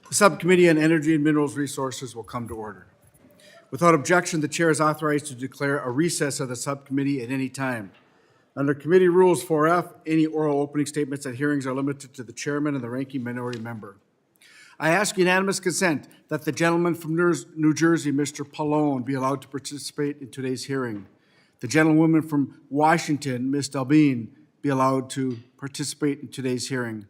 The Subcommittee on Energy and Minerals Resources will come to order. Without objection, the chair is authorized to declare a recess of the subcommittee at any time. Under Committee Rules 4F, any oral opening statements at hearings are limited to the chairman and the ranking minority member. I ask unanimous consent that the gentleman from New Jersey, Mr. Pallone, be allowed to participate in today's hearing. The gentlewoman from Washington, Ms. DelBene, be allowed to participate in today's hearing.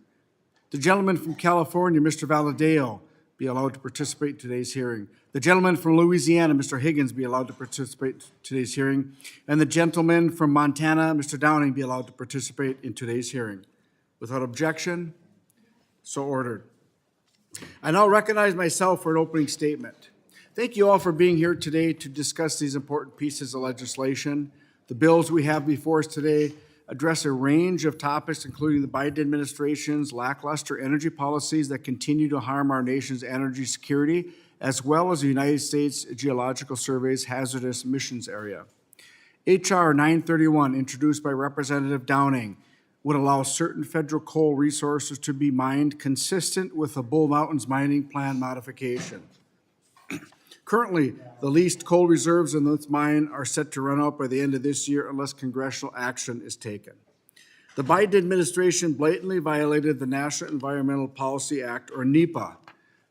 The gentleman from California, Mr. Valadao, be allowed to participate in today's hearing. The gentleman from Louisiana, Mr. Higgins, be allowed to participate in today's hearing. And the gentleman from Montana, Mr. Downing, be allowed to participate in today's hearing. Without objection, so ordered. I now recognize myself for an opening statement. Thank you all for being here today to discuss these important pieces of legislation. The bills we have before us today address a range of topics, including the Biden administration's lackluster energy policies that continue to harm our nation's energy security, as well as the United States Geological Survey's hazardous emissions area. H.R. 931, introduced by Representative Downing, would allow certain federal coal resources to be mined consistent with the Bull Mountains mining plan modification. Currently, the leased coal reserves in this mine are set to run out by the end of this year unless congressional action is taken. The Biden administration blatantly violated the National Environmental Policy Act, or NEPA,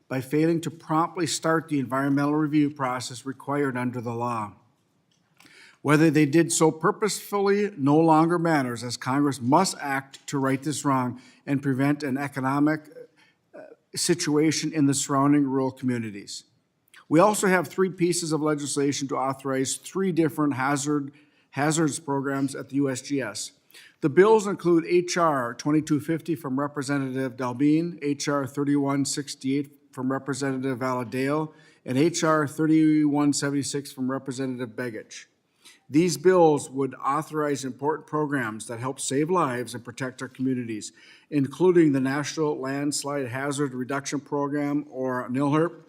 by failing to promptly start the environmental review process required under the law. Whether they did so purposefully no longer matters, as Congress must act to right this wrong and prevent an economic situation in the surrounding rural communities. We also have three pieces of legislation to authorize three different hazards programs at the USGS. The bills include H.R. 2250 from Representative DelBene, H.R. 3168 from Representative Valadao, and H.R. 3176 from Representative Begich. These bills would authorize important programs that help save lives and protect our communities, including the National Landslide Hazard Reduction Program, or NILHRP,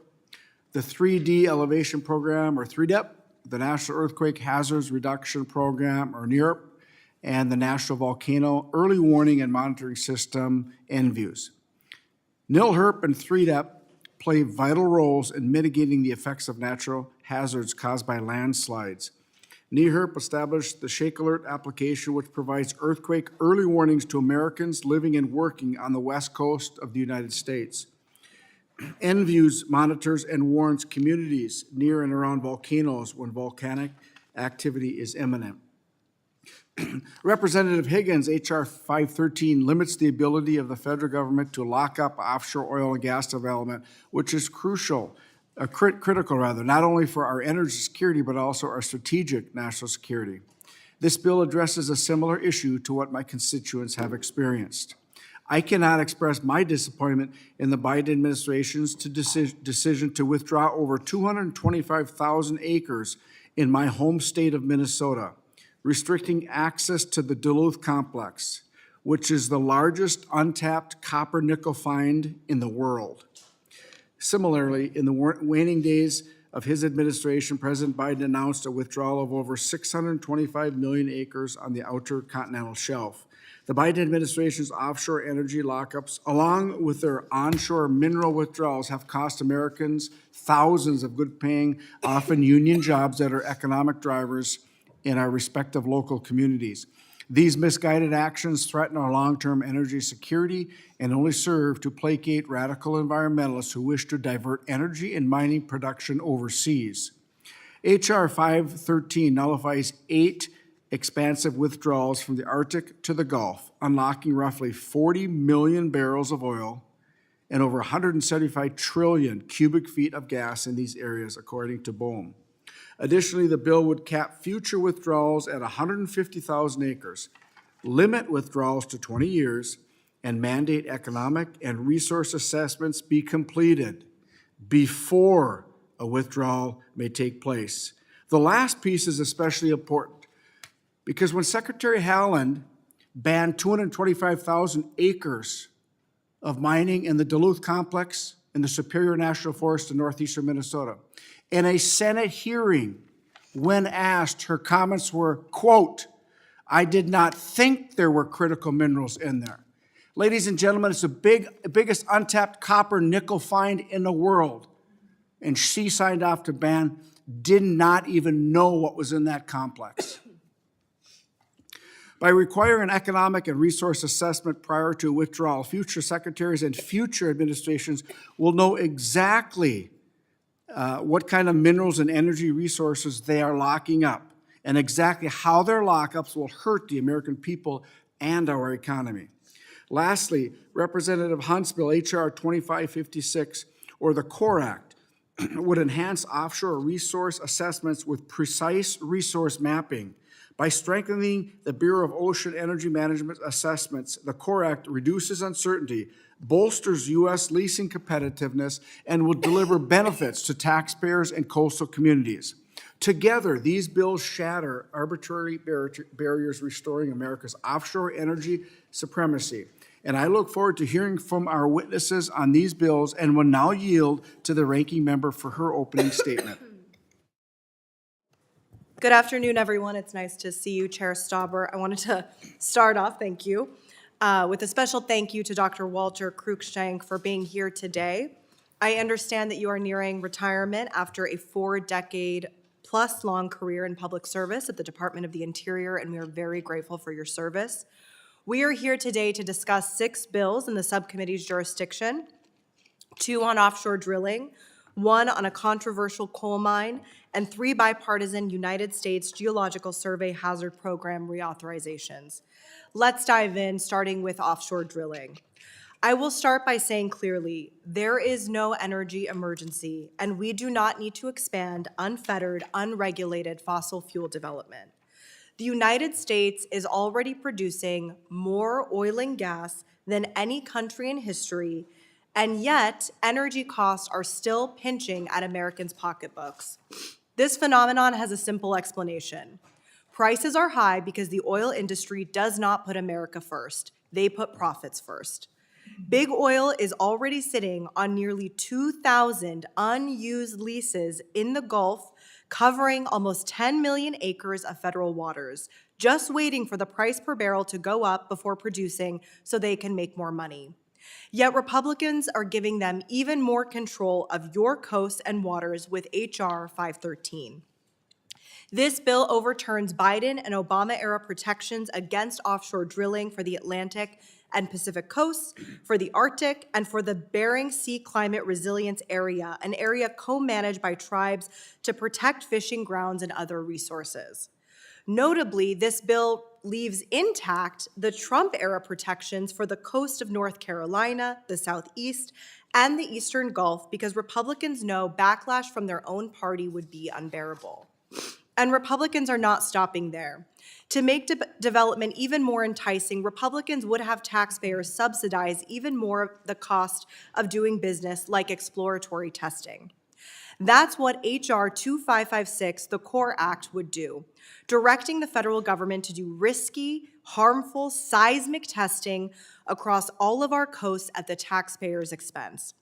the 3D Elevation Program, or 3DEP, the National Earthquake Hazards Reduction Program, or NERP, and the National Volcano Early Warning and Monitoring System, NVIEWS. NILHRP and 3DEP play vital roles in mitigating the effects of natural hazards caused by landslides. NEHRP established the Shake Alert application, which provides earthquake early warnings to Americans living and working on the west coast of the United States. NVIEWS monitors and warns communities near and around volcanoes when volcanic activity is imminent. Representative Higgins, H.R. 513, limits the ability of the federal government to lock up offshore oil and gas development, which is critical, not only for our energy security, but also our strategic national security. This bill addresses a similar issue to what my constituents have experienced. I cannot express my disappointment in the Biden administration's decision to withdraw over 225,000 acres in my home state of Minnesota, restricting access to the Duluth complex, which is the largest untapped copper-nickel find in the world. Similarly, in the waning days of his administration, President Biden announced a withdrawal of over 625 million acres on the outer continental shelf. The Biden administration's offshore energy lockups, along with their onshore mineral withdrawals, have cost Americans thousands of good-paying, often union jobs that are economic drivers in our respective local communities. These misguided actions threaten our long-term energy security and only serve to placate radical environmentalists who wish to divert energy and mining production overseas. H.R. 513 nullifies 8 expansive withdrawals from the Arctic to the Gulf, unlocking roughly 40 million barrels of oil and over 175 trillion cubic feet of gas in these areas, according to BOEM. Additionally, the bill would cap future withdrawals at 150,000 acres, limit withdrawals to 20 years, and mandate economic and resource assessments be completed before a withdrawal may take place. The last piece is especially important because when Secretary Haaland banned 225,000 acres of mining in the Duluth complex in the Superior National Forest in northeastern Minnesota, in a Senate hearing, when asked, her comments were, quote, "I did not think there were critical minerals in there." Ladies and gentlemen, it's the biggest untapped copper nickel find in the world. And she signed off to ban, did not even know what was in that complex. By requiring an economic and resource assessment prior to withdrawal, future secretaries and future administrations will know exactly what kind of minerals and energy resources they are locking up, and exactly how their lockups will hurt the American people and our economy. Lastly, Representative Hunt's bill, H.R. 2556, or the CORE Act, would enhance offshore resource assessments with precise resource mapping. By strengthening the Bureau of Ocean Energy Management assessments, the CORE Act reduces uncertainty, bolsters U.S. leasing competitiveness, and will deliver benefits to taxpayers and coastal communities. Together, these bills shatter arbitrary barriers, restoring America's offshore energy supremacy. And I look forward to hearing from our witnesses on these bills, and will now yield to the ranking member for her opening statement. Good afternoon, everyone. It's nice to see you, Chair Stauber. I wanted to start off, thank you, with a special thank you to Dr. Walter Cruikshank for being here today. I understand that you are nearing retirement after a 4-decade-plus long career in public service at the Department of the Interior, and we are very grateful for your service. We are here today to discuss 6 bills in the subcommittee's jurisdiction, 2 on offshore drilling, 1 on a controversial coal mine, and 3 bipartisan United States Geological Survey Hazard Program reauthorizations. Let's dive in, starting with offshore drilling. I will start by saying clearly, there is no energy emergency, and we do not need to expand unfettered, unregulated fossil fuel development. The United States is already producing more oil and gas than any country in history, and yet energy costs are still pinching at Americans' pocketbooks. This phenomenon has a simple explanation. Prices are high because the oil industry does not put America first. They put profits first. Big Oil is already sitting on nearly 2,000 unused leases in the Gulf, covering almost 10 million acres of federal waters, just waiting for the price per barrel to go up before producing so they can make more money. Yet Republicans are giving them even more control of your coasts and waters with H.R. 513. This bill overturns Biden and Obama-era protections against offshore drilling for the Atlantic and Pacific coasts, for the Arctic, and for the Bering Sea Climate Resilience Area, an area co-managed by tribes to protect fishing grounds and other resources. Notably, this bill leaves intact the Trump-era protections for the coast of North Carolina, the Southeast, and the Eastern Gulf because Republicans know backlash from their own party would be unbearable. And Republicans are not stopping there. To make development even more enticing, Republicans would have taxpayers subsidize even more of the cost of doing business, like exploratory testing. That's what H.R. 2556, the CORE Act, would do, directing the federal government to do risky, harmful, seismic testing across all of our coasts at the taxpayer's expense.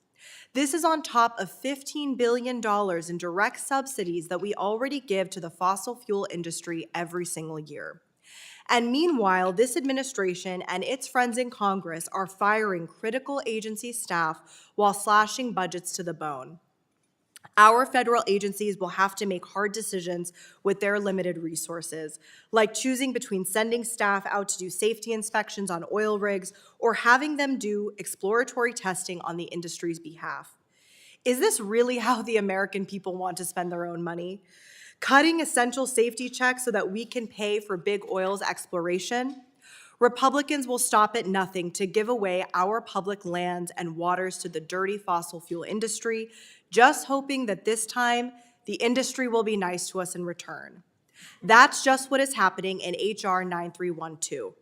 This is on top of $15 billion in direct subsidies that we already give to the fossil fuel industry every single year. And meanwhile, this administration and its friends in Congress are firing critical agency staff while slashing budgets to the bone. Our federal agencies will have to make hard decisions with their limited resources, like choosing between sending staff out to do safety inspections on oil rigs or having them do exploratory testing on the industry's behalf. Is this really how the American people want to spend their own money? Cutting essential safety checks so that we can pay for big oil's exploration? Republicans will stop at nothing to give away our public lands and waters to the dirty fossil fuel industry, just hoping that this time the industry will be nice to us in return. That's just what is happening in H.R. 9312.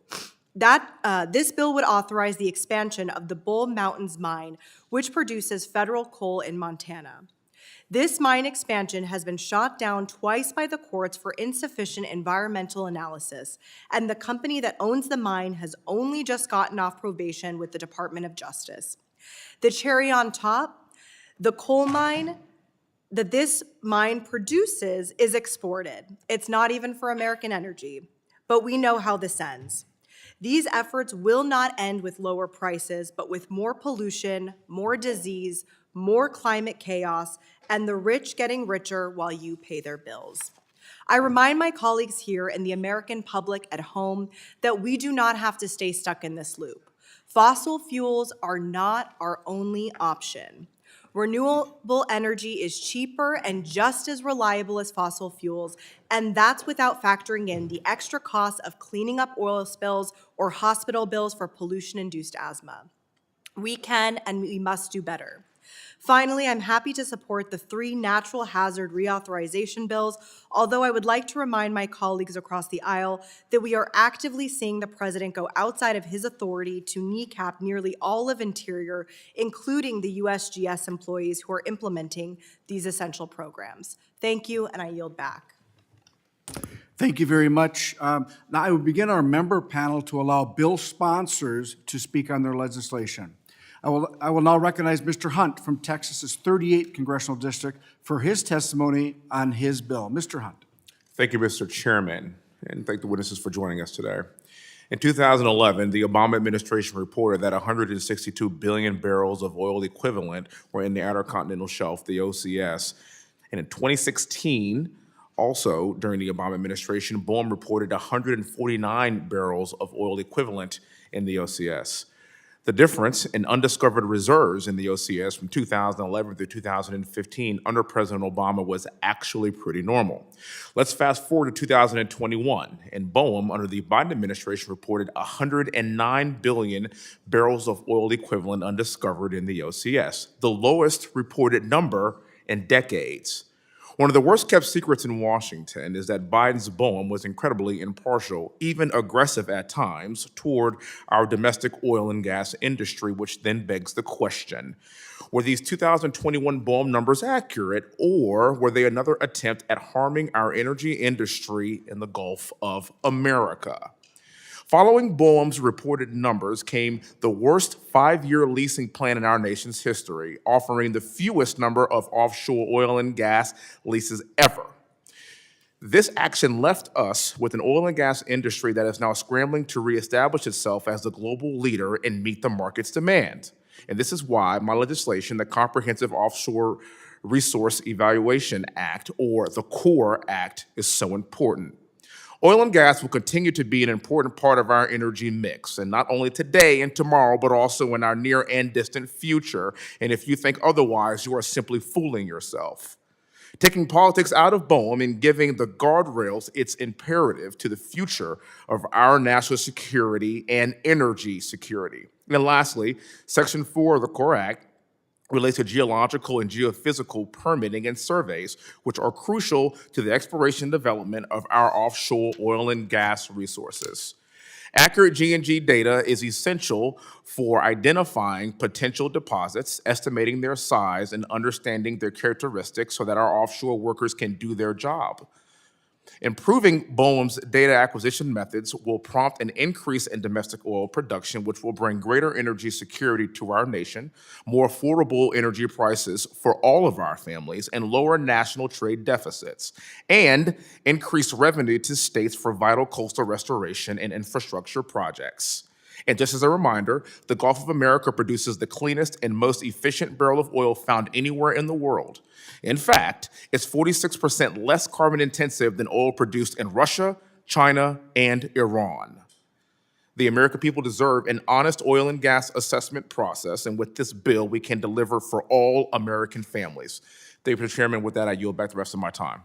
This bill would authorize the expansion of the Bull Mountains mine, which produces federal coal in Montana. This mine expansion has been shot down twice by the courts for insufficient environmental analysis, and the company that owns the mine has only just gotten off probation with the Department of Justice. The cherry on top, the coal mine that this mine produces is exported. It's not even for American energy, but we know how this ends. These efforts will not end with lower prices, but with more pollution, more disease, more climate chaos, and the rich getting richer while you pay their bills. I remind my colleagues here and the American public at home that we do not have to stay stuck in this loop. Fossil fuels are not our only option. Renewable energy is cheaper and just as reliable as fossil fuels, and that's without factoring in the extra cost of cleaning up oil spills or hospital bills for pollution-induced asthma. We can and we must do better. Finally, I'm happy to support the 3 natural hazard reauthorization bills, although I would like to remind my colleagues across the aisle that we are actively seeing the president go outside of his authority to kneecap nearly all of Interior, including the USGS employees who are implementing these essential programs. Thank you, and I yield back. Thank you very much. Now I will begin our member panel to allow bill sponsors to speak on their legislation. I will now recognize Mr. Hunt from Texas's 38th Congressional District for his testimony on his bill. Mr. Hunt. Thank you, Mr. Chairman, and thank the witnesses for joining us today. In 2011, the Obama administration reported that 162 billion barrels of oil equivalent were in the Outer Continental Shelf, the OCS. And in 2016, also during the Obama administration, BOEM reported 149 barrels of oil equivalent in the OCS. The difference in undiscovered reserves in the OCS from 2011 through 2015 under President Obama was actually pretty normal. Let's fast forward to 2021, and BOEM under the Biden administration reported 109 billion barrels of oil equivalent undiscovered in the OCS, the lowest reported number in decades. One of the worst kept secrets in Washington is that Biden's BOEM was incredibly impartial, even aggressive at times, toward our domestic oil and gas industry, which then begs the question, were these 2021 BOEM numbers accurate, or were they another attempt at harming our energy industry in the Gulf of America? Following BOEM's reported numbers came the worst 5-year leasing plan in our nation's history, offering the fewest number of offshore oil and gas leases ever. This action left us with an oil and gas industry that is now scrambling to reestablish itself as the global leader and meet the market's demand. And this is why my legislation, the Comprehensive Offshore Resource Evaluation Act, or the CORE Act, is so important. Oil and gas will continue to be an important part of our energy mix, and not only today and tomorrow, but also in our near and distant future. And if you think otherwise, you are simply fooling yourself. Taking politics out of BOEM and giving the guardrails its imperative to the future of our national security and energy security. And lastly, Section 4 of the CORE Act relates to geological and geophysical permitting and surveys, which are crucial to the exploration and development of our offshore oil and gas resources. Accurate G&G data is essential for identifying potential deposits, estimating their size, and understanding their characteristics so that our offshore workers can do their job. Improving BOEM's data acquisition methods will prompt an increase in domestic oil production, which will bring greater energy security to our nation, more affordable energy prices for all of our families, and lower national trade deficits, and increase revenue to states for vital coastal restoration and infrastructure projects. And just as a reminder, the Gulf of America produces the cleanest and most efficient barrel of oil found anywhere in the world. In fact, it's 46% less carbon intensive than oil produced in Russia, China, and Iran. The American people deserve an honest oil and gas assessment process, and with this bill, we can deliver for all American families. Thank you, Mr. Chairman. With that, I yield back the rest of my time.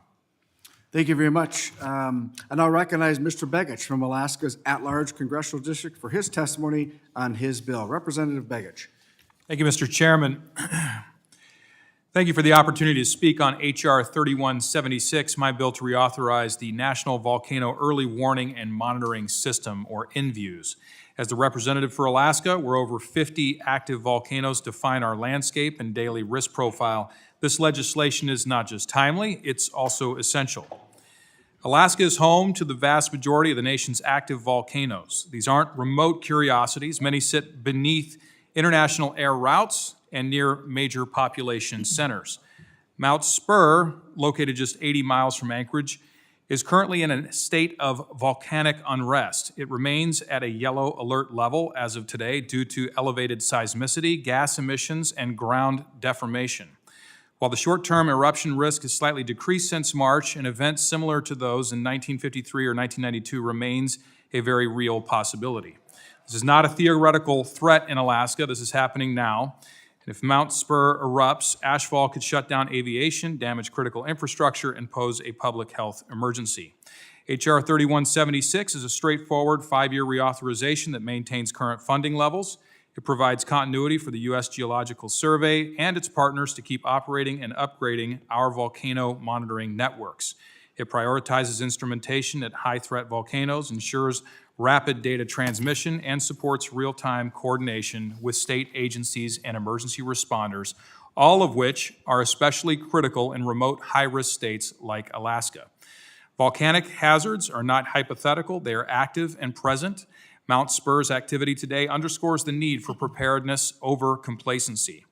Thank you very much. And I'll recognize Mr. Begich from Alaska's at-large congressional district for his testimony on his bill. Representative Begich. Thank you, Mr. Chairman. Thank you for the opportunity to speak on H.R. 3176, my bill to reauthorize the National Volcano Early Warning and Monitoring System, or NVUS. As the representative for Alaska, where over 50 active volcanoes define our landscape and daily risk profile, this legislation is not just timely, it's also essential. Alaska is home to the vast majority of the nation's active volcanoes. These aren't remote curiosities. Many sit beneath international air routes and near major population centers. Mount Spur, located just 80 miles from Anchorage, is currently in a state of volcanic unrest. It remains at a yellow alert level as of today due to elevated seismicity, gas emissions, and ground deformation. While the short-term eruption risk has slightly decreased since March, an event similar to those in 1953 or 1992 remains a very real possibility. This is not a theoretical threat in Alaska. This is happening now. And if Mount Spur erupts, ashfall could shut down aviation, damage critical infrastructure, and pose a public health emergency. H.R. 3176 is a straightforward 5-year reauthorization that maintains current funding levels. It provides continuity for the U.S. Geological Survey and its partners to keep operating and upgrading our volcano monitoring networks. It prioritizes instrumentation at high-threat volcanoes, ensures rapid data transmission, and supports real-time coordination with state agencies and emergency responders, all of which are especially critical in remote high-risk states like Alaska. Volcanic hazards are not hypothetical, they are active and present. Mount Spur's activity today underscores the need for preparedness over complacency.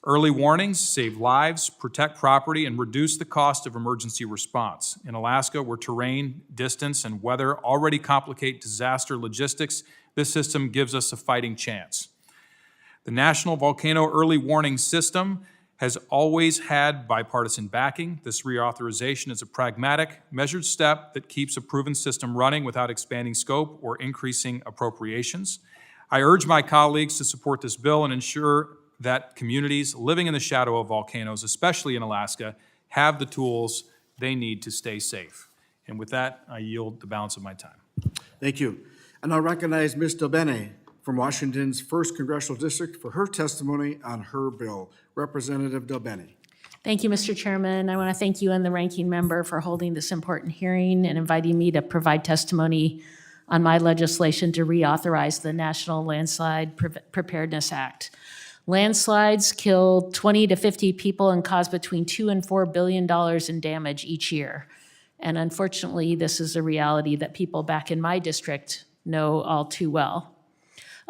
Early warnings save lives, protect property, and reduce the cost of emergency response. In Alaska, where terrain, distance, and weather already complicate disaster logistics, this system gives us a fighting chance. The National Volcano Early Warning System has always had bipartisan backing. This reauthorization is a pragmatic, measured step that keeps a proven system running without expanding scope or increasing appropriations. I urge my colleagues to support this bill and ensure that communities living in the shadow of volcanoes, especially in Alaska, have the tools they need to stay safe. And with that, I yield the balance of my time. Thank you. And I'll recognize Ms. DelBene from Washington's 1st Congressional District for her testimony on her bill. Representative DelBene. Thank you, Mr. Chairman. I want to thank you and the ranking member for holding this important hearing and inviting me to provide testimony on my legislation to reauthorize the National Landslide Preparedness Act. Landslides kill 20 to 50 people and cause between $2 and $4 billion in damage each year. And unfortunately, this is a reality that people back in my district know all too well.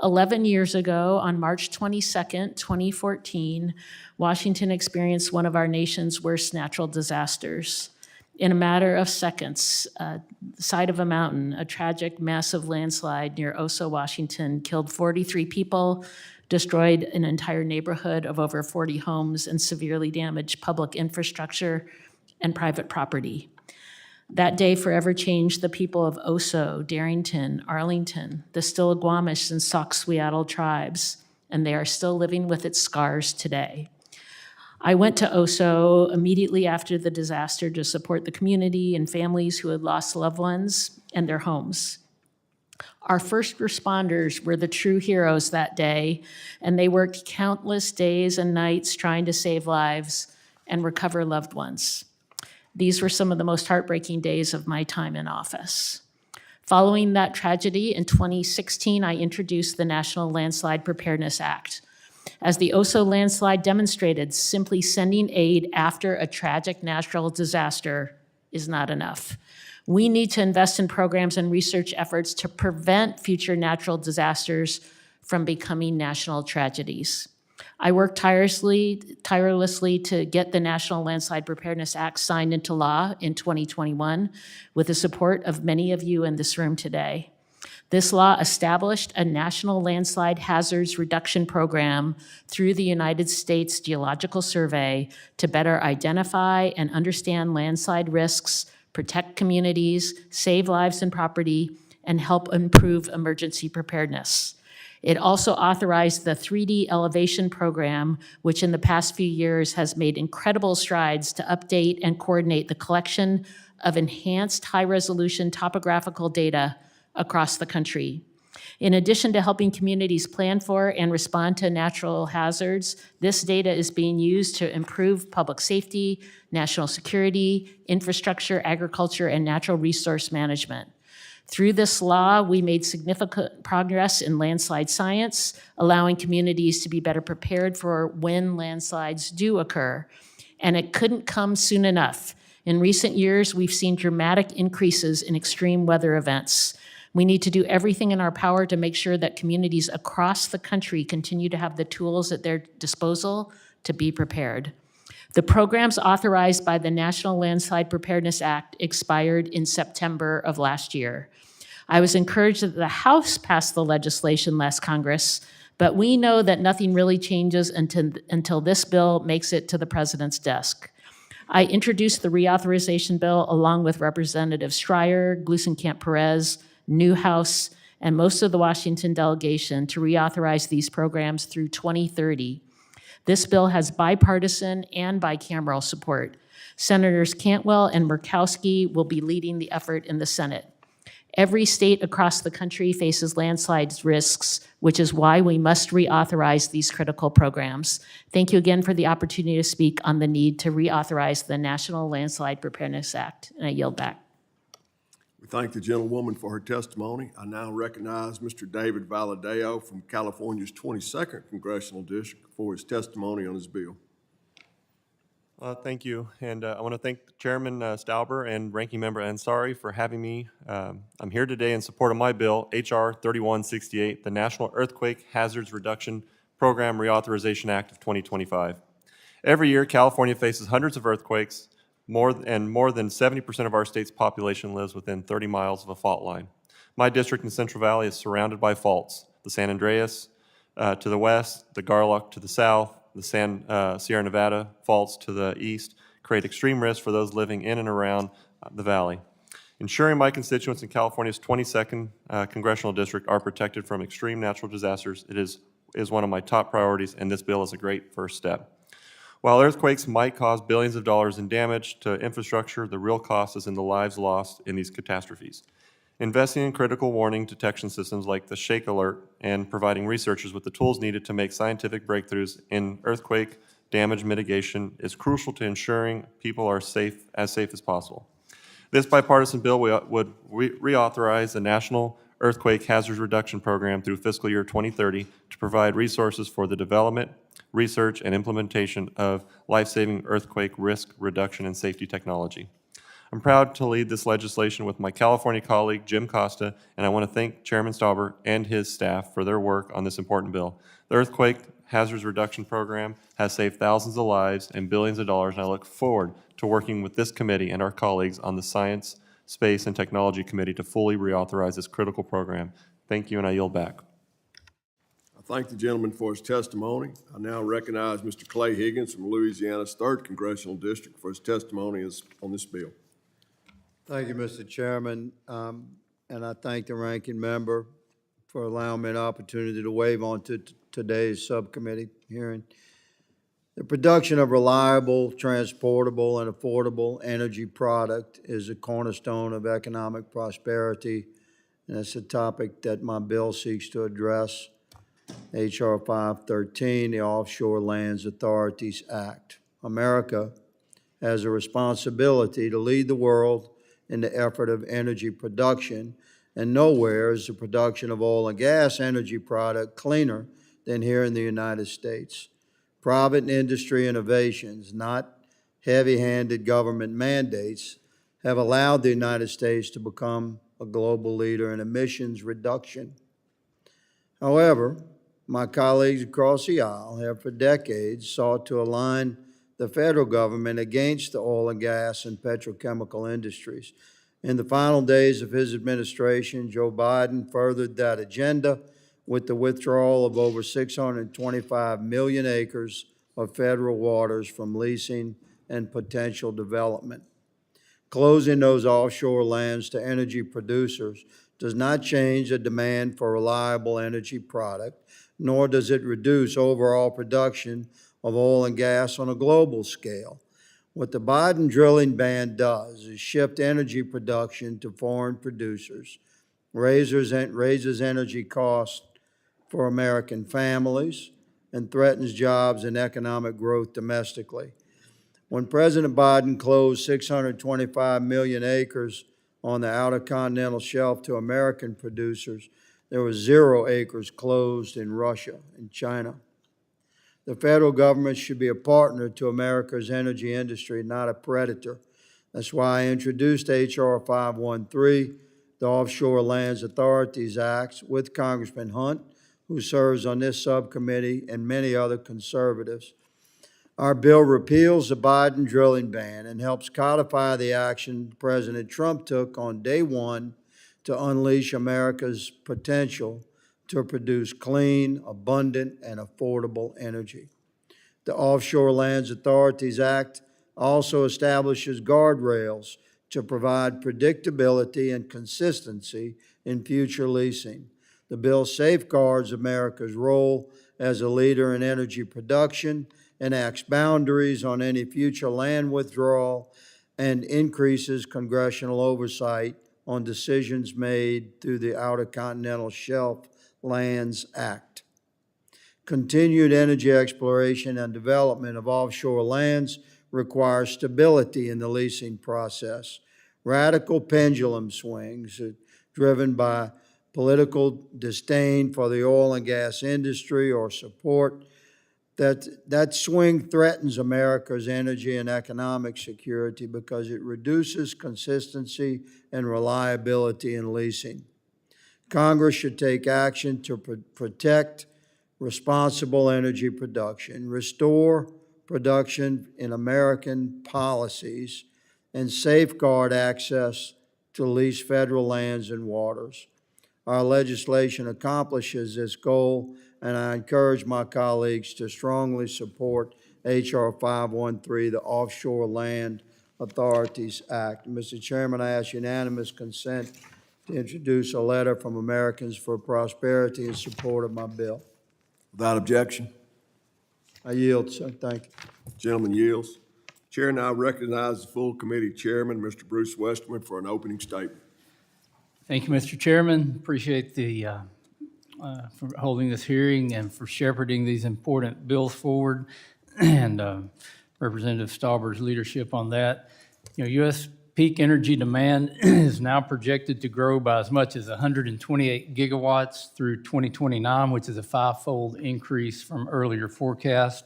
11 years ago, on March 22nd, 2014, Washington experienced one of our nation's worst natural disasters. In a matter of seconds, the side of a mountain, a tragic, massive landslide near Oso, Washington, killed 43 people, destroyed an entire neighborhood of over 40 homes, and severely damaged public infrastructure and private property. That day forever changed the people of Oso, Darrington, Arlington, the Stillaguamish and Sauk-Suiattle tribes, and they are still living with its scars today. I went to Oso immediately after the disaster to support the community and families who had lost loved ones and their homes. Our first responders were the true heroes that day, and they worked countless days and nights trying to save lives and recover loved ones. These were some of the most heartbreaking days of my time in office. Following that tragedy, in 2016, I introduced the National Landslide Preparedness Act. As the Oso landslide demonstrated, simply sending aid after a tragic natural disaster is not enough. We need to invest in programs and research efforts to prevent future natural disasters from becoming national tragedies. I worked tirelessly to get the National Landslide Preparedness Act signed into law in 2021 with the support of many of you in this room today. This law established a national landslide hazards reduction program through the United States Geological Survey to better identify and understand landslide risks, protect communities, save lives and property, and help improve emergency preparedness. It also authorized the 3D elevation program, which in the past few years has made incredible strides to update and coordinate the collection of enhanced high-resolution topographical data across the country. In addition to helping communities plan for and respond to natural hazards, this data is being used to improve public safety, national security, infrastructure, agriculture, and natural resource management. Through this law, we made significant progress in landslide science, allowing communities to be better prepared for when landslides do occur. And it couldn't come soon enough. In recent years, we've seen dramatic increases in extreme weather events. We need to do everything in our power to make sure that communities across the country continue to have the tools at their disposal to be prepared. The programs authorized by the National Landslide Preparedness Act expired in September of last year. I was encouraged that the House passed the legislation last Congress, but we know that nothing really changes until this bill makes it to the President's desk. I introduced the reauthorization bill along with Representative Schreier, Gluesenkamp-Perez, Newhouse, and most of the Washington delegation to reauthorize these programs through 2030. This bill has bipartisan and bicameral support. Senators Cantwell and Murkowski will be leading the effort in the Senate. Every state across the country faces landslides risks, which is why we must reauthorize these critical programs. Thank you again for the opportunity to speak on the need to reauthorize the National Landslide Preparedness Act, and I yield back. We thank the gentlewoman for her testimony. I now recognize Mr. David Valadao from California's 22nd Congressional District for his testimony on his bill. Thank you, and I want to thank Chairman Stauber and Ranking Member Ansari for having me. I'm here today in support of my bill, H.R. 3168, the National Earthquake Hazards Reduction Program Reauthorization Act of 2025. Every year, California faces hundreds of earthquakes, more than 70% of our state's population lives within 30 miles of a fault line. My district in Central Valley is surrounded by faults, the San Andreas to the west, the Garlock to the south, the Sierra Nevada faults to the east create extreme risk for those living in and around the valley. Ensuring my constituents in California's 22nd congressional district are protected from extreme natural disasters is one of my top priorities, and this bill is a great first step. While earthquakes might cause billions of dollars in damage to infrastructure, the real cost is in the lives lost in these catastrophes. Investing in critical warning detection systems like the Shake Alert and providing researchers with the tools needed to make scientific breakthroughs in earthquake damage mitigation is crucial to ensuring people are safe as possible. This bipartisan bill would reauthorize the National Earthquake Hazards Reduction Program through fiscal year 2030 to provide resources for the development, research, and implementation of life-saving earthquake risk reduction and safety technology. I'm proud to lead this legislation with my California colleague, Jim Costa, and I want to thank Chairman Stauber and his staff for their work on this important bill. The Earthquake Hazards Reduction Program has saved thousands of lives and billions of dollars, and I look forward to working with this committee and our colleagues on the Science, Space, and Technology Committee to fully reauthorize this critical program. Thank you, and I yield back. I thank the gentleman for his testimony. I now recognize Mr. Clay Higgins from Louisiana's 3rd Congressional District for his testimony on this bill. Thank you, Mr. Chairman, and I thank the ranking member for allowing me an opportunity to weigh on to today's subcommittee hearing. The production of reliable, transportable, and affordable energy product is a cornerstone of economic prosperity, and it's a topic that my bill seeks to address. H.R. 513, the Offshore Lands Authorities Act. America has a responsibility to lead the world in the effort of energy production, and nowhere is the production of oil and gas energy product cleaner than here in the United States. Private and industry innovations, not heavy-handed government mandates, have allowed the United States to become a global leader in emissions reduction. However, my colleagues across the aisle have for decades sought to align the federal government against the oil and gas and petrochemical industries. In the final days of his administration, Joe Biden furthered that agenda with the withdrawal of over 625 million acres of federal waters from leasing and potential development. Closing those offshore lands to energy producers does not change the demand for reliable energy product, nor does it reduce overall production of oil and gas on a global scale. What the Biden drilling ban does is shift energy production to foreign producers, raises energy costs for American families, and threatens jobs and economic growth domestically. When President Biden closed 625 million acres on the outer continental shelf to American producers, there was 0 acres closed in Russia and China. The federal government should be a partner to America's energy industry, not a predator. That's why I introduced H.R. 513, the Offshore Lands Authorities Act, with Congressman Hunt, who serves on this subcommittee, and many other conservatives. Our bill repeals the Biden drilling ban and helps codify the action President Trump took on day one to unleash America's potential to produce clean, abundant, and affordable energy. The Offshore Lands Authorities Act also establishes guardrails to provide predictability and consistency in future leasing. The bill safeguards America's role as a leader in energy production, enacts boundaries on any future land withdrawal, and increases congressional oversight on decisions made through the Outer Continental Shelf Lands Act. Continued energy exploration and development of offshore lands requires stability in the leasing process. Radical pendulum swings driven by political disdain for the oil and gas industry or support, that swing threatens America's energy and economic security because it reduces consistency and reliability in leasing. Congress should take action to protect responsible energy production, restore production in American policies, and safeguard access to leased federal lands and waters. Our legislation accomplishes this goal, and I encourage my colleagues to strongly support H.R. 513, the Offshore Land Authorities Act. Mr. Chairman, I ask unanimous consent to introduce a letter from Americans for Prosperity in support of my bill. Without objection, I yield, sir. Thank you. gentleman yields. Chair now recognizes the full committee chairman, Mr. Bruce Westerman, for an opening statement. Thank you, Mr. Chairman. Appreciate the for holding this hearing and for shepherding these important bills forward, and Representative Stauber's leadership on that. You know, U.S. peak energy demand is now projected to grow by as much as 128 gigawatts through 2029, which is a five-fold increase from earlier forecasts.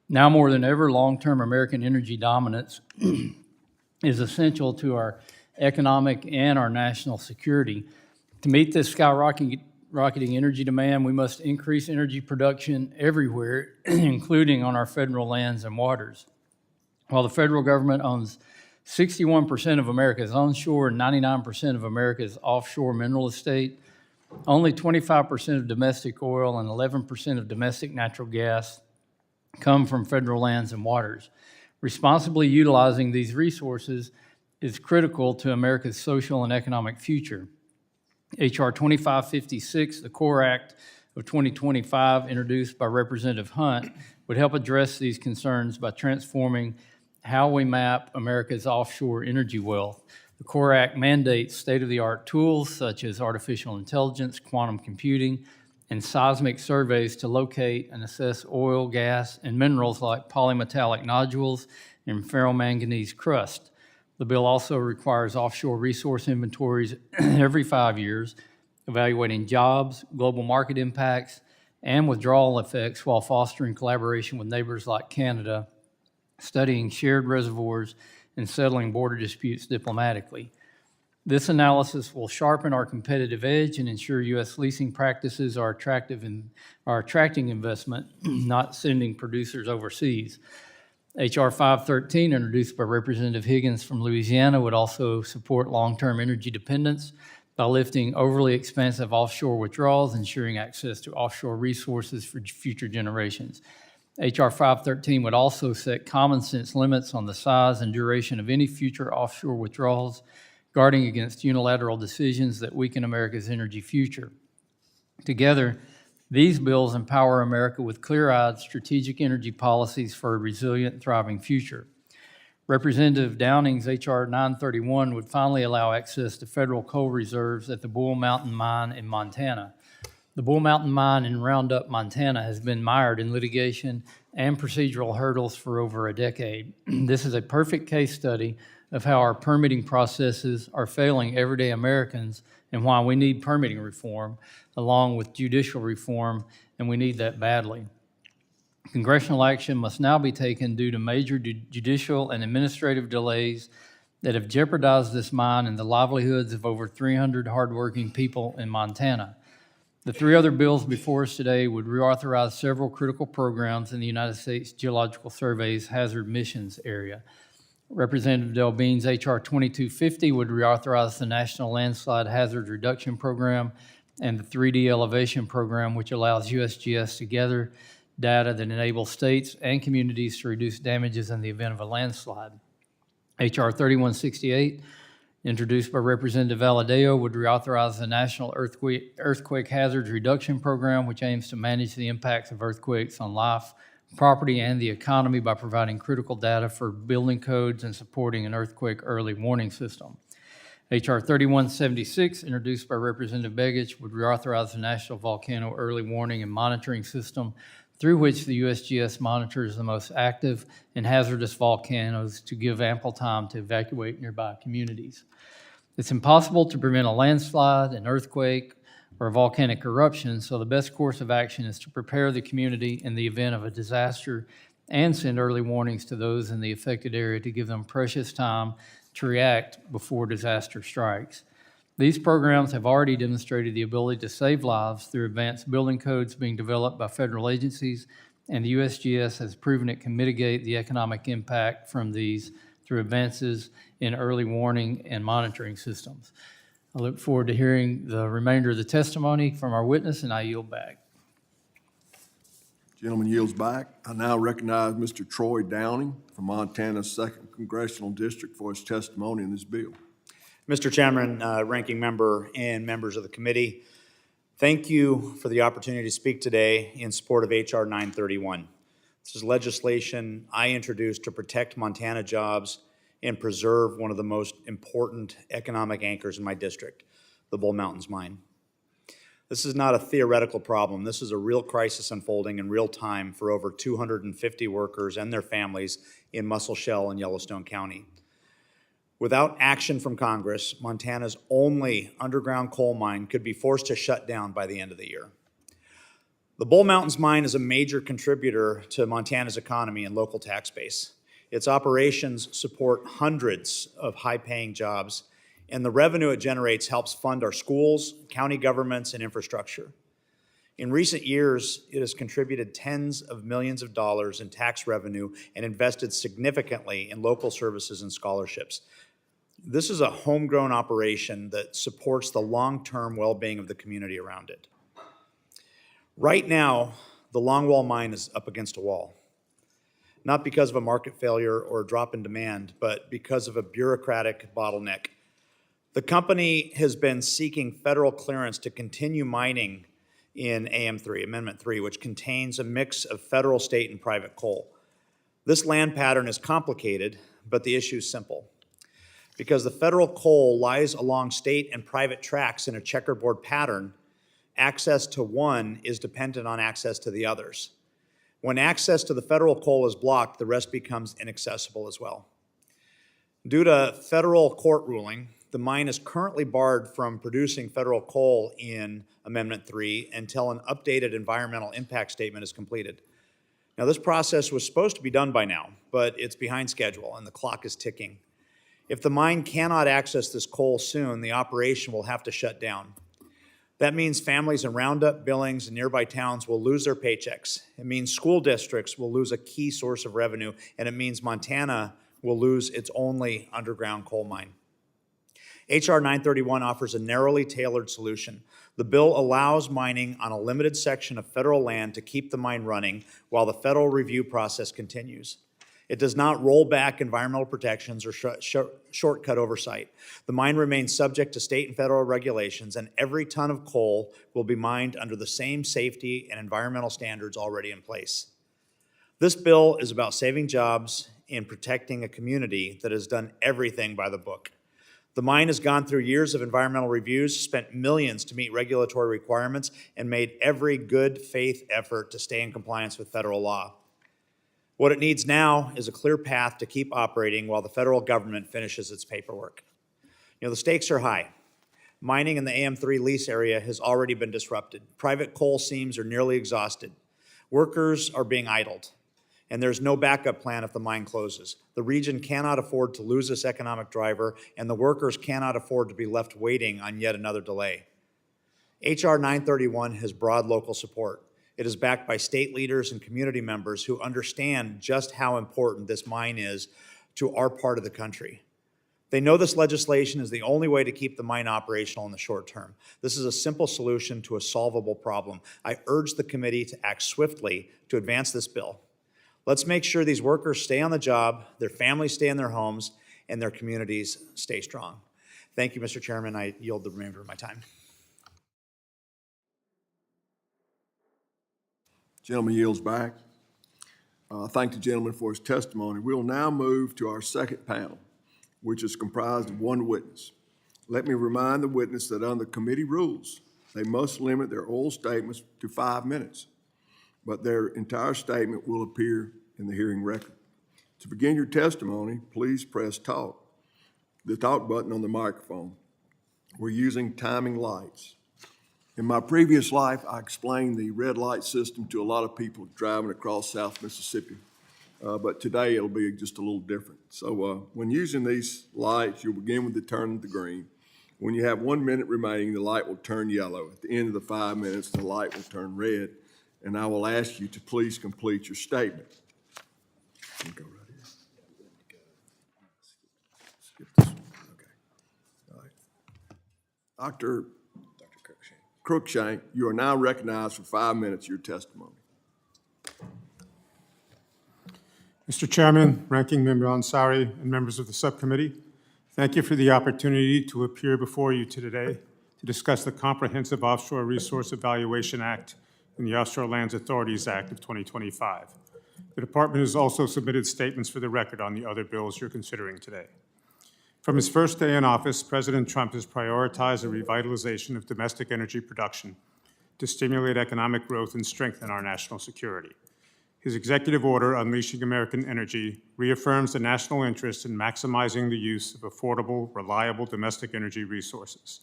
Now more than ever, long-term American energy dominance is essential to our economic and our national security. To meet this skyrocketing energy demand, we must increase energy production everywhere, including on our federal lands and waters. While the federal government owns 61% of America's onshore and 99% of America's offshore mineral estate, only 25% of domestic oil and 11% of domestic natural gas come from federal lands and waters. Responsibly utilizing these resources is critical to America's social and economic future. H.R. 2556, the Core Act of 2025, introduced by Representative Hunt, would help address these concerns by transforming how we map America's offshore energy wealth. The Core Act mandates state-of-the-art tools such as artificial intelligence, quantum computing, and seismic surveys to locate and assess oil, gas, and minerals like polymetallic nodules and ferromanganese crust. The bill also requires offshore resource inventories every 5 years, evaluating jobs, global market impacts, and withdrawal effects while fostering collaboration with neighbors like Canada, studying shared reservoirs, and settling border disputes diplomatically. This analysis will sharpen our competitive edge and ensure U.S. leasing practices are attracting investment, not sending producers overseas. H.R. 513, introduced by Representative Higgins from Louisiana, would also support long-term energy dependence by lifting overly expensive offshore withdrawals, ensuring access to offshore resources for future generations. H.R. 513 would also set common sense limits on the size and duration of any future offshore withdrawals, guarding against unilateral decisions that weaken America's energy future. Together, these bills empower America with clear-eyed strategic energy policies for a resilient, thriving future. Representative Downing's H.R. 931 would finally allow access to federal coal reserves at the Bull Mountain Mine in Montana. The Bull Mountain Mine in Roundup, Montana, has been mired in litigation and procedural hurdles for over a decade. This is a perfect case study of how our permitting processes are failing everyday Americans and why we need permitting reform, along with judicial reform, and we need that badly. Congressional action must now be taken due to major judicial and administrative delays that have jeopardized this mine and the livelihoods of over 300 hardworking people in Montana. The three other bills before us today would reauthorize several critical programs in the United States Geological Survey's hazard missions area. Representative DelBene's H.R. 2250 would reauthorize the National Landslide Hazard Reduction Program and the 3D Elevation Program, which allows USGS to gather data that enables states and communities to reduce damages in the event of a landslide. H.R. 3168, introduced by Representative Valadao, would reauthorize the National Earthquake Hazards Reduction Program, which aims to manage the impacts of earthquakes on life, property, and the economy by providing critical data for building codes and supporting an earthquake early warning system. H.R. 3176, introduced by Representative Begich, would reauthorize the National Volcano Early Warning and Monitoring System, through which the USGS monitors the most active and hazardous volcanoes to give ample time to evacuate nearby communities. It's impossible to prevent a landslide, an earthquake, or a volcanic eruption, so the best course of action is to prepare the community in the event of a disaster and send early warnings to those in the affected area to give them precious time to react before disaster strikes. These programs have already demonstrated the ability to save lives through advanced building codes being developed by federal agencies, and the USGS has proven it can mitigate the economic impact from these through advances in early warning and monitoring systems. I look forward to hearing the remainder of the testimony from our witness, and I yield back. Gentleman yields back. I now recognize Mr. Troy Downing from Montana's 2nd Congressional District for his testimony in this bill. Mr. Chairman, Ranking Member, and members of the committee, thank you for the opportunity to speak today in support of H.R. 931. This is legislation I introduced to protect Montana jobs and preserve one of the most important economic anchors in my district, the Bull Mountains mine. This is not a theoretical problem. This is a real crisis unfolding in real time for over 250 workers and their families in Muscle Shell and Yellowstone County. Without action from Congress, Montana's only underground coal mine could be forced to shut down by the end of the year. The Bull Mountains mine is a major contributor to Montana's economy and local tax base. Its operations support hundreds of high-paying jobs, and the revenue it generates helps fund our schools, county governments, and infrastructure. In recent years, it has contributed tens of millions of dollars in tax revenue and invested significantly in local services and scholarships. This is a homegrown operation that supports the long-term well-being of the community around it. Right now, the Longwall mine is up against a wall, not because of a market failure or a drop in demand, but because of a bureaucratic bottleneck. The company has been seeking federal clearance to continue mining in AM3, Amendment 3, which contains a mix of federal, state, and private coal. This land pattern is complicated, but the issue is simple. Because the federal coal lies along state and private tracks in a checkerboard pattern, access to one is dependent on access to the others. When access to the federal coal is blocked, the rest becomes inaccessible as well. Due to federal court ruling, the mine is currently barred from producing federal coal in Amendment 3 until an updated environmental impact statement is completed. Now, this process was supposed to be done by now, but it's behind schedule and the clock is ticking. If the mine cannot access this coal soon, the operation will have to shut down. That means families in Roundup, Billings, and nearby towns will lose their paychecks. It means school districts will lose a key source of revenue, and it means Montana will lose its only underground coal mine. H.R. 931 offers a narrowly tailored solution. The bill allows mining on a limited section of federal land to keep the mine running while the federal review process continues. It does not roll back environmental protections or shortcut oversight. The mine remains subject to state and federal regulations, and every ton of coal will be mined under the same safety and environmental standards already in place. This bill is about saving jobs and protecting a community that has done everything by the book. The mine has gone through years of environmental reviews, spent millions to meet regulatory requirements, and made every good faith effort to stay in compliance with federal law. What it needs now is a clear path to keep operating while the federal government finishes its paperwork. The stakes are high. Mining in the AM3 lease area has already been disrupted. Private coal seams are nearly exhausted. Workers are being idled, and there's no backup plan if the mine closes. The region cannot afford to lose this economic driver, and the workers cannot afford to be left waiting on yet another delay. HR 931 has broad local support. It is backed by state leaders and community members who understand just how important this mine is to our part of the country. They know this legislation is the only way to keep the mine operational in the short term. This is a simple solution to a solvable problem. I urge the committee to act swiftly to advance this bill. Let's make sure these workers stay on the job, their families stay in their homes, and their communities stay strong. Thank you, Mr. Chairman. I yield the remainder of my time. Gentleman yields back. I thank the gentleman for his testimony. We'll now move to our second panel, which is comprised of one witness. Let me remind the witness that under committee rules, they must limit their oral statements to 5 minutes, but their entire statement will appear in the hearing record. To begin your testimony, please press talk, the talk button on the microphone. We're using timing lights. In my previous life, I explained the red light system to a lot of people driving across South Mississippi. But today it'll be just a little different. So when using these lights, you'll begin with the turn of the green. When you have 1 minute remaining, the light will turn yellow. At the end of the 5 minutes, the light will turn red, and I will ask you to please complete your statement. You can go right here. Skip this one. Okay. All right. Dr. Cruikshank, you are now recognized for 5 minutes of your testimony. Mr. Chairman, Ranking Member Ansari, and members of the subcommittee, thank you for the opportunity to appear before you today to discuss the Comprehensive Offshore Resource Evaluation Act and the Offshore Lands Authorities Act of 2025. The department has also submitted statements for the record on the other bills you're considering today. From his first day in office, President Trump has prioritized a revitalization of domestic energy production to stimulate economic growth and strengthen our national security. His executive order, Unleashing American Energy, reaffirms the national interest in maximizing the use of affordable, reliable domestic energy resources.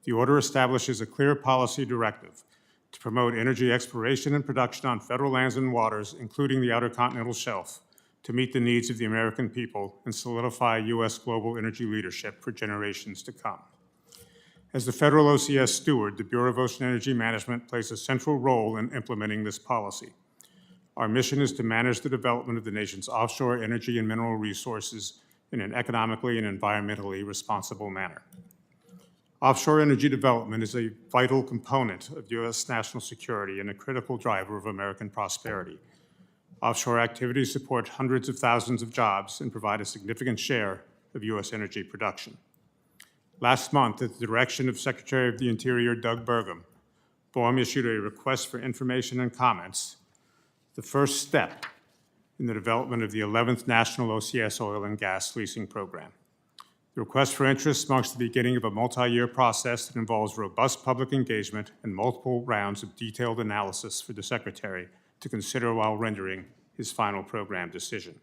The order establishes a clear policy directive to promote energy exploration and production on federal lands and waters, including the Outer Continental Shelf, to meet the needs of the American people and solidify U.S. global energy leadership for generations to come. As the federal OCS steward, the Bureau of Ocean Energy Management plays a central role in implementing this policy. Our mission is to manage the development of the nation's offshore energy and mineral resources in an economically and environmentally responsible manner. Offshore energy development is a vital component of U.S. national security and a critical driver of American prosperity. Offshore activities support hundreds of thousands of jobs and provide a significant share of U.S. energy production. Last month, at the direction of Secretary of the Interior Doug Burgum, BOEM issued a request for information and comments, the first step in the development of the 11th National OCS Oil and Gas Leasing Program. The request for interest marks the beginning of a multi-year process that involves robust public engagement and multiple rounds of detailed analysis for the Secretary to consider while rendering his final program decision.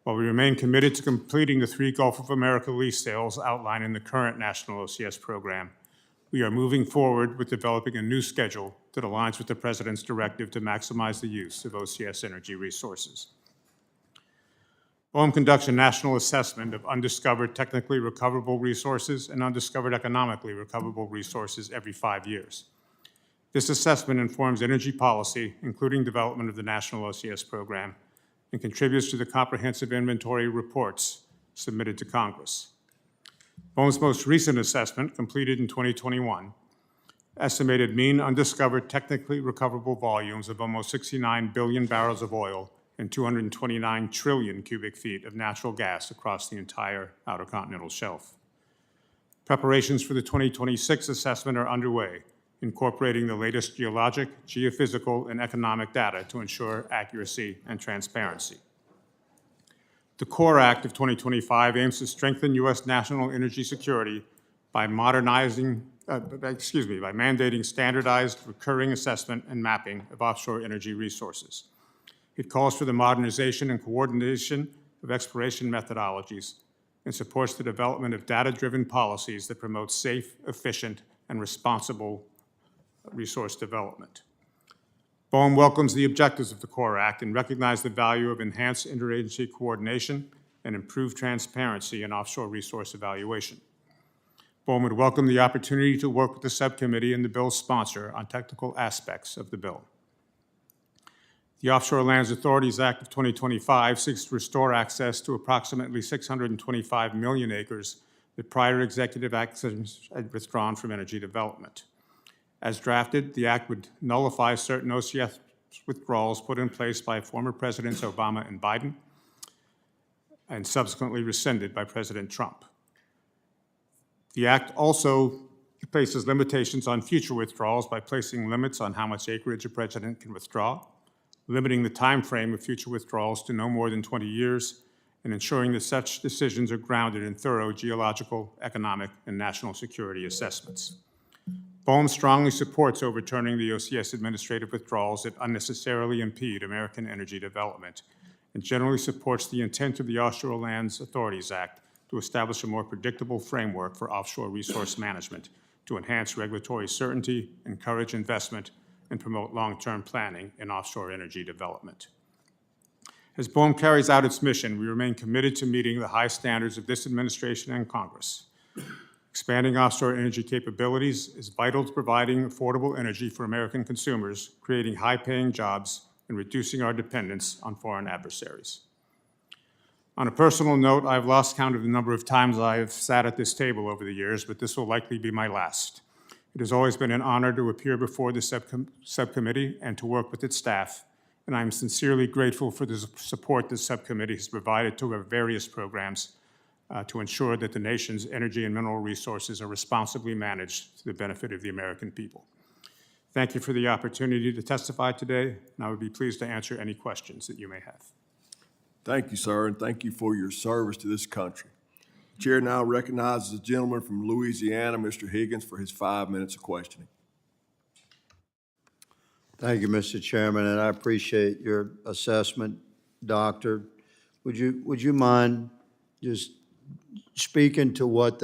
While we remain committed to completing the 3 Gulf of America lease sales outlined in the current National OCS program, we are moving forward with developing a new schedule that aligns with the President's directive to maximize the use of OCS energy resources. BOEM conducts a national assessment of undiscovered technically recoverable resources and undiscovered economically recoverable resources every 5 years. This assessment informs energy policy, including development of the National OCS program, and contributes to the comprehensive inventory reports submitted to Congress. BOEM's most recent assessment, completed in 2021, estimated mean undiscovered technically recoverable volumes of almost 69 billion barrels of oil and 229 trillion cubic feet of natural gas across the entire Outer Continental Shelf. Preparations for the 2026 assessment are underway, incorporating the latest geologic, geophysical, and economic data to ensure accuracy and transparency. The CORE Act of 2025 aims to strengthen U.S. national energy security by mandating standardized recurring assessment and mapping of offshore energy resources. It calls for the modernization and coordination of exploration methodologies and supports the development of data-driven policies that promote safe, efficient, and responsible resource development. BOEM welcomes the objectives of the CORE Act and recognizes the value of enhanced interagency coordination and improved transparency in offshore resource evaluation. BOEM would welcome the opportunity to work with the subcommittee and the bill's sponsor on technical aspects of the bill. The Offshore Lands Authorities Act of 2025 seeks to restore access to approximately 625 million acres that prior executive actions had withdrawn from energy development. As drafted, the act would nullify certain OCS withdrawals put in place by former Presidents Obama and Biden and subsequently rescinded by President Trump. The act also places limitations on future withdrawals by placing limits on how much acreage a president can withdraw, limiting the time frame of future withdrawals to no more than 20 years, and ensuring that such decisions are grounded in thorough geological, economic, and national security assessments. BOEM strongly supports overturning the OCS administrative withdrawals that unnecessarily impede American energy development, and generally supports the intent of the Offshore Lands Authorities Act to establish a more predictable framework for offshore resource management to enhance regulatory certainty, encourage investment, and promote long-term planning in offshore energy development. As BOEM carries out its mission, we remain committed to meeting the high standards of this administration and Congress. Expanding offshore energy capabilities is vital to providing affordable energy for American consumers, creating high-paying jobs, and reducing our dependence on foreign adversaries. On a personal note, I've lost count of the number of times I have sat at this table over the years, but this will likely be my last. It has always been an honor to appear before the subcommittee and to work with its staff, and I am sincerely grateful for the support this subcommittee has provided to our various programs to ensure that the nation's energy and mineral resources are responsibly managed to the benefit of the American people. Thank you for the opportunity to testify today, and I would be pleased to answer any questions that you may have. Thank you, sir, and thank you for your service to this country. The chair now recognizes the gentleman from Louisiana, Mr. Higgins, for his 5 minutes of questioning. Thank you, Mr. Chairman, and I appreciate your assessment, Doctor. Would you mind just speaking to what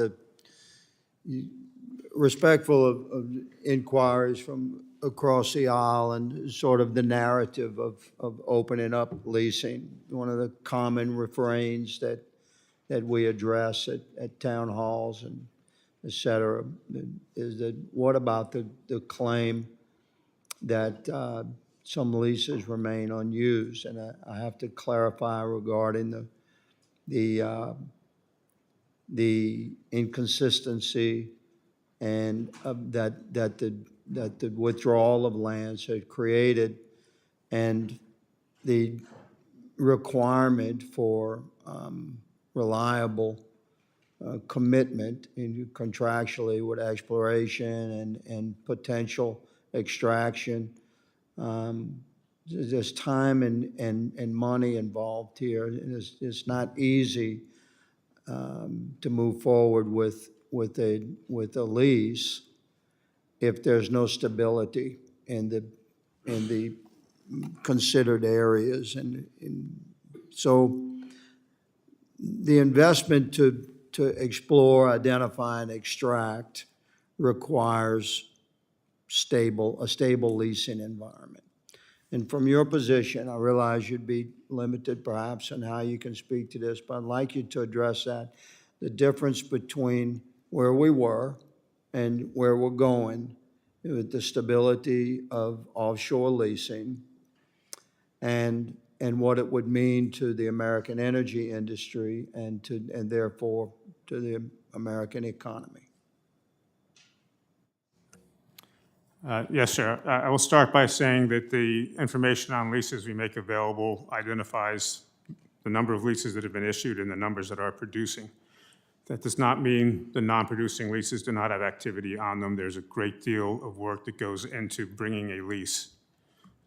respectful of inquiries from across the aisle and sort of the narrative of opening up leasing? One of the common refrains that we address at town halls and et cetera is that what about the claim that some leases remain unused? And I have to clarify regarding the inconsistency and that the withdrawal of lands had created, and the requirement for reliable commitment contractually with exploration and potential extraction. There's time and money involved here. It's not easy to move forward with a lease if there's no stability in the considered areas, and so the investment to explore, identify, and extract requires a stable leasing environment. And from your position, I realize you'd be limited perhaps on how you can speak to this, but I'd like you to address that, the difference between where we were and where we're going with the stability of offshore leasing and what it would mean to the American energy industry and therefore to the American economy. Yes, sir. I will start by saying that the information on leases we make available identifies the number of leases that have been issued and the numbers that are producing. That does not mean the non-producing leases do not have activity on them. There's a great deal of work that goes into bringing a lease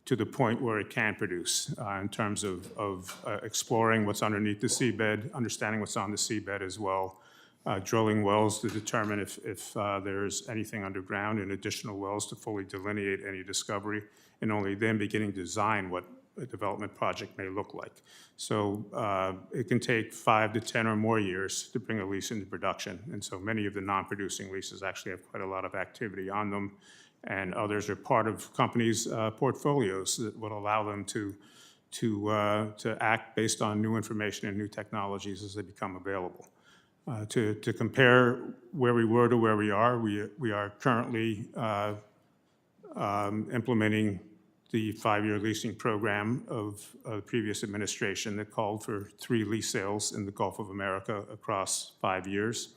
to the point where it can produce in terms of exploring what's underneath the seabed, understanding what's on the seabed as well, drilling wells to determine if there's anything underground, and additional wells to fully delineate any discovery, and only then beginning to design what a development project may look like. So it can take 5 to 10 or more years to bring a lease into production, and so many of the non-producing leases actually have quite a lot of activity on them, and others are part of companies' portfolios that will allow them to act based on new information and new technologies as they become available. To compare where we were to where we are, we are currently implementing the 5-year leasing program of the previous administration that called for 3 lease sales in the Gulf of America across 5 years.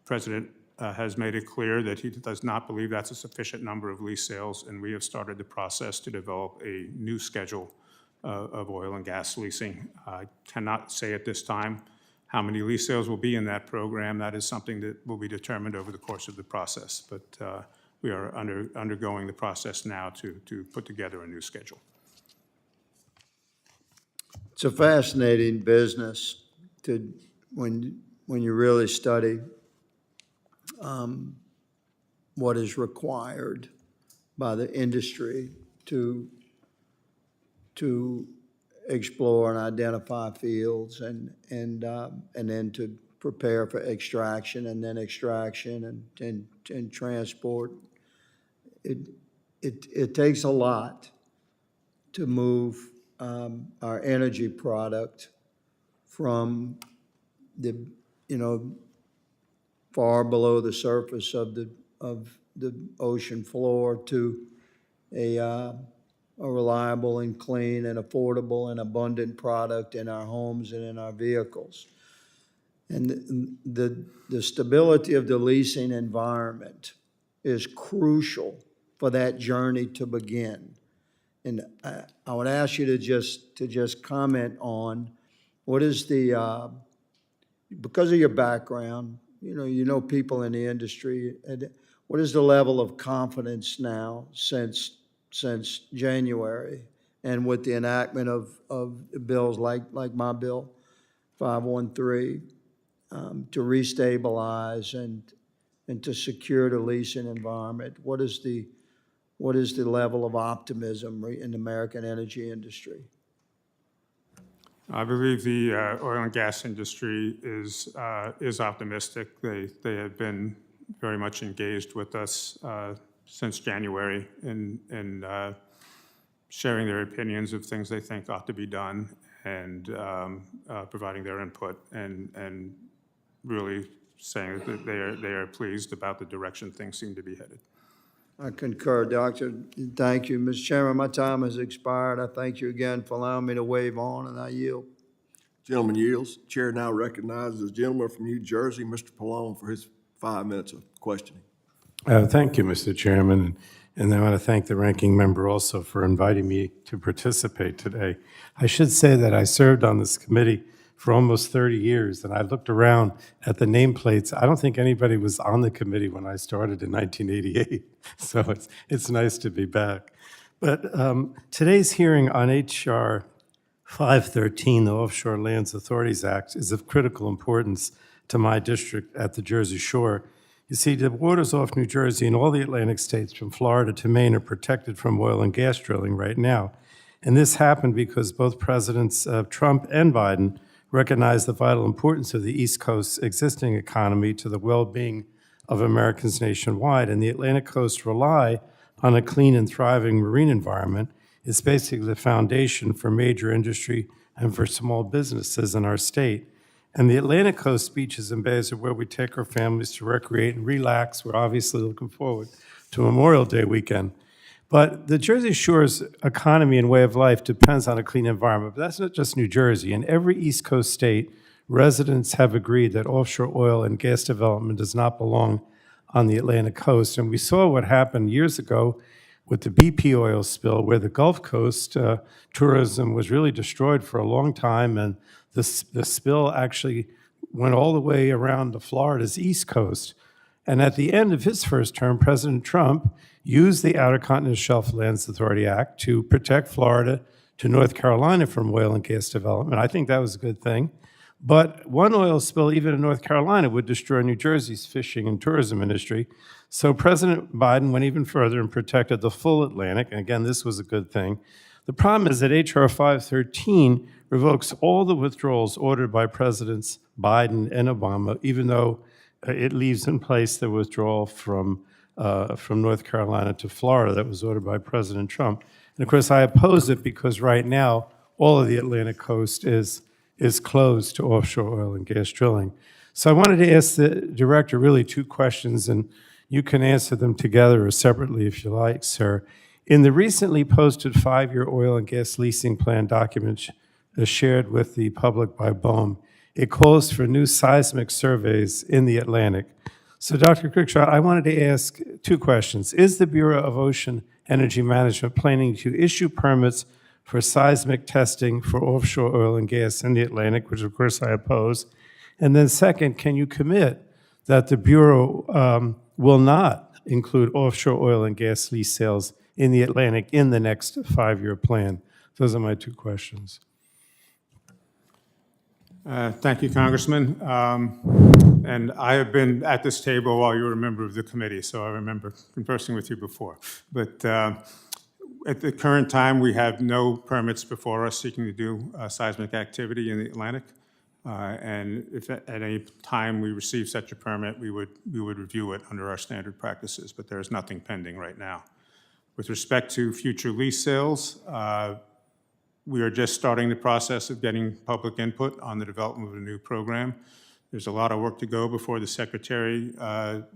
President has made it clear that he does not believe that's a sufficient number of lease sales, and we have started the process to develop a new schedule of oil and gas leasing. I cannot say at this time how many lease sales will be in that program. That is something that will be determined over the course of the process, but we are undergoing the process now to put together a new schedule. It's a fascinating business when you really study what is required by the industry to explore and identify fields and then to prepare for extraction and then extraction and transport. It takes a lot to move our energy product from the, far below the surface of the ocean floor to a reliable and clean and affordable and abundant product in our homes and in our vehicles. And the stability of the leasing environment is crucial for that journey to begin. And I would ask you to just comment on what is the, because of your background, you know people in the industry, what is the level of confidence now since January, and with the enactment of bills like my bill 513 to restabilize and to secure the leasing environment? What is the level of optimism in the American energy industry? I believe the oil and gas industry is optimistic. They have been very much engaged with us since January in sharing their opinions of things they think ought to be done and providing their input and really saying that they are pleased about the direction things seem to be headed. I concur, Doctor. Thank you. Mr. Chairman, my time has expired. I thank you again for allowing me to wave on, and I yield. Gentleman yields. Chair now recognizes the gentleman from New Jersey, Mr. Pallone, for his 5 minutes of questioning. Thank you, Mr. Chairman, and I want to thank the ranking member also for inviting me to participate today. I should say that I served on this committee for almost 30 years, and I looked around at the nameplates. I don't think anybody was on the committee when I started in 1988, so it's nice to be back. But today's hearing on H.R. 513, the Offshore Lands Authorities Act, is of critical importance to my district at the Jersey Shore. You see, the waters off New Jersey and all the Atlantic states from Florida to Maine are protected from oil and gas drilling right now. And this happened because both Presidents Trump and Biden recognized the vital importance of the East Coast's existing economy to the well-being of Americans nationwide. And the Atlantic coast rely on a clean and thriving marine environment. It's basically the foundation for major industry and for small businesses in our state. And the Atlantic coast beaches and bays are where we take our families to recreate and relax. We're obviously looking forward to Memorial Day weekend. But the Jersey Shore's economy and way of life depends on a clean environment. But that's not just New Jersey. In every East Coast state, residents have agreed that offshore oil and gas development does not belong on the Atlantic coast. And we saw what happened years ago with the BP oil spill, where the Gulf Coast tourism was really destroyed for a long time, and the spill actually went all the way around to Florida's East Coast. And at the end of his first term, President Trump used the Outer Continental Shelf Lands Authority Act to protect Florida to North Carolina from oil and gas development. I think that was a good thing. But one oil spill, even in North Carolina, would destroy New Jersey's fishing and tourism industry. So President Biden went even further and protected the full Atlantic. And again, this was a good thing. The problem is that H.R. 513 revokes all the withdrawals ordered by Presidents Biden and Obama, even though it leaves in place the withdrawal from North Carolina to Florida that was ordered by President Trump. And of course, I oppose it because right now, all of the Atlantic coast is is closed to offshore oil and gas drilling. So I wanted to ask the director really two questions, and you can answer them together or separately if you like, sir. In the recently posted 5-year oil and gas leasing plan document shared with the public by BOEM, it calls for new seismic surveys in the Atlantic. So, Dr. Cruikshank, I wanted to ask two questions. Is the Bureau of Ocean Energy Management planning to issue permits for seismic testing for offshore oil and gas in the Atlantic, which of course I oppose? And then second, can you commit that the Bureau will not include offshore oil and gas lease sales in the Atlantic in the next 5-year plan? Those are my two questions. Thank you, Congressman. And I have been at this table while you were a member of the committee, so I remember conversing with you before. But at the current time, we have no permits before us seeking to do seismic activity in the Atlantic. And if at any time we receive such a permit, we would review it under our standard practices, but there is nothing pending right now. With respect to future lease sales, we are just starting the process of getting public input on the development of a new program. There's a lot of work to go before the Secretary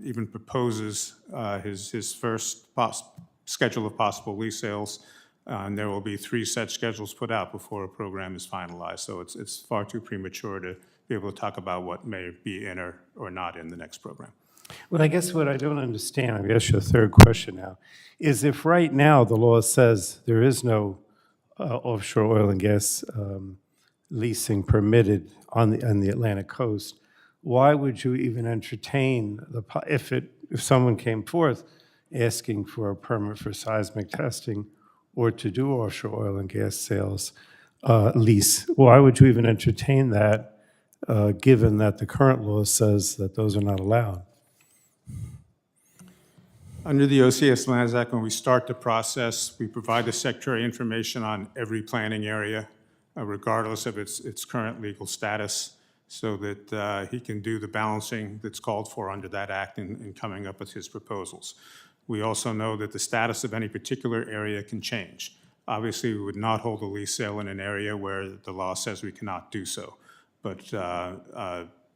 even proposes his first schedule of possible lease sales. And there will be 3 set schedules put out before a program is finalized. So it's far too premature to be able to talk about what may be in or not in the next program. Well, I guess what I don't understand, I guess your third question now, is if right now the law says there is no offshore oil and gas leasing permitted on the Atlantic coast, why would you even entertain if someone came forth asking for a permit for seismic testing or to do offshore oil and gas sales lease? Why would you even entertain that, given that the current law says that those are not allowed? Under the OCS Lands Act, when we start the process, we provide the Secretary information on every planning area, regardless of its current legal status, so that he can do the balancing that's called for under that act in coming up with his proposals. We also know that the status of any particular area can change. Obviously, we would not hold a lease sale in an area where the law says we cannot do so. But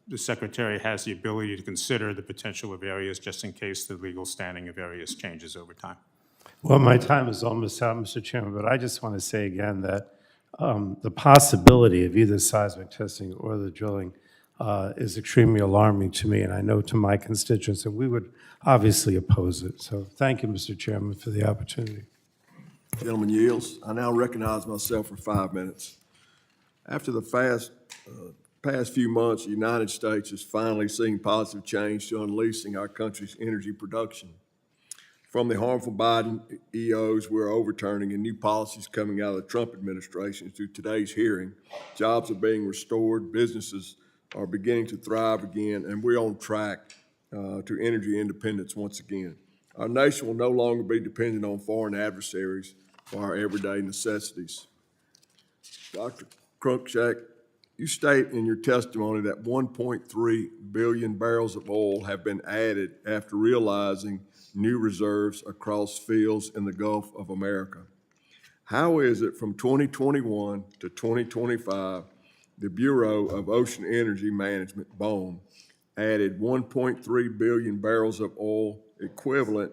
the Secretary has the ability to consider the potential of areas just in case the legal standing of areas changes over time. Well, my time is almost out, Mr. Chairman, but I just want to say again that the possibility of either seismic testing or the drilling is extremely alarming to me, and I know to my constituents, and we would obviously oppose it. So thank you, Mr. Chairman, for the opportunity. Gentleman yields. I now recognize myself for 5 minutes. After the past few months, the United States has finally seen positive change to unleashing our country's energy production. From the harmful Biden EOs we're overturning and new policies coming out of the Trump administration to today's hearing, jobs are being restored, businesses are beginning to thrive again, and we're on track to energy independence once again. Our nation will no longer be dependent on foreign adversaries for our everyday necessities. Dr. Cruikshank, you state in your testimony that 1.3 billion barrels of oil have been added after realizing new reserves across fields in the Gulf of America. How is it from 2021 to 2025, the Bureau of Ocean Energy Management, BOEM, added 1.3 billion barrels of oil equivalent,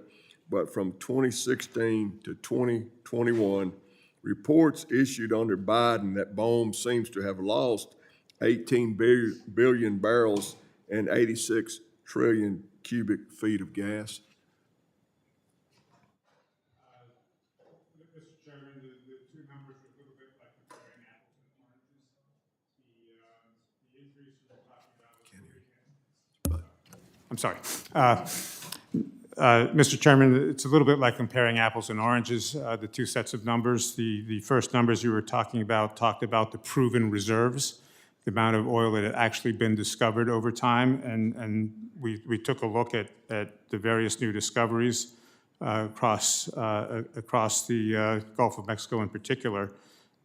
but from 2016 to 2021, reports issued under Biden that BOEM seems to have lost 18 billion barrels and 86 trillion cubic feet of gas? Mr. Chairman, the two numbers are a little bit like comparing apples and oranges. The increase we're talking about was I'm sorry. Mr. Chairman, it's a little bit like comparing apples and oranges, the two sets of numbers. The first numbers you were talking about talked about the proven reserves, the amount of oil that had actually been discovered over time, and we took a look at the various new discoveries across the Gulf of Mexico in particular,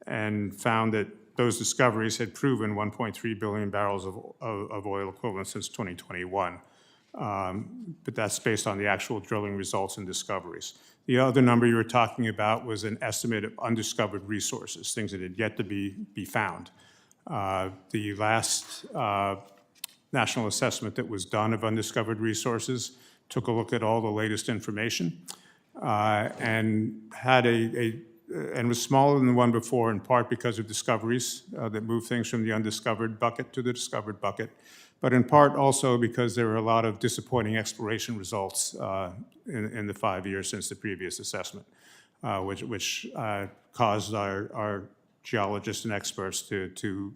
and found that those discoveries had proven 1.3 billion barrels of oil equivalent since 2021. But that's based on the actual drilling results and discoveries. The other number you were talking about was an estimate of undiscovered resources, things that had yet to be found. The last national assessment that was done of undiscovered resources took a look at all the latest information and had and was smaller than the one before, in part because of discoveries that moved things from the undiscovered bucket to the discovered bucket, but in part also because there were a lot of disappointing exploration results in the 5 years since the previous assessment, which caused our geologists and experts to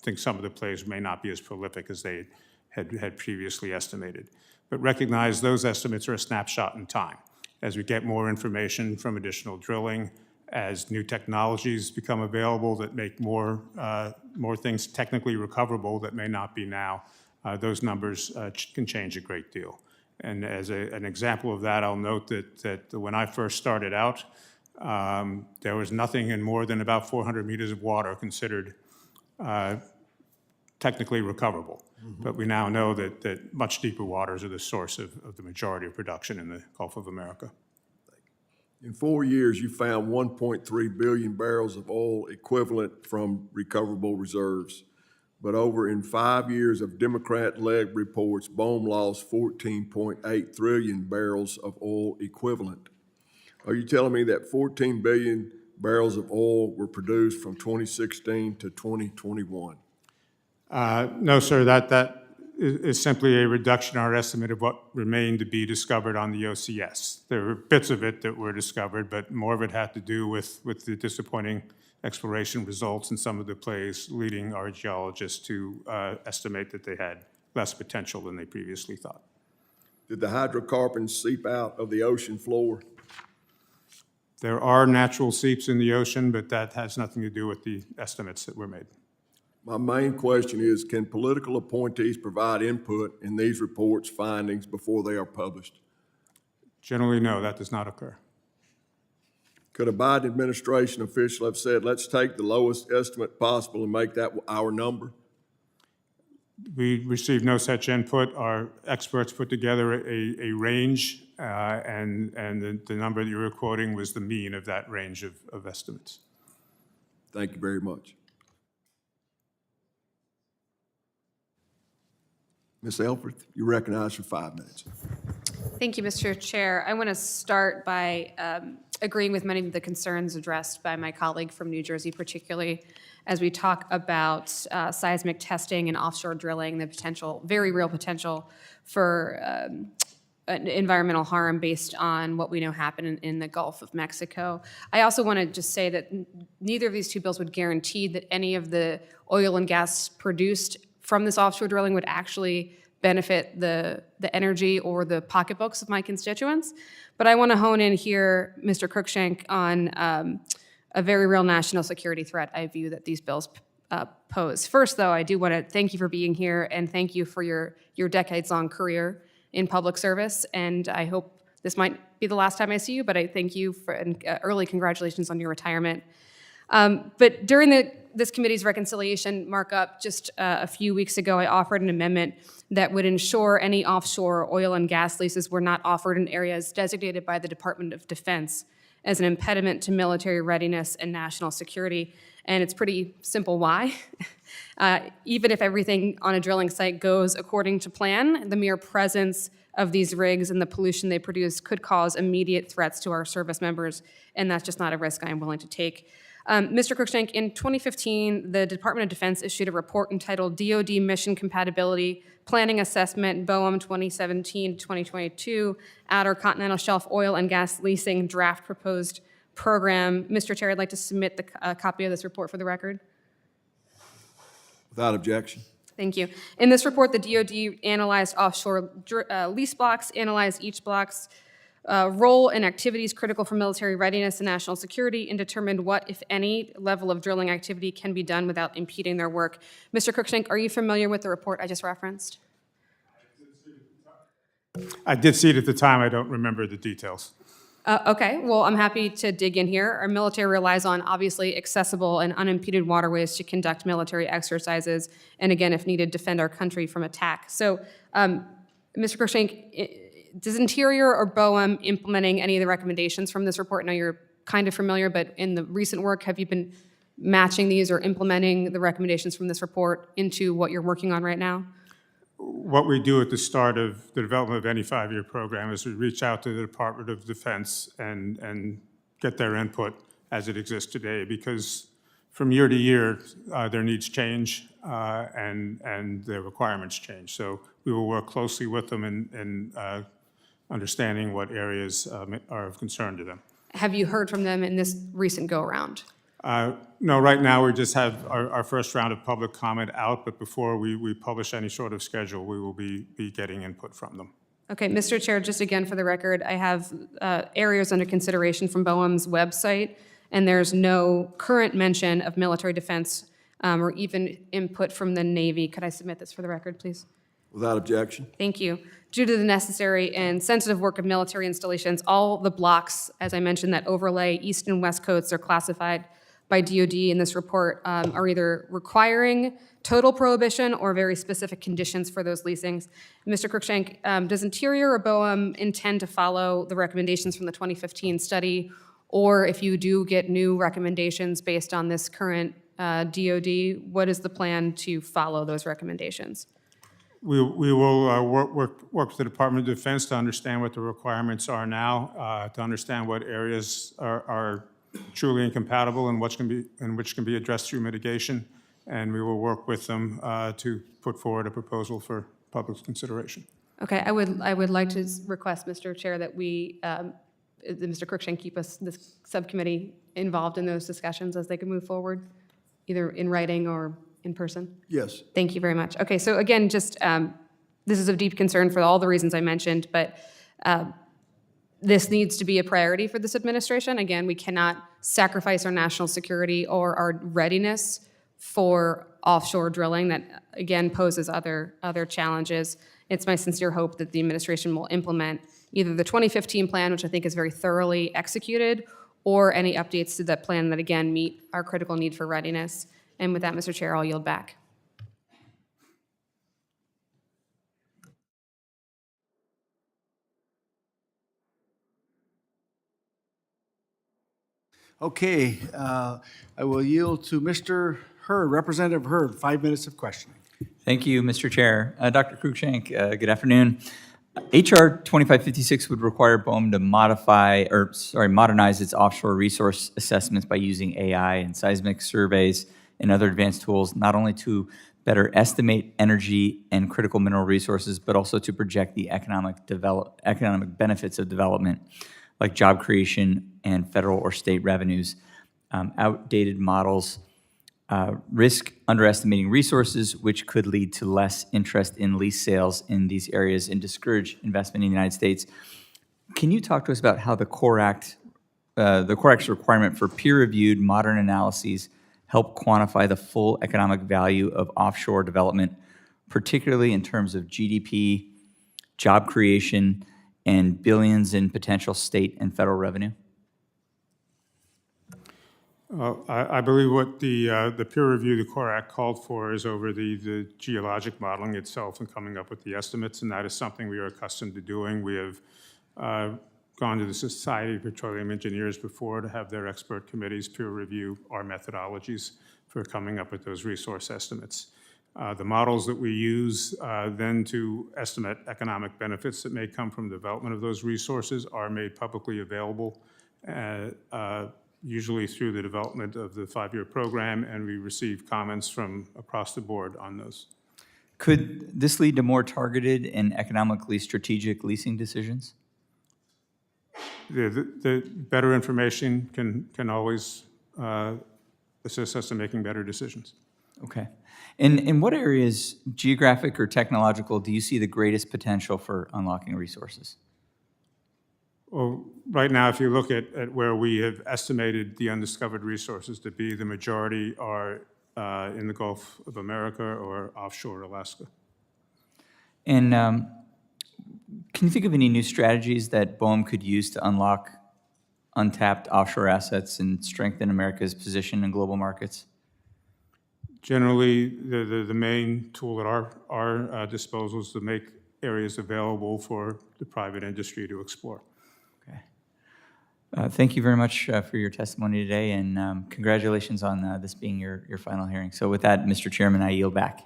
think some of the plays may not be as prolific as they had previously estimated. But recognize those estimates are a snapshot in time. As we get more information from additional drilling, as new technologies become available that make more things technically recoverable that may not be now, those numbers can change a great deal. And as an example of that, I'll note that when I first started out, there was nothing in more than about 400 meters of water considered technically recoverable. But we now know that much deeper waters are the source of the majority of production in the Gulf of America. In 4 years, you found 1.3 billion barrels of oil equivalent from recoverable reserves. But over in 5 years of Democrat-led reports, BOEM lost 14.8 trillion barrels of oil equivalent. Are you telling me that 14 billion barrels of oil were produced from 2016 to 2021? No, sir, that is simply a reduction in our estimate of what remained to be discovered on the OCS. There were bits of it that were discovered, but more of it had to do with the disappointing exploration results in some of the plays, leading our geologists to estimate that they had less potential than they previously thought. Did the hydrocarbons seep out of the ocean floor? There are natural seeps in the ocean, but that has nothing to do with the estimates that were made. My main question is, can political appointees provide input in these reports' findings before they are published? Generally, no, that does not occur. Could a Biden administration official have said, let's take the lowest estimate possible and make that our number? We received no such input. Our experts put together a range, and the number that you were quoting was the mean of that range of estimates. Thank you very much. Ms. Elfreth, you're recognized for 5 minutes. Thank you, Mr. Chair. I want to start by agreeing with many of the concerns addressed by my colleague from New Jersey, particularly as we talk about seismic testing and offshore drilling, the potential, very real potential for environmental harm based on what we know happened in the Gulf of Mexico. I also want to just say that neither of these two bills would guarantee that any of the oil and gas produced from this offshore drilling would actually benefit the energy or the pocketbooks of my constituents. But I want to hone in here, Mr. Cruikshank, on a very real national security threat I view that these bills pose. First, though, I do want to thank you for being here and thank you for your decades-long career in public service. And I hope this might be the last time I see you, but I thank you for early congratulations on your retirement. But during this committee's reconciliation markup just a few weeks ago, I offered an amendment that would ensure any offshore oil and gas leases were not offered in areas designated by the Department of Defense as an impediment to military readiness and national security. And it's pretty simple why. Even if everything on a drilling site goes according to plan, the mere presence of these rigs and the pollution they produce could cause immediate threats to our service members, and that's just not a risk I am willing to take. Mr. Cruikshank, in 2015, the Department of Defense issued a report entitled DoD Mission Compatibility Planning Assessment, BOEM 2017-2022, Outer Continental Shelf Oil and Gas Leasing Draft Proposed Program. Mr. Chair, I'd like to submit a copy of this report for the record. Without objection. Thank you. In this report, the DoD analyzed offshore lease blocks, analyzed each block's role and activities critical for military readiness and national security, and determined what, if any, level of drilling activity can be done without impeding their work. Mr. Cruikshank, are you familiar with the report I just referenced? I did see it at the time. I don't remember the details. Okay, well, I'm happy to dig in here. Our military relies on obviously accessible and unimpeded waterways to conduct military exercises, and again, if needed, defend our country from attack. So, Mr. Cruikshank, does Interior or BOEM implementing any of the recommendations from this report? I know you're kind of familiar, but in the recent work, have you been matching these or implementing the recommendations from this report into what you're working on right now? What we do at the start of the development of any five-year program is we reach out to the Department of Defense and get their input as it exists today, because from year to year, their needs change and their requirements change. So we will work closely with them in understanding what areas are of concern to them. Have you heard from them in this recent go-around? No, right now we just have our first round of public comment out, but before we publish any sort of schedule, we will be getting input from them. Okay, Mr. Chair, just again for the record, I have areas under consideration from BOEM's website, and there's no current mention of military defense or even input from the Navy. Could I submit this for the record, please? Without objection. Thank you. Due to the necessary and sensitive work of military installations, all the blocks, as I mentioned, that overlay east and west coasts are classified by DoD in this report are either requiring total prohibition or very specific conditions for those leasings. Mr. Cruikshank, does Interior or BOEM intend to follow the recommendations from the 2015 study? Or if you do get new recommendations based on this current DoD, what is the plan to follow those recommendations? We will work with the Department of Defense to understand what the requirements are now, to understand what areas are truly incompatible and which can be addressed through mitigation, and we will work with them to put forward a proposal for public consideration. Okay, I would like to request, Mr. Chair, that we, that Mr. Cruikshank keep this subcommittee involved in those discussions as they can move forward, either in writing or in person. Yes. Thank you very much. Okay, so again, just this is of deep concern for all the reasons I mentioned, but this needs to be a priority for this administration. Again, we cannot sacrifice our national security or our readiness for offshore drilling that, again, poses other challenges. It's my sincere hope that the administration will implement either the 2015 plan, which I think is very thoroughly executed, or any updates to that plan that, again, meet our critical need for readiness. And with that, Mr. Chair, I'll yield back. Okay, I will yield to Mr. Hurd, Representative Hurd, 5 minutes of questioning. Thank you, Mr. Chair. Dr. Cruikshank, good afternoon. HR 2556 would require BOEM to modernize its offshore resource assessments by using AI and seismic surveys and other advanced tools, not only to better estimate energy and critical mineral resources, but also to project the economic benefits of development, like job creation and federal or state revenues. Outdated models risk underestimating resources, which could lead to less interest in lease sales in these areas and discourage investment in the United States. Can you talk to us about how the Core Act's requirement for peer-reviewed modern analyses help quantify the full economic value of offshore development, particularly in terms of GDP, job creation, and billions in potential state and federal revenue? I believe what the peer review the Core Act called for is over the geologic modeling itself and coming up with the estimates, and that is something we are accustomed to doing. We have gone to the Society of Petroleum Engineers before to have their expert committees peer review our methodologies for coming up with those resource estimates. The models that we use then to estimate economic benefits that may come from development of those resources are made publicly available, usually through the development of the five-year program, and we receive comments from across the board on those. Could this lead to more targeted and economically strategic leasing decisions? The better information can always assist us in making better decisions. Okay. And in what areas, geographic or technological, do you see the greatest potential for unlocking resources? Well, right now, if you look at where we have estimated the undiscovered resources to be, the majority are in the Gulf of America or offshore Alaska. And can you think of any new strategies that BOEM could use to unlock untapped offshore assets and strengthen America's position in global markets? Generally, the main tool at our disposal is to make areas available for the private industry to explore. Okay. Thank you very much for your testimony today, and congratulations on this being your final hearing. So with that, Mr. Chairman, I yield back.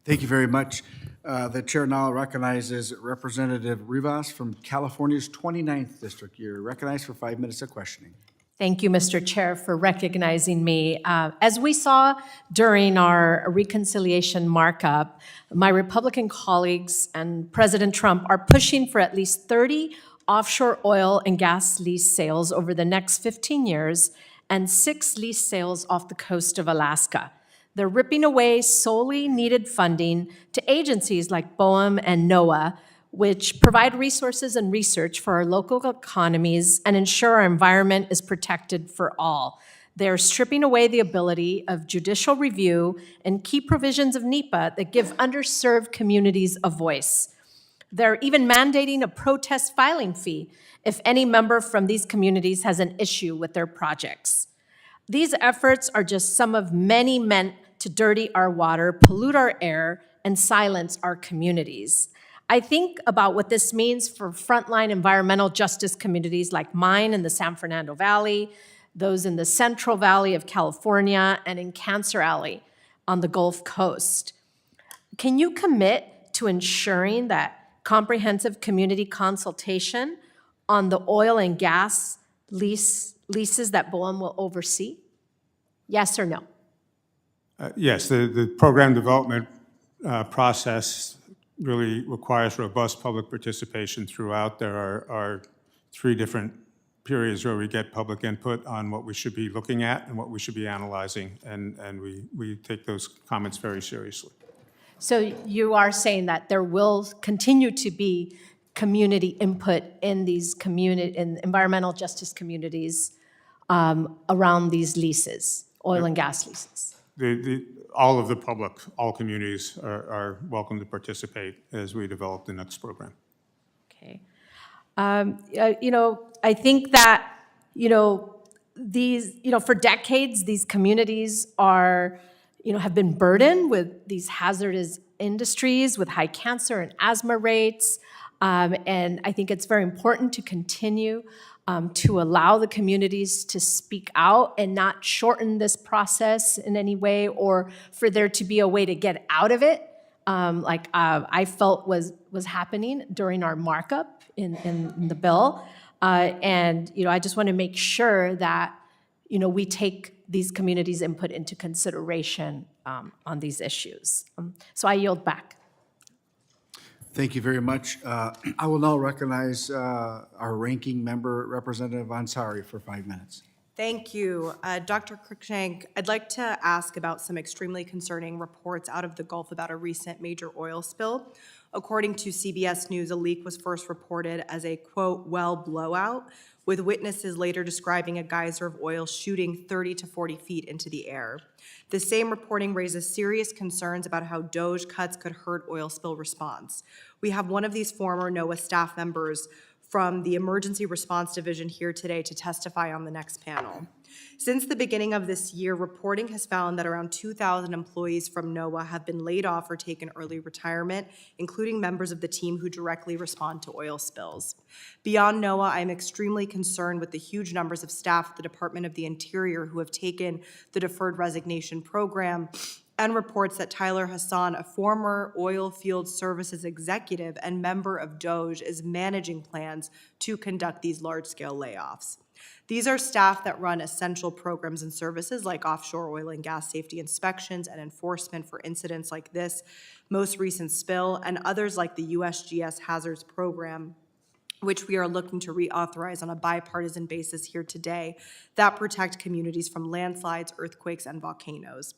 Thank you very much. The chair now recognizes Representative Rivas from California's 29th District. You're recognized for 5 minutes of questioning. Thank you, Mr. Chair, for recognizing me. As we saw during our reconciliation markup, my Republican colleagues and President Trump are pushing for at least 30 offshore oil and gas lease sales over the next 15 years and 6 lease sales off the coast of Alaska. They're ripping away solely needed funding to agencies like BOEM and NOAA, which provide resources and research for our local economies and ensure our environment is protected for all. They're stripping away the ability of judicial review and key provisions of NEPA that give underserved communities a voice. They're even mandating a protest filing fee if any member from these communities has an issue with their projects. These efforts are just some of many meant to dirty our water, pollute our air, and silence our communities. I think about what this means for frontline environmental justice communities like mine in the San Fernando Valley, those in the Central Valley of California, and in Cancer Alley on the Gulf Coast. Can you commit to ensuring that comprehensive community consultation on the oil and gas leases that BOEM will oversee? Yes or no? Yes, the program development process really requires robust public participation throughout. There are 3 different periods where we get public input on what we should be looking at and what we should be analyzing, and we take those comments very seriously. So you are saying that there will continue to be community input in these in environmental justice communities around these leases, oil and gas leases? All of the public, all communities are welcome to participate as we develop the next program. Okay. I think that, these, for decades, these communities are, have been burdened with these hazardous industries with high cancer and asthma rates. And I think it's very important to continue to allow the communities to speak out and not shorten this process in any way, or for there to be a way to get out of it, like I felt was happening during our markup in the bill. And I just want to make sure that we take these communities' input into consideration on these issues. So I yield back. Thank you very much. I will now recognize our ranking member, Representative Ansari, for 5 minutes. Thank you. Dr. Cruikshank, I'd like to ask about some extremely concerning reports out of the Gulf about a recent major oil spill. According to CBS News, a leak was first reported as a, quote, well blowout, with witnesses later describing a geyser of oil shooting 30 to 40 feet into the air. The same reporting raises serious concerns about how DOJ cuts could hurt oil spill response. We have one of these former NOAA staff members from the Emergency Response Division here today to testify on the next panel. Since the beginning of this year, reporting has found that around 2,000 employees from NOAA have been laid off or taken early retirement, including members of the team who directly respond to oil spills. Beyond NOAA, I am extremely concerned with the huge numbers of staff at the Department of the Interior who have taken the deferred resignation program, and reports that Tyler Hassan, a former oil field services executive and member of DOJ, is managing plans to conduct these large-scale layoffs. These are staff that run essential programs and services like offshore oil and gas safety inspections and enforcement for incidents like this most recent spill, and others like the USGS Hazards Program, which we are looking to reauthorize on a bipartisan basis here today, that protect communities from landslides, earthquakes, and volcanoes.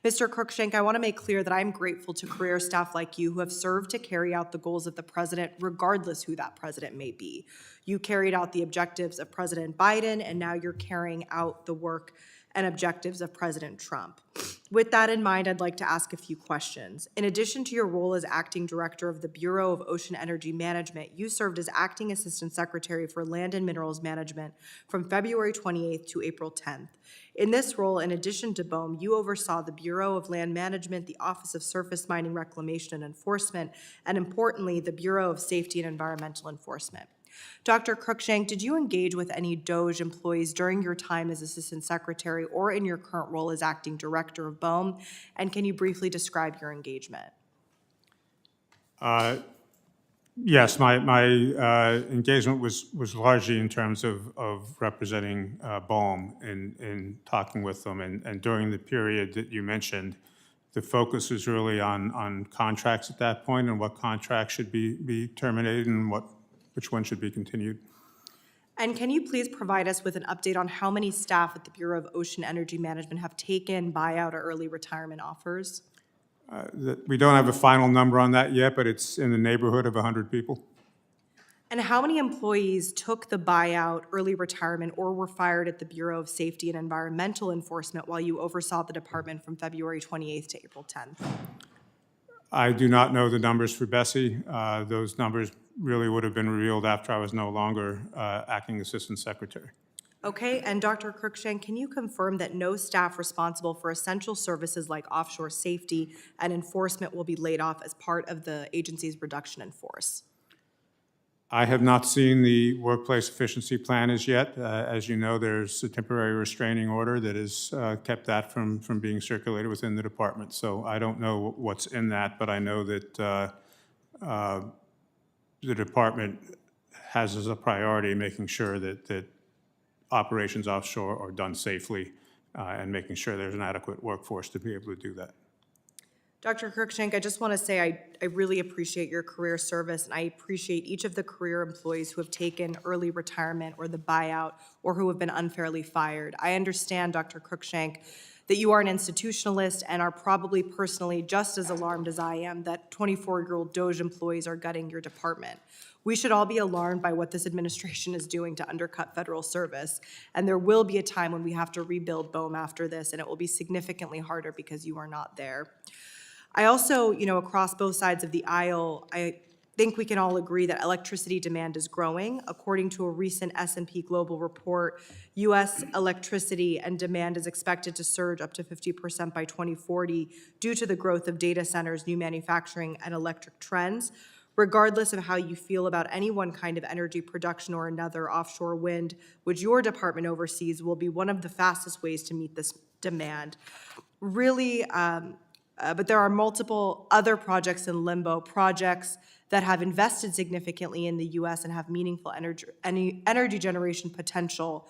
Mr. Cruikshank, I want to make clear that I'm grateful to career staff like you who have served to carry out the goals of the president, regardless who that president may be. You carried out the objectives of President Biden, and now you're carrying out the work and objectives of President Trump. With that in mind, I'd like to ask a few questions. In addition to your role as acting director of the Bureau of Ocean Energy Management, you served as acting assistant secretary for Land and Minerals Management from February 28th to April 10th. In this role, in addition to BOEM, you oversaw the Bureau of Land Management, the Office of Surface Mining Reclamation and Enforcement, and importantly, the Bureau of Safety and Environmental Enforcement. Dr. Cruikshank, did you engage with any DOGE employees during your time as Assistant Secretary or in your current role as Acting Director of BOEM? And can you briefly describe your engagement? Yes, my engagement was largely in terms of representing BOEM in talking with them. And during the period that you mentioned, the focus was really on contracts at that point and what contracts should be terminated and which one should be continued. And can you please provide us with an update on how many staff at the Bureau of Ocean Energy Management have taken buyout or early retirement offers? We don't have a final number on that yet, but it's in the neighborhood of 100 people. And how many employees took the buyout, early retirement, or were fired at the Bureau of Safety and Environmental Enforcement while you oversaw the department from February 28th to April 10th? I do not know the numbers for Bessie. Those numbers really would have been revealed after I was no longer acting assistant secretary. Okay, and Dr. Cruikshank, can you confirm that no staff responsible for essential services like offshore safety and enforcement will be laid off as part of the agency's reduction in force? I have not seen the workplace efficiency plan as yet. As you know, there's a temporary restraining order that has kept that from being circulated within the department. So I don't know what's in that, but I know that the department has as a priority making sure that operations offshore are done safely and making sure there's an adequate workforce to be able to do that. Dr. Cruikshank, I just want to say I really appreciate your career service, and I appreciate each of the career employees who have taken early retirement or the buyout or who have been unfairly fired. I understand, Dr. Cruikshank, that you are an institutionalist and are probably personally just as alarmed as I am that 24-year-old DOGE employees are gutting your department. We should all be alarmed by what this administration is doing to undercut federal service, and there will be a time when we have to rebuild BOEM after this, and it will be significantly harder because you are not there. I also, across both sides of the aisle, I think we can all agree that electricity demand is growing. According to a recent S&P Global report, U.S. electricity and demand is expected to surge up to 50% by 2040 due to the growth of data centers, new manufacturing, and electric trends. Regardless of how you feel about any one kind of energy production or another, offshore wind, which your department oversees, will be one of the fastest ways to meet this demand. Really, but there are multiple other projects in limbo, projects that have invested significantly in the U.S. and have meaningful energy generation potential.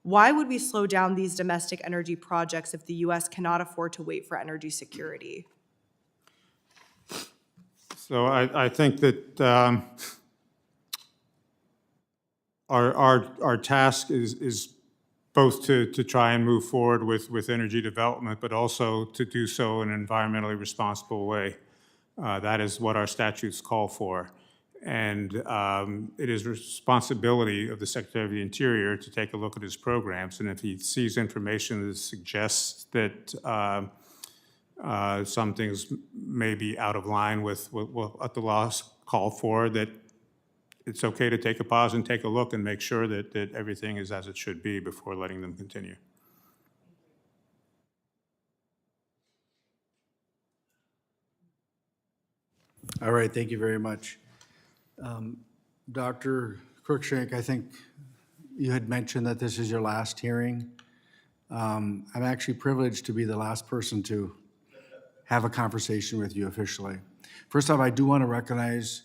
Why would we slow down these domestic energy projects if the U.S. cannot afford to wait for energy security? So I think that our task is both to try and move forward with energy development, but also to do so in an environmentally responsible way. That is what our statutes call for. And it is the responsibility of the Secretary of the Interior to take a look at his programs. And if he sees information that suggests that some things may be out of line with what the laws call for, that it's okay to take a pause and take a look and make sure that everything is as it should be before letting them continue. All right, thank you very much. Dr. Cruikshank, I think you had mentioned that this is your last hearing. I'm actually privileged to be the last person to have a conversation with you officially. First off, I do want to recognize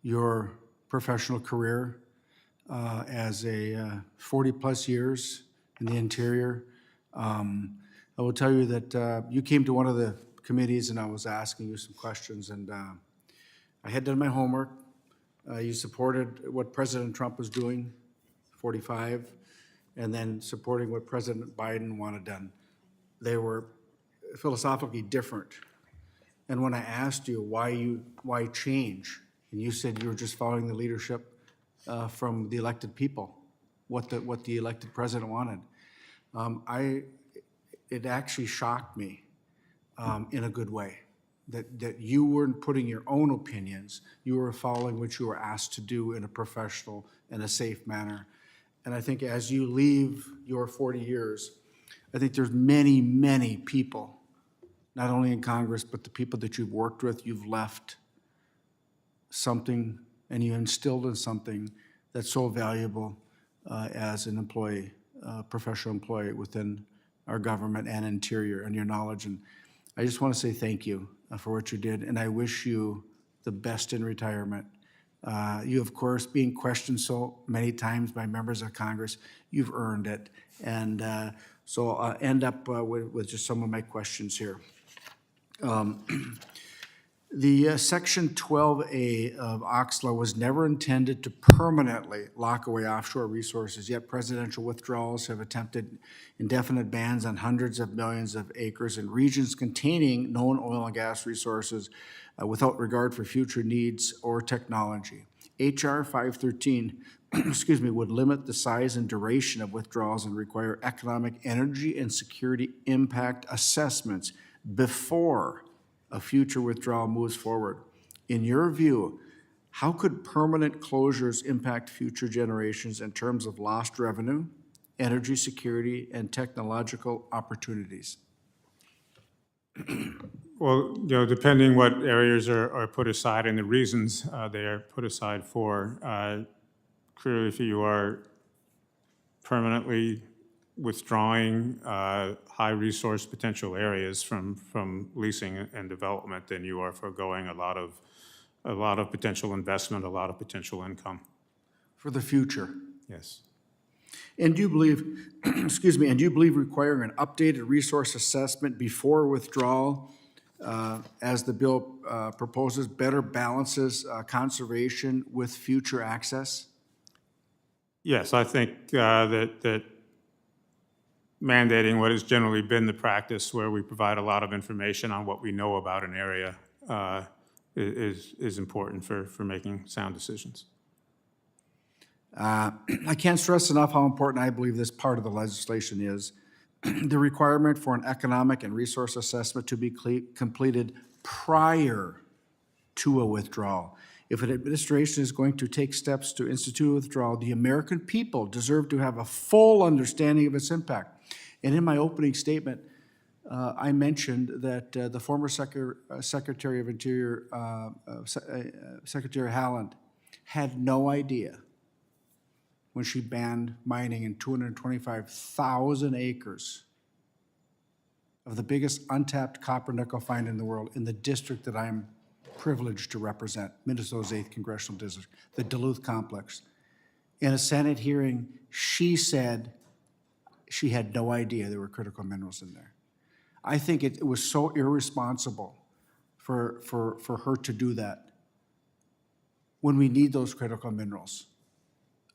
your professional career as a 40-plus years in the Interior. I will tell you that you came to one of the committees and I was asking you some questions, and I had done my homework. You supported what President Trump was doing, 45, and then supporting what President Biden wanted done. They were philosophically different. And when I asked you why change, and you said you were just following the leadership from the elected people, what the elected president wanted, it actually shocked me in a good way that you weren't putting your own opinions, you were following what you were asked to do in a professional and a safe manner. And I think as you leave your 40 years, I think there's many, many people, not only in Congress, but the people that you've worked with, you've left something and you instilled in something that's so valuable as an employee, professional employee within our government and Interior, and your knowledge. And I just want to say thank you for what you did, and I wish you the best in retirement. You, of course, being questioned so many times by members of Congress, you've earned it. And so I'll end up with just some of my questions here. The Section 12A of OXLA was never intended to permanently lock away offshore resources, yet presidential withdrawals have attempted indefinite bans on hundreds of millions of acres in regions containing known oil and gas resources without regard for future needs or technology. H.R. 513 excuse me, would limit the size and duration of withdrawals and require economic, energy, and security impact assessments before a future withdrawal moves forward. In your view, how could permanent closures impact future generations in terms of lost revenue, energy security, and technological opportunities? Well, depending what areas are put aside and the reasons they are put aside for, clearly if you are permanently withdrawing high resource potential areas from leasing and development, then you are foregoing a lot of potential investment, a lot of potential income. For the future. Yes. And do you believe, excuse me, and do you believe requiring an updated resource assessment before withdrawal, as the bill proposes, better balances conservation with future access? Yes, I think that mandating what has generally been the practice, where we provide a lot of information on what we know about an area, is important for making sound decisions. I can't stress enough how important I believe this part of the legislation is. The requirement for an economic and resource assessment to be completed prior to a withdrawal. If an administration is going to take steps to institute a withdrawal, the American people deserve to have a full understanding of its impact. And in my opening statement, I mentioned that the former Secretary of Interior, Secretary Haaland, had no idea when she banned mining in 225,000 acres of the biggest untapped copper nickel find in the world in the district that I'm privileged to represent, Minnesota's 8th Congressional District, the Duluth Complex. In a Senate hearing, she said she had no idea there were critical minerals in there. I think it was so irresponsible for her to do that when we need those critical minerals.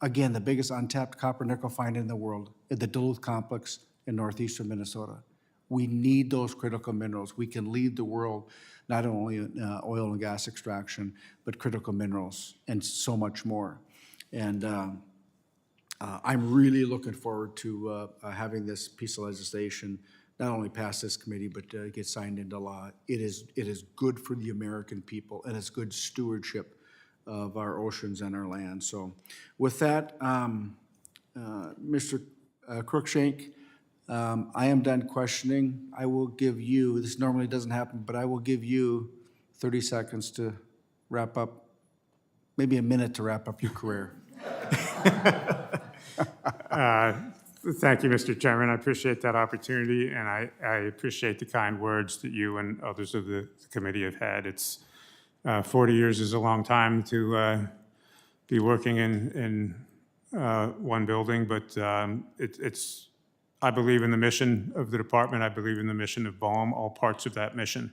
Again, the biggest untapped copper nickel find in the world, at the Duluth Complex in northeastern Minnesota. We need those critical minerals. We can lead the world not only in oil and gas extraction, but critical minerals and so much more. And I'm really looking forward to having this piece of legislation not only pass this committee, but get signed into law. It is good for the American people, and it's good stewardship of our oceans and our land. So with that, Mr. Cruikshank, I am done questioning. I will give you, this normally doesn't happen, but I will give you 30 seconds to wrap up, maybe a minute to wrap up your career. Thank you, Mr. Chairman. I appreciate that opportunity, and I appreciate the kind words that you and others of the committee have had. It's 40 years is a long time to be working in one building, but it's. I believe in the mission of the department. I believe in the mission of BOEM, all parts of that mission.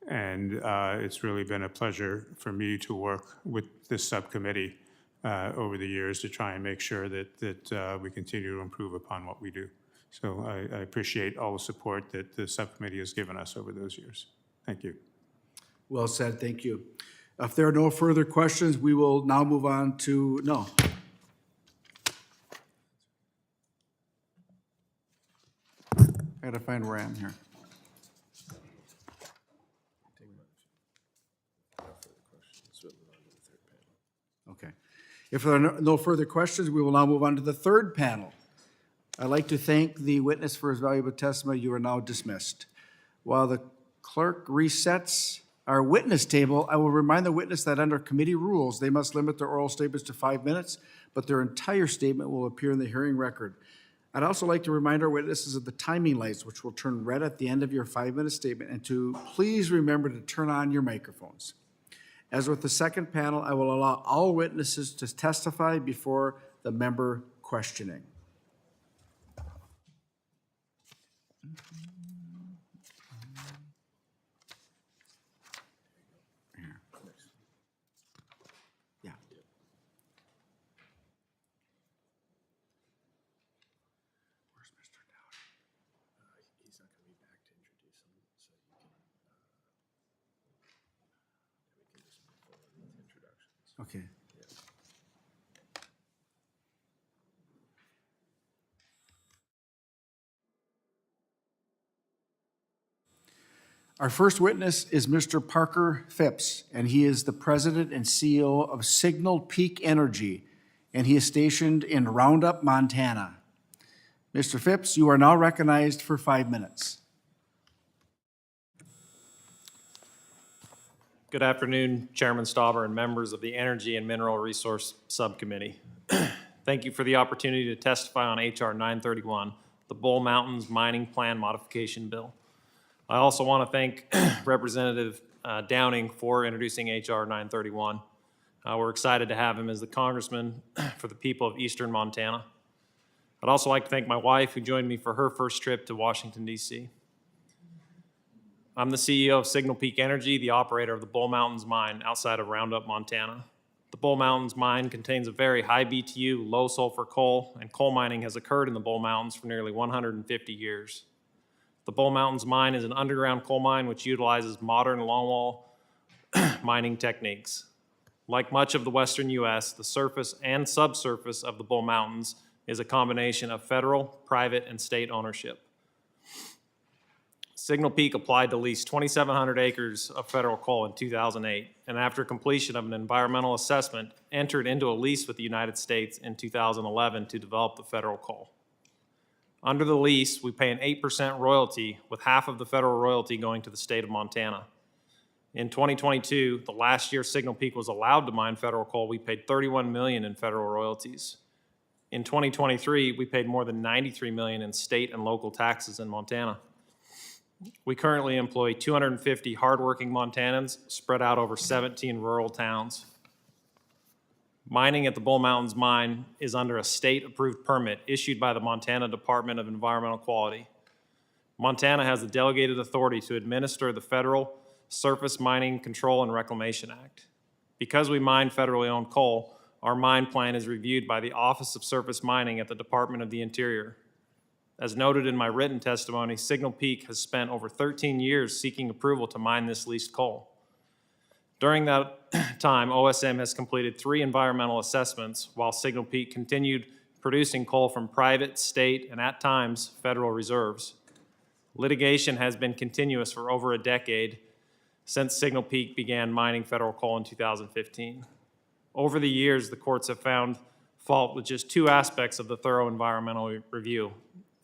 And it's really been a pleasure for me to work with this subcommittee over the years to try and make sure that we continue to improve upon what we do. So I appreciate all the support that the subcommittee has given us over those years. Thank you. Well said, thank you. If there are no further questions, we will now move on to, no. I gotta find where I am here. Okay. If there are no further questions, we will now move on to the third panel. I'd like to thank the witness for his valuable testimony. You are now dismissed. While the clerk resets Our witness table, I will remind the witness that under committee rules, they must limit their oral statements to 5 minutes, but their entire statement will appear in the hearing record. I'd also like to remind our witnesses of the timing lights, which will turn red at the end of your 5-minute statement, and to please remember to turn on your microphones. As with the second panel, I will allow all witnesses to testify before the member questioning. Yeah. Where's Mr. Dowd? He's not going to be back to introduce him, so you can, we can just move forward with introductions. Okay. Our first witness is Mr. Parker Phipps, and he is the president and CEO of Signal Peak Energy, and he is stationed in Roundup, Montana. Mr. Phipps, you are now recognized for 5 minutes. Good afternoon, Chairman Stauber and members of the Energy and Mineral Resource Subcommittee. Thank you for the opportunity to testify on H.R. 931, the Bull Mountains Mining Plan Modification Bill. I also want to thank Representative Downing for introducing H.R. 931. We're excited to have him as the congressman for the people of Eastern Montana. I'd also like to thank my wife who joined me for her first trip to Washington, D.C. I'm the CEO of Signal Peak Energy, the operator of the Bull Mountains Mine outside of Roundup, Montana. The Bull Mountains Mine contains a very high BTU, low sulfur coal, and coal mining has occurred in the Bull Mountains for nearly 150 years. The Bull Mountains Mine is an underground coal mine which utilizes modern longwall mining techniques. Like much of the western U.S., the surface and subsurface of the Bull Mountains is a combination of federal, private, and state ownership. Signal Peak applied to lease 2,700 acres of federal coal in 2008, and after completion of an environmental assessment, entered into a lease with the United States in 2011 to develop the federal coal. Under the lease, we pay an 8% royalty, with half of the federal royalty going to the state of Montana. In 2022, the last year Signal Peak was allowed to mine federal coal, we paid $31 million in federal royalties. In 2023, we paid more than $93 million in state and local taxes in Montana. We currently employ 250 hardworking Montanans spread out over 17 rural towns. Mining at the Bull Mountains Mine is under a state-approved permit issued by the Montana Department of Environmental Quality. Montana has the delegated authority to administer the Federal Surface Mining Control and Reclamation Act. Because we mine federally owned coal, our mine plan is reviewed by the Office of Surface Mining at the Department of the Interior. As noted in my written testimony, Signal Peak has spent over 13 years seeking approval to mine this leased coal. During that time, OSM has completed 3 environmental assessments, while Signal Peak continued producing coal from private, state, and at times, federal reserves. Litigation has been continuous for over a decade since Signal Peak began mining federal coal in 2015. Over the years, the courts have found fault with just 2 aspects of the thorough environmental review.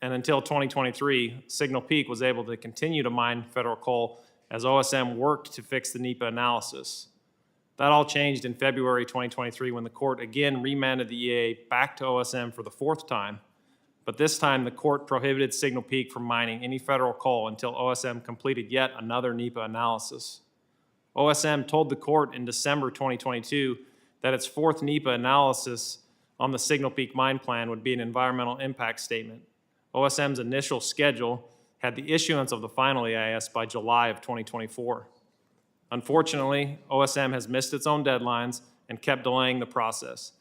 And until 2023, Signal Peak was able to continue to mine federal coal as OSM worked to fix the NEPA analysis. That all changed in February 2023 when the court again remanded the EA back to OSM for the 4th time. But this time, the court prohibited Signal Peak from mining any federal coal until OSM completed yet another NEPA analysis. OSM told the court in December 2022 that its 4th NEPA analysis on the Signal Peak mine plan would be an environmental impact statement. OSM's initial schedule had the issuance of the final EIS by July of 2024. Unfortunately, OSM has missed its own deadlines and kept delaying the process.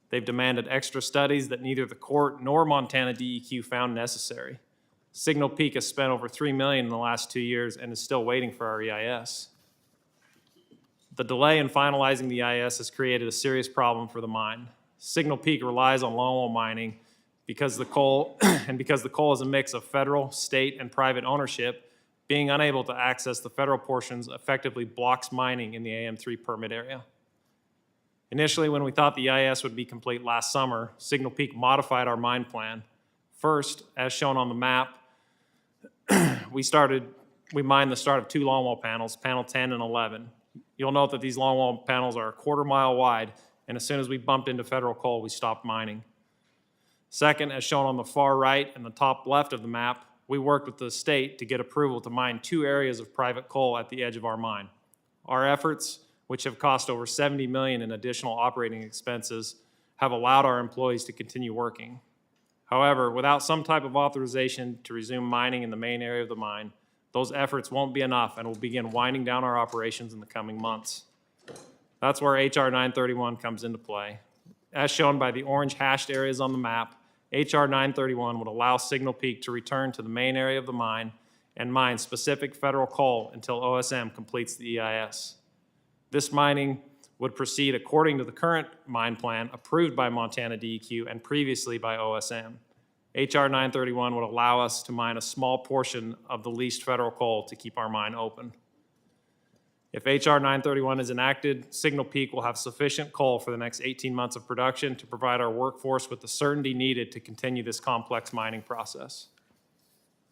They've demanded extra studies that neither the court nor Montana DEQ found necessary. Signal Peak has spent over $3 million in the last 2 years and is still waiting for our EIS. The delay in finalizing the EIS has created a serious problem for the mine. Signal Peak relies on longwall mining because the coal is a mix of federal, state, and private ownership. Being unable to access the federal portions effectively blocks mining in the AM3 permit area. Initially, when we thought the EIS would be complete last summer, Signal Peak modified our mine plan. First, as shown on the map, we started we mined the start of two longwall panels, panel 10 and 11. You'll note that these longwall panels are a quarter-mile wide, and as soon as we bumped into federal coal, we stopped mining. Second, as shown on the far right and the top left of the map, we worked with the state to get approval to mine 2 areas of private coal at the edge of our mine. Our efforts, which have cost over $70 million in additional operating expenses, have allowed our employees to continue working. However, without some type of authorization to resume mining in the main area of the mine, those efforts won't be enough and we'll begin winding down our operations in the coming months. That's where HR 931 comes into play. As shown by the orange hashed areas on the map, HR 931 would allow Signal Peak to return to the main area of the mine and mine specific federal coal until OSM completes the EIS. This mining would proceed according to the current mine plan approved by Montana DEQ and previously by OSM. HR 931 would allow us to mine a small portion of the leased federal coal to keep our mine open. If HR 931 is enacted, Signal Peak will have sufficient coal for the next 18 months of production to provide our workforce with the certainty needed to continue this complex mining process.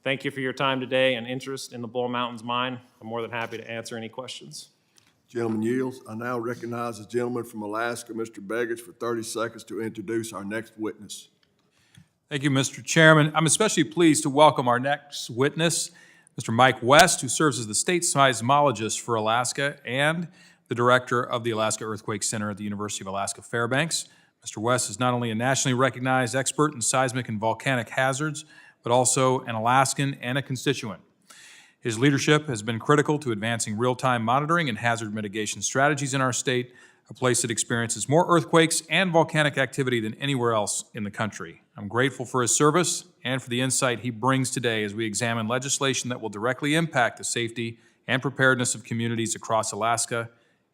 Thank you for your time today and interest in the Bull Mountains mine. I'm more than happy to answer any questions. Gentleman yields. I now recognize the gentleman from Alaska, Mr. Begich, for 30 seconds to introduce our next witness. Thank you, Mr. Chairman. I'm especially pleased to welcome our next witness, Mr. Mike West, who serves as the state seismologist for Alaska and the director of the Alaska Earthquake Center at the University of Alaska Fairbanks. Mr. West is not only a nationally recognized expert in seismic and volcanic hazards, but also an Alaskan and a constituent. His leadership has been critical to advancing real-time monitoring and hazard mitigation strategies in our state, a place that experiences more earthquakes and volcanic activity than anywhere else in the country. I'm grateful for his service and for the insight he brings today as we examine legislation that will directly impact the safety and preparedness of communities across Alaska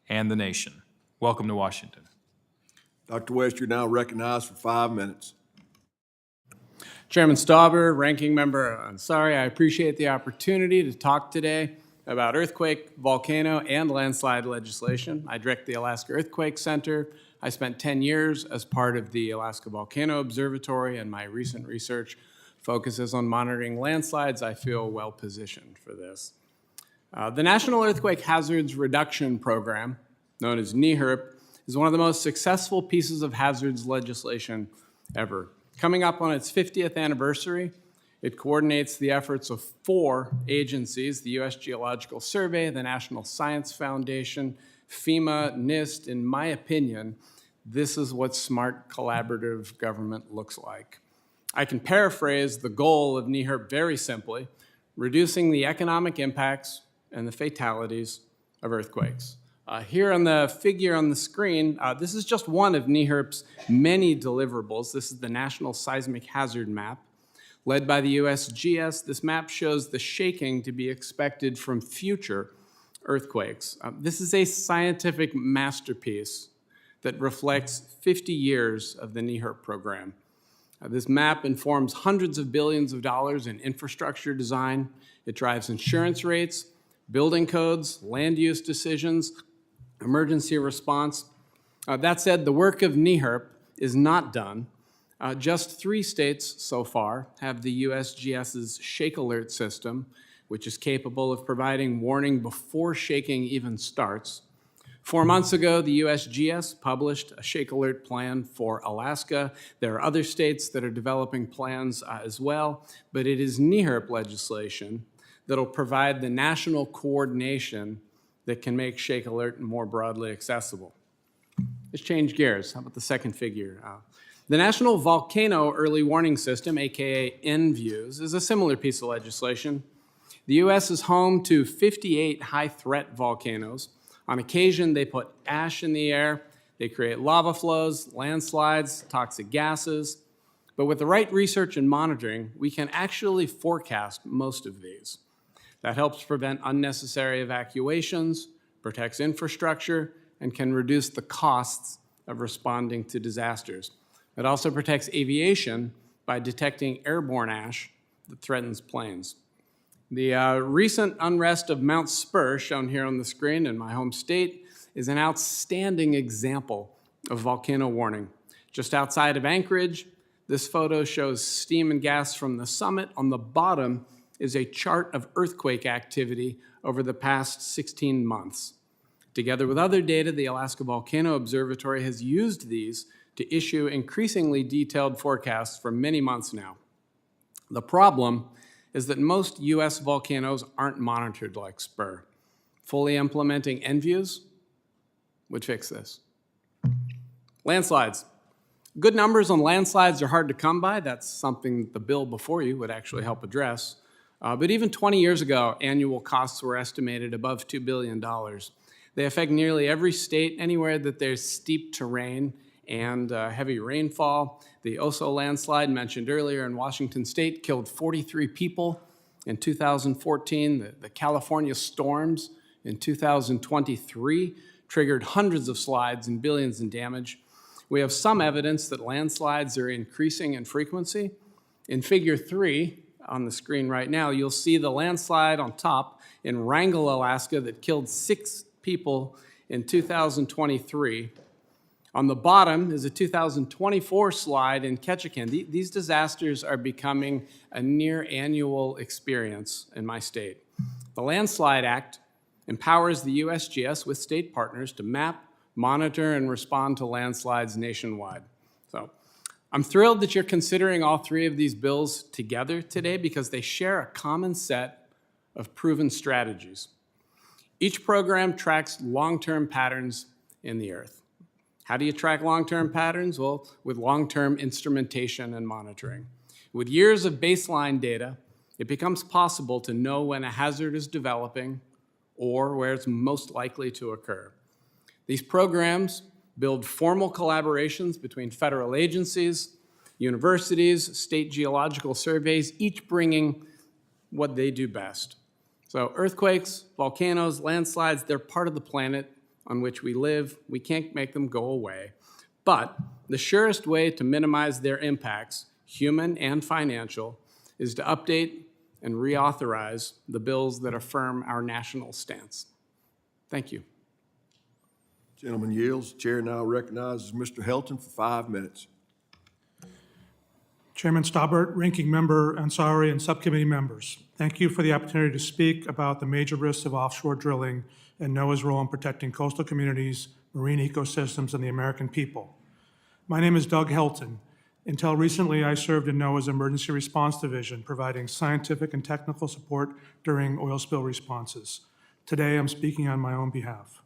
and the nation. Welcome to Washington. Dr. West, you're now recognized for 5 minutes. Chairman Stauber, Ranking Member Ansari, I appreciate the opportunity to talk today about earthquake, volcano, and landslide legislation. I direct the Alaska Earthquake Center. I spent 10 years as part of the Alaska Volcano Observatory, and my recent research focuses on monitoring landslides. I feel well positioned for this. The National Earthquake Hazards Reduction Program, known as NEHRP, is one of the most successful pieces of hazards legislation ever. Coming up on its 50th anniversary, it coordinates the efforts of 4 agencies, the U.S. Geological Survey, the National Science Foundation, FEMA, NIST. In my opinion, this is what smart collaborative government looks like. I can paraphrase the goal of NEHRP very simply: reducing the economic impacts and the fatalities of earthquakes. Here on the figure on the screen, this is just one of NEHRP's many deliverables. This is the National Seismic Hazard Map. Led by the USGS, this map shows the shaking to be expected from future earthquakes. This is a scientific masterpiece that reflects 50 years of the NEHRP program. This map informs hundreds of billions of dollars in infrastructure design. It drives insurance rates, building codes, land use decisions, emergency response. That said, the work of NEHRP is not done. Just 3 states so far have the USGS's Shake Alert system, which is capable of providing warning before shaking even starts. 4 months ago, the USGS published a Shake Alert plan for Alaska. There are other states that are developing plans as well, but it is NEHRP legislation that'll provide the national coordination that can make Shake Alert more broadly accessible. Let's change gears. How about the second figure? The National Volcano Early Warning System, aka NVUES, is a similar piece of legislation. The U.S. is home to 58 high-threat volcanoes. On occasion, they put ash in the air, they create lava flows, landslides, toxic gases. But with the right research and monitoring, we can actually forecast most of these. That helps prevent unnecessary evacuations, protects infrastructure, and can reduce the costs of responding to disasters. It also protects aviation by detecting airborne ash that threatens planes. The recent unrest of Mount Spur, shown here on the screen in my home state, is an outstanding example of volcano warning. Just outside of Anchorage, this photo shows steam and gas from the summit. On the bottom is a chart of earthquake activity over the past 16 months. Together with other data, the Alaska Volcano Observatory has used these to issue increasingly detailed forecasts for many months now. The problem is that most U.S. volcanoes aren't monitored like Spur. Fully implementing NViews would fix this. Landslides. Good numbers on landslides are hard to come by. That's something the bill before you would actually help address. But even 20 years ago, annual costs were estimated above $2 billion. They affect nearly every state anywhere that there's steep terrain and heavy rainfall. The Oso landslide mentioned earlier in Washington State killed 43 people in 2014. The California storms in 2023 triggered hundreds of slides and billions in damage. We have some evidence that landslides are increasing in frequency. In Figure 3 on the screen right now, you'll see the landslide on top in Wrangell, Alaska, that killed 6 people in 2023. On the bottom is a 2024 slide in Ketchikan. These disasters are becoming a near annual experience in my state. The Landslide Act empowers the USGS with state partners to map, monitor, and respond to landslides nationwide. So I'm thrilled that you're considering all 3 of these bills together today because they share a common set of proven strategies. Each program tracks long-term patterns in the earth. How do you track long-term patterns? Well, with long-term instrumentation and monitoring. With years of baseline data, it becomes possible to know when a hazard is developing or where it's most likely to occur. These programs build formal collaborations between federal agencies, universities, state geological surveys, each bringing what they do best. So earthquakes, volcanoes, landslides, they're part of the planet on which we live. We can't make them go away. But the surest way to minimize their impacts, human and financial, is to update and reauthorize the bills that affirm our national stance. Thank you. Gentleman yields. Chair now recognizes Mr. Helton for 5 minutes. Chairman Staubert, Ranking Member Ansari, and Subcommittee members, thank you for the opportunity to speak about the major risks of offshore drilling and NOAA's role in protecting coastal communities, marine ecosystems, and the American people. My name is Doug Helton. Until recently, I served in NOAA's Emergency Response Division, providing scientific and technical support during oil spill responses. Today, I'm speaking on my own behalf.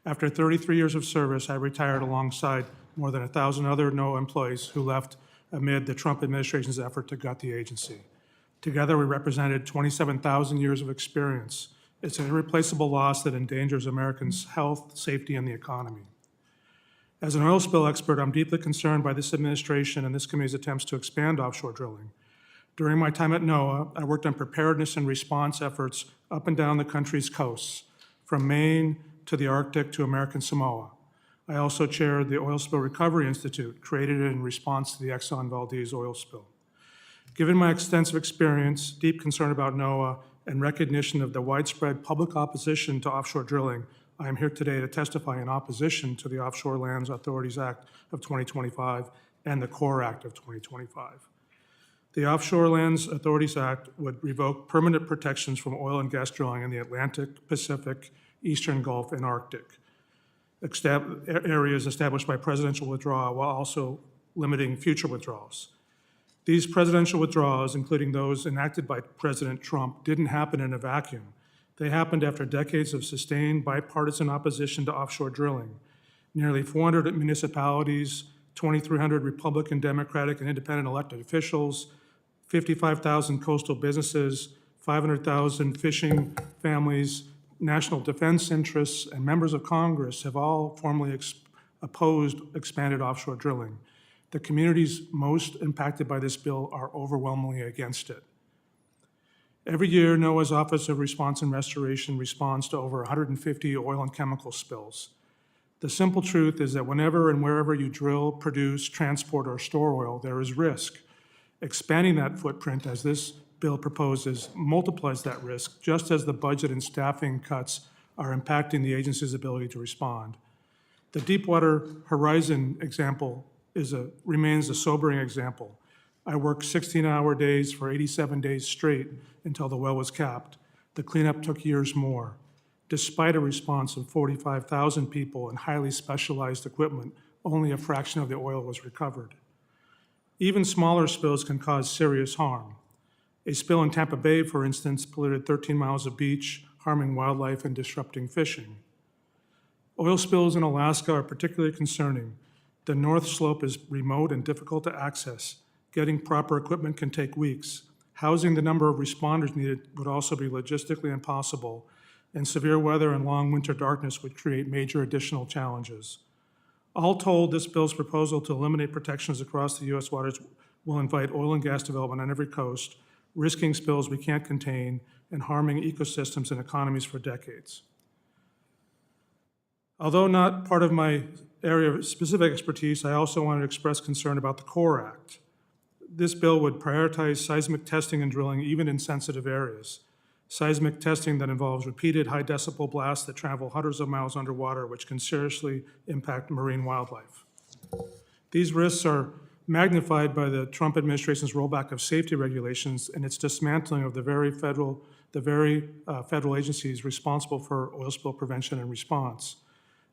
After 33 years of service, I retired alongside more than 1,000 other NOAA employees who left amid the Trump administration's effort to gut the agency. Together, we represented 27,000 years of experience. It's an irreplaceable loss that endangers Americans' health, safety, and the economy. As an oil spill expert, I'm deeply concerned by this administration and this committee's attempts to expand offshore drilling. During my time at NOAA, I worked on preparedness and response efforts up and down the country's coasts, from Maine to the Arctic to American Samoa. I also chaired the Oil Spill Recovery Institute, created in response to the Exxon Valdez oil spill. Given my extensive experience, deep concern about NOAA, and recognition of the widespread public opposition to offshore drilling, I am here today to testify in opposition to the Offshore Lands Authorities Act of 2025 and the Corps Act of 2025. The Offshore Lands Authorities Act would revoke permanent protections from oil and gas drilling in the Atlantic, Pacific, Eastern Gulf, and Arctic, areas established by presidential withdrawal while also limiting future withdrawals. These presidential withdrawals, including those enacted by President Trump, didn't happen in a vacuum. They happened after decades of sustained bipartisan opposition to offshore drilling. Nearly 400 municipalities, 2,300 Republican, Democratic, and independent elected officials, 55,000 coastal businesses, 500,000 fishing families, national defense interests, and members of Congress have all formally opposed expanded offshore drilling. The communities most impacted by this bill are overwhelmingly against it. Every year, NOAA's Office of Response and Restoration responds to over 150 oil and chemical spills. The simple truth is that whenever and wherever you drill, produce, transport, or store oil, there is risk. Expanding that footprint, as this bill proposes, multiplies that risk, just as the budget and staffing cuts are impacting the agency's ability to respond. The Deepwater Horizon example remains a sobering example. I worked 16-hour days for 87 days straight until the well was capped. The cleanup took years more. Despite a response of 45,000 people and highly specialized equipment, only a fraction of the oil was recovered. Even smaller spills can cause serious harm. A spill in Tampa Bay, for instance, polluted 13 miles of beach, harming wildlife and disrupting fishing. Oil spills in Alaska are particularly concerning. The North Slope is remote and difficult to access. Getting proper equipment can take weeks. Housing the number of responders needed would also be logistically impossible, and severe weather and long winter darkness would create major additional challenges. All told, this bill's proposal to eliminate protections across the U.S. waters will invite oil and gas development on every coast, risking spills we can't contain and harming ecosystems and economies for decades. Although not part of my area of specific expertise, I also want to express concern about the CORE Act. This bill would prioritize seismic testing and drilling even in sensitive areas. Seismic testing that involves repeated high decibel blasts that travel hundreds of miles underwater, which can seriously impact marine wildlife. These risks are magnified by the Trump administration's rollback of safety regulations and its dismantling of the very federal agencies responsible for oil spill prevention and response.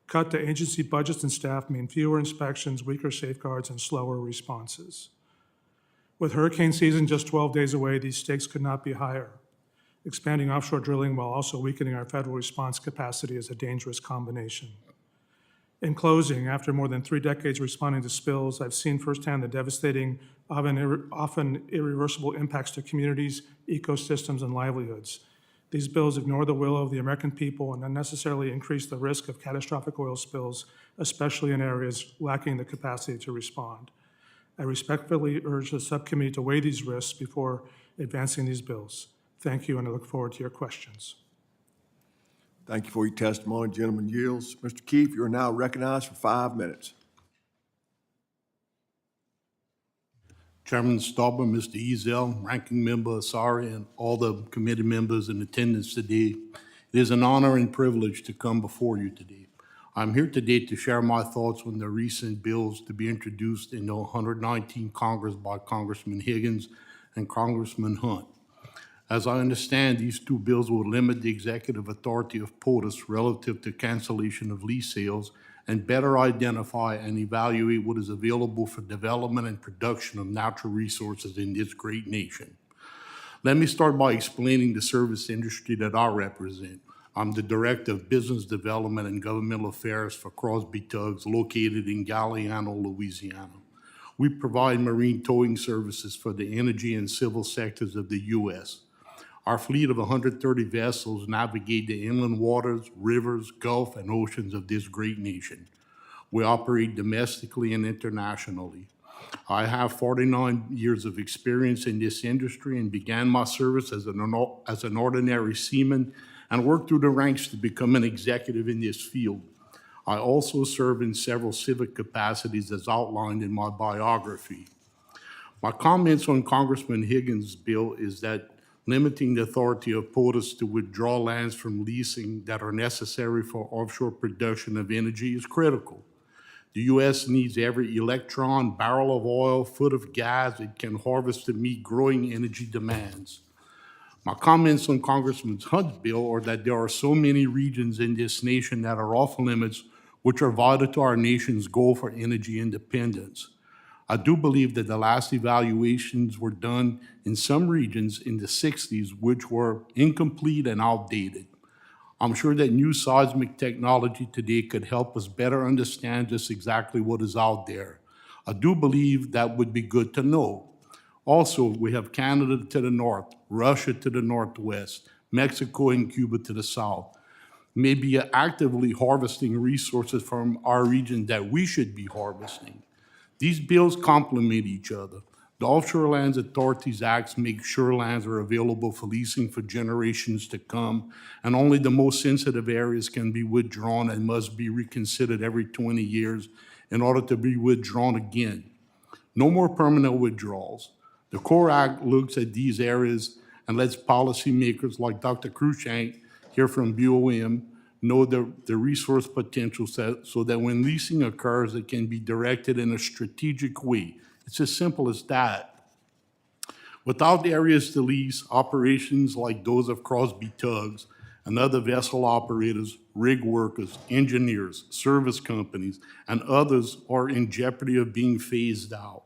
Cut to agency budgets and staff mean fewer inspections, weaker safeguards, and slower responses. With hurricane season just 12 days away, these stakes could not be higher. Expanding offshore drilling while also weakening our federal response capacity is a dangerous combination. In closing, after more than 3 decades responding to spills, I've seen firsthand the devastating, often irreversible impacts to communities, ecosystems, and livelihoods. These bills ignore the will of the American people and unnecessarily increase the risk of catastrophic oil spills, especially in areas lacking the capacity to respond. I respectfully urge the subcommittee to weigh these risks before advancing these bills. Thank you, and I look forward to your questions. Thank you for your testimony. Gentleman yields. Mr. Keefe, you are now recognized for 5 minutes. Chairman Stauber, Mr. Ezell, Ranking Member Asari, and all the committee members in attendance today. It is an honor and privilege to come before you today. I'm here today to share my thoughts on the recent bills to be introduced in the 119th Congress by Congressman Higgins and Congressman Hunt. As I understand, these 2 bills will limit the executive authority of POTUS relative to cancellation of lease sales and better identify and evaluate what is available for development and production of natural resources in this great nation. Let me start by explaining the service industry that I represent. I'm the Director of Business Development and Governmental Affairs for Crosby Tugs, located in Galliano, Louisiana. We provide marine towing services for the energy and civil sectors of the U.S. Our fleet of 130 vessels navigate the inland waters, rivers, gulf, and oceans of this great nation. We operate domestically and internationally. I have 49 years of experience in this industry and began my service as an ordinary seaman and worked through the ranks to become an executive in this field. I also serve in several civic capacities as outlined in my biography. My comments on Congressman Higgins' bill is that limiting the authority of POTUS to withdraw lands from leasing that are necessary for offshore production of energy is critical. The U.S. needs every electron, barrel of oil, foot of gas it can harvest to meet growing energy demands. My comments on Congressman Hunt's bill are that there are so many regions in this nation that are off limits, which are vital to our nation's goal for energy independence. I do believe that the last evaluations were done in some regions in the 60s, which were incomplete and outdated. I'm sure that new seismic technology today could help us better understand just exactly what is out there. I do believe that would be good to know. Also, we have Canada to the north, Russia to the northwest, Mexico and Cuba to the south. Maybe actively harvesting resources from our region that we should be harvesting. These bills complement each other. The Offshore Lands Authorities Act makes sure lands are available for leasing for generations to come, and only the most sensitive areas can be withdrawn and must be reconsidered every 20 years in order to be withdrawn again. No more permanent withdrawals. The CORE Act looks at these areas and lets policymakers like Dr. Cruikshank here from BOM know the resource potential so that when leasing occurs, it can be directed in a strategic way. It's as simple as that. Without areas to lease, operations like those of Crosby Tugs and other vessel operators, rig workers, engineers, service companies, and others are in jeopardy of being phased out.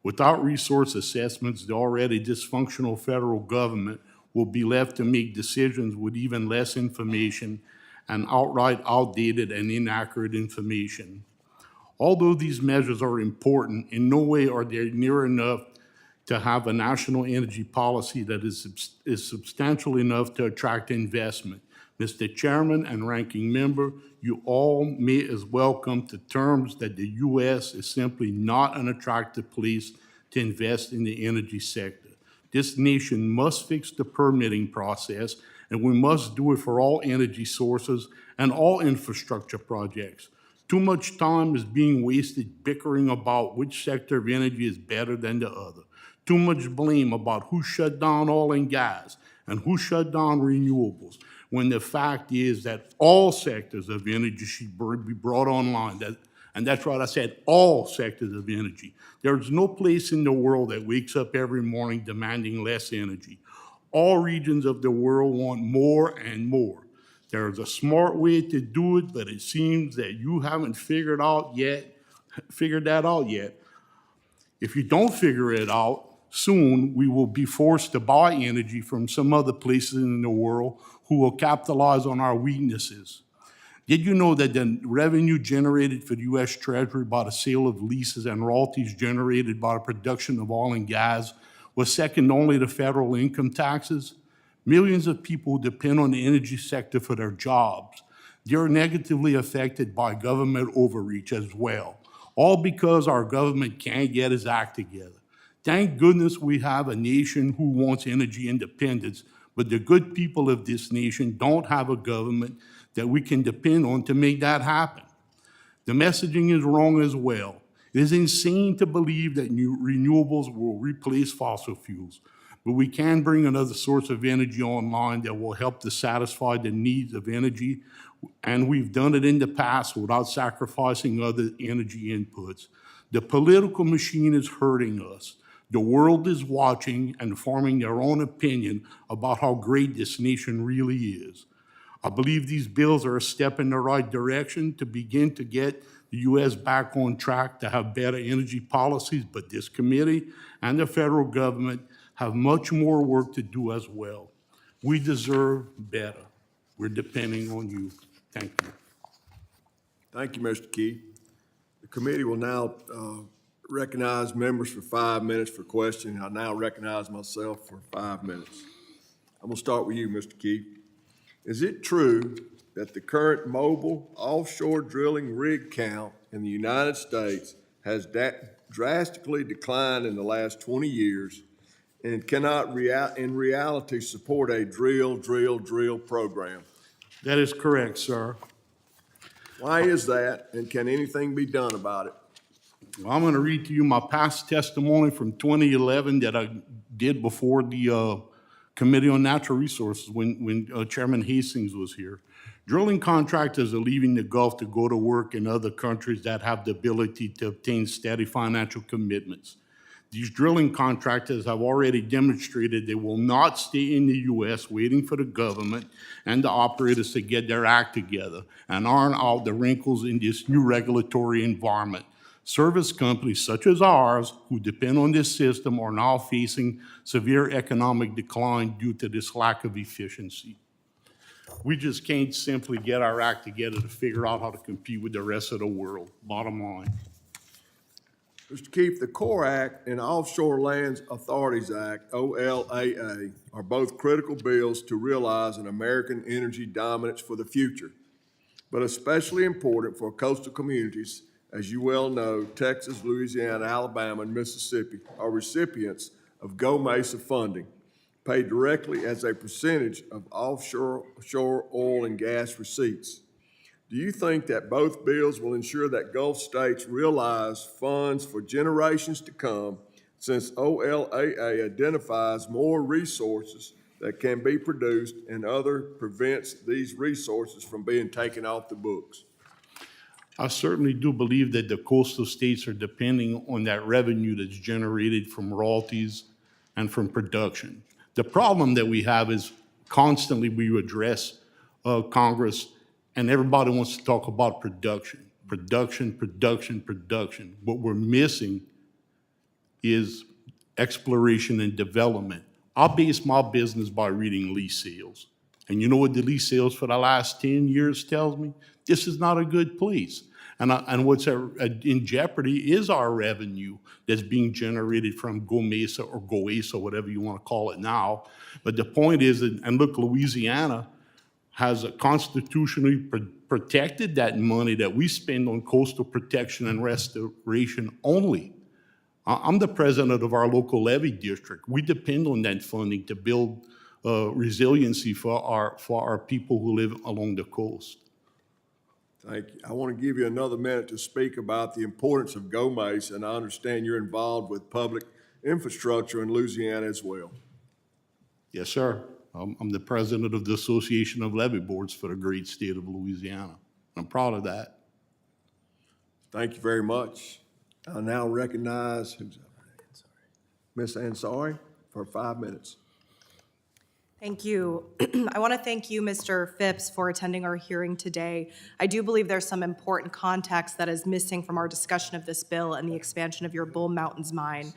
Without resource assessments, the already dysfunctional federal government will be left to make decisions with even less information and outright outdated and inaccurate information. Although these measures are important, in no way are they near enough to have a national energy policy that is substantial enough to attract investment. Mr. Chairman and Ranking Member, you all may as well come to terms that the U.S. is simply not an attractive place to invest in the energy sector. This nation must fix the permitting process, and we must do it for all energy sources and all infrastructure projects. Too much time is being wasted bickering about which sector of energy is better than the other. Too much blame about who shut down oil and gas and who shut down renewables, when the fact is that all sectors of energy should be brought online. And that's right, I said all sectors of energy. There's no place in the world that wakes up every morning demanding less energy. All regions of the world want more and more. There's a smart way to do it, but it seems that you haven't figured that out yet. If you don't figure it out, soon we will be forced to buy energy from some other places in the world who will capitalize on our weaknesses. Did you know that the revenue generated for the U.S. Treasury by the sale of leases and royalties generated by the production of oil and gas was second only to federal income taxes? Millions of people depend on the energy sector for their jobs. They're negatively affected by government overreach as well, all because our government can't get its act together. Thank goodness we have a nation who wants energy independence, but the good people of this nation don't have a government that we can depend on to make that happen. The messaging is wrong as well. It is insane to believe that renewables will replace fossil fuels, but we can bring another source of energy online that will help to satisfy the needs of energy, and we've done it in the past without sacrificing other energy inputs. The political machine is hurting us. The world is watching and forming their own opinion about how great this nation really is. I believe these bills are a step in the right direction to begin to get the U.S. back on track to have better energy policies, but this committee and the federal government have much more work to do as well. We deserve better. We're depending on you. Thank you. Thank you, Mr. Key. The committee will now recognize members for 5 minutes for questioning. I now recognize myself for 5 minutes. I'm going to start with you, Mr. Key. Is it true that the current mobile offshore drilling rig count in the United States has drastically declined in the last 20 years and cannot in reality support a drill program? That is correct, sir. Why is that, and can anything be done about it? Well, I'm going to read to you my past testimony from 2011 that I did before the Committee on Natural Resources when Chairman Hastings was here. Drilling contractors are leaving the Gulf to go to work in other countries that have the ability to obtain steady financial commitments. These drilling contractors have already demonstrated they will not stay in the U.S. waiting for the government and the operators to get their act together and iron out the wrinkles in this new regulatory environment. Service companies such as ours, who depend on this system, are now facing severe economic decline due to this lack of efficiency. We just can't simply get our act together to figure out how to compete with the rest of the world, bottom line. Mr. Keefe, the Corps Act and Offshore Lands Authorities Act, OLAA, are both critical bills to realize an American energy dominance for the future, but especially important for coastal communities. As you well know, Texas, Louisiana, Alabama, and Mississippi are recipients of Go Mesa funding, paid directly as a percentage of offshore oil and gas receipts. Do you think that both bills will ensure that Gulf states realize funds for generations to come, since OLAA identifies more resources that can be produced and prevents these resources from being taken off the books? I certainly do believe that the coastal states are depending on that revenue that's generated from royalties and from production. The problem that we have is constantly we address Congress, and everybody wants to talk about production. Production, production, production. What we're missing is exploration and development. I base my business by reading lease sales. And you know what the lease sales for the last 10 years tells me? This is not a good place. And what's in jeopardy is our revenue that's being generated from GOMESA or GOESA, whatever you want to call it now. But the point is, and look, Louisiana has constitutionally protected that money that we spend on coastal protection and restoration only. I'm the president of our local levee district. We depend on that funding to build resiliency for our people who live along the coast. Thank you. I want to give you another minute to speak about the importance of GOMESA, and I understand you're involved with public infrastructure in Louisiana as well. Yes, sir. I'm the president of the Association of Levee Boards for the great state of Louisiana. I'm proud of that. Thank you very much. I now recognize Ms. Ansari for 5 minutes. Thank you. I want to thank you, Mr. Phipps, for attending our hearing today. I do believe there's some important context that is missing from our discussion of this bill and the expansion of your Bull Mountains mine.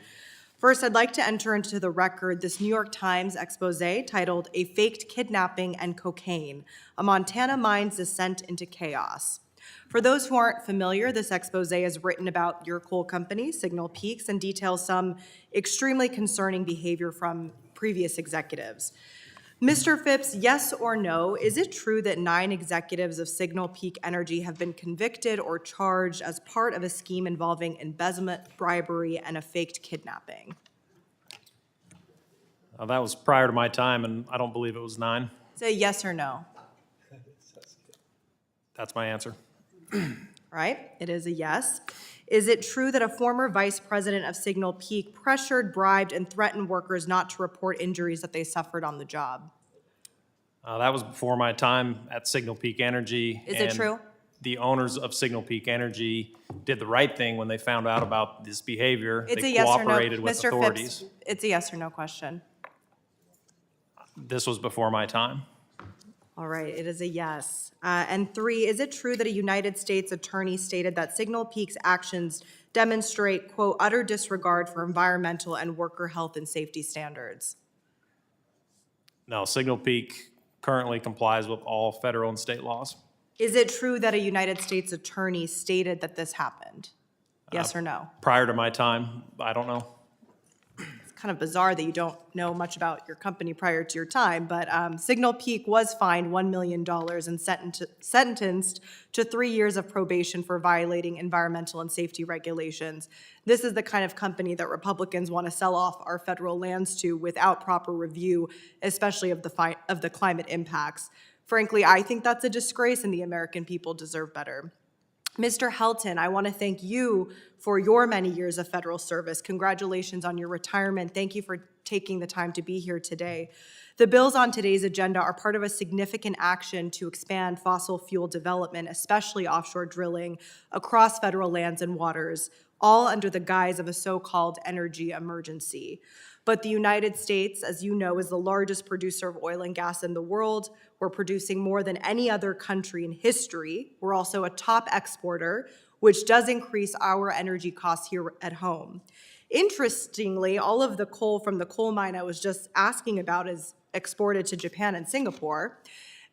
First, I'd like to enter into the record this New York Times expose titled "A Faked Kidnapping and Cocaine, a Montana Mine's Descent into Chaos." For those who aren't familiar, this expose is written about your coal company, Signal Peaks, and details some extremely concerning behavior from previous executives. Mr. Phipps, yes or no, is it true that 9 executives of Signal Peak Energy have been convicted or charged as part of a scheme involving embezzlement, bribery, and a faked kidnapping? That was prior to my time, and I don't believe it was 9. Say yes or no. That's my answer. All right, it is a yes. Is it true that a former vice president of Signal Peak pressured, bribed, and threatened workers not to report injuries that they suffered on the job? That was before my time at Signal Peak Energy. Is it true? The owners of Signal Peak Energy did the right thing when they found out about this behavior. It's They a yes or no. cooperated with Mr. authorities. Phipps, it's a yes or no question. This was before my time. All right, it is a yes. And 3, is it true that a United States attorney stated that Signal Peak's actions demonstrate, quote, utter disregard for environmental and worker health and safety standards? No, Signal Peak currently complies with all federal and state laws. Is it true that a United States attorney stated that this happened? Yes or no? Prior to my time, I don't know. Kind of bizarre that you don't know much about your company prior to your time, but Signal Peak was fined $1 million and sentenced to 3 years of probation for violating environmental and safety regulations. This is the kind of company that Republicans want to sell off our federal lands to without proper review, especially of the climate impacts. Frankly, I think that's a disgrace and the American people deserve better. Mr. Helton, I want to thank you for your many years of federal service. Congratulations on your retirement. Thank you for taking the time to be here today. The bills on today's agenda are part of a significant action to expand fossil fuel development, especially offshore drilling, across federal lands and waters, all under the guise of a so-called energy emergency. But the United States, as you know, is the largest producer of oil and gas in the world. We're producing more than any other country in history. We're also a top exporter, which does increase our energy costs here at home. Interestingly, all of the coal from the coal mine I was just asking about is exported to Japan and Singapore.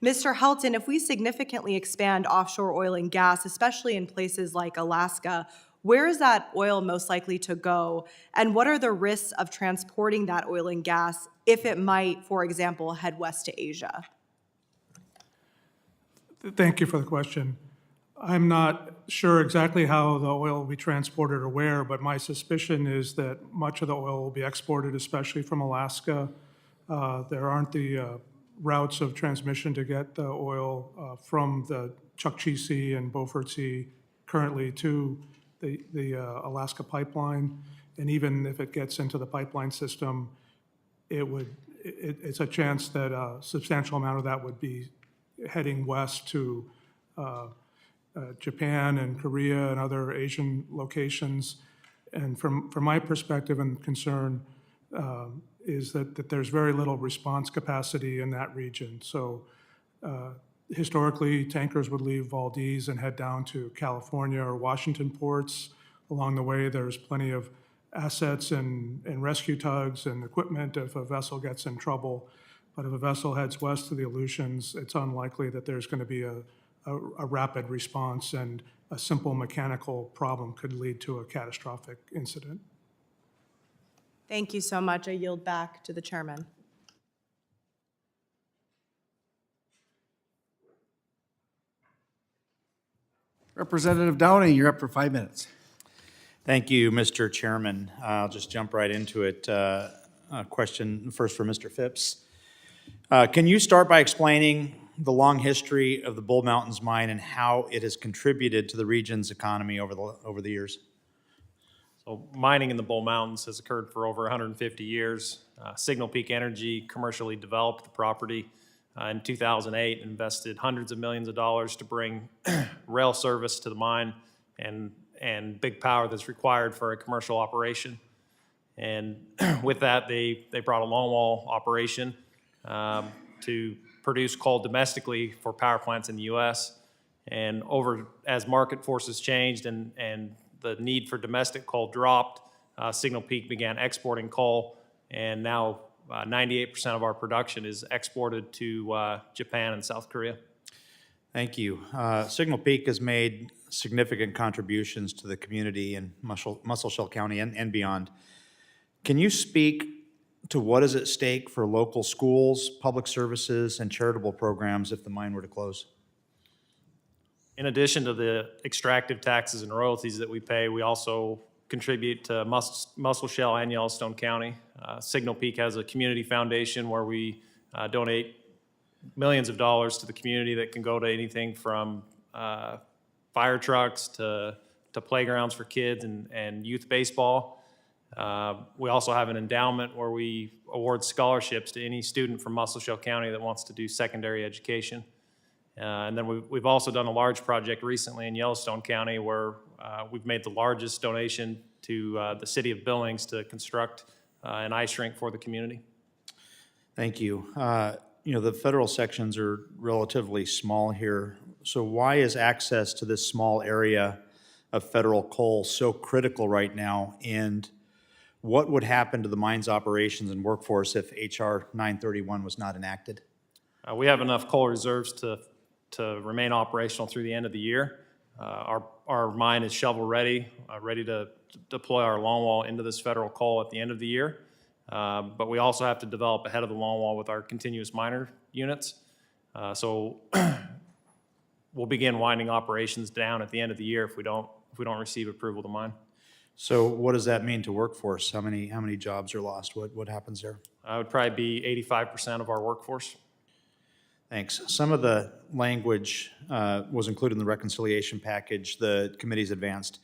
Mr. Helton, if we significantly expand offshore oil and gas, especially in places like Alaska, where is that oil most likely to go? And what are the risks of transporting that oil and gas if it might, for example, head west to Asia? Thank you for the question. I'm not sure exactly how the oil will be transported or where, but my suspicion is that much of the oil will be exported, especially from Alaska. There aren't the routes of transmission to get the oil from the Chukchi Sea and Beaufort Sea currently to the Alaska pipeline. And even if it gets into the pipeline system, it's a chance that a substantial amount of that would be heading west to Japan and Korea and other Asian locations. And from my perspective and concern, is that there's very little response capacity in that region. So historically, tankers would leave Valdez and head down to California or Washington ports. Along the way, there's plenty of assets and rescue tugs and equipment if a vessel gets in trouble. But if a vessel heads west to the Aleutians, it's unlikely that there's going to be a rapid response, and a simple mechanical problem could lead to a catastrophic incident. Thank you so much. I yield back to the chairman. Representative Downing, you're up for 5 minutes. Thank you, Mr. Chairman. I'll just jump right into it. A question first for Mr. Phipps. Can you start by explaining the long history of the Bull Mountains mine and how it has contributed to the region's economy over the years? So mining in the Bull Mountains has occurred for over 150 years. Signal Peak Energy commercially developed the property in 2008, invested hundreds of millions of dollars to bring rail service to the mine and big power that's required for a commercial operation. And with that, they brought a longwall operation to produce coal domestically for power plants in the U.S. And as market forces changed and the need for domestic coal dropped, Signal Peak began exporting coal, and now 98% of our production is exported to Japan and South Korea. Thank you. Signal Peak has made significant contributions to the community in Muscle County and beyond. Can you speak to what is at stake for local schools, public services, and charitable programs if the mine were to close? In addition to the extractive taxes and royalties that we pay, we also contribute to Muscle Shell and Yellowstone County. Signal Peak has a community foundation where we donate millions of dollars to the community that can go to anything from fire trucks to playgrounds for kids and youth baseball. We also have an endowment where we award scholarships to any student from Muscle Shell County that wants to do secondary education. And then we've also done a large project recently in Yellowstone County where we've made the largest donation to the city of Billings to construct an ice rink for the community. Thank you. The federal sections are relatively small here. So why is access to this small area of federal coal so critical right now? And what would happen to the mine's operations and workforce if H.R. 931 was not enacted? We have enough coal reserves to remain operational through the end of the year. Our mine is shovel ready, ready to deploy our longwall into this federal coal at the end of the year. But we also have to develop ahead of the longwall with our continuous miner units. So we'll begin winding operations down at the end of the year if we don't receive approval to mine. So what does that mean to workforce? How many jobs are lost? What happens there? It would probably be 85% of our workforce. Thanks. Some of the language was included in the reconciliation package the committee's advanced.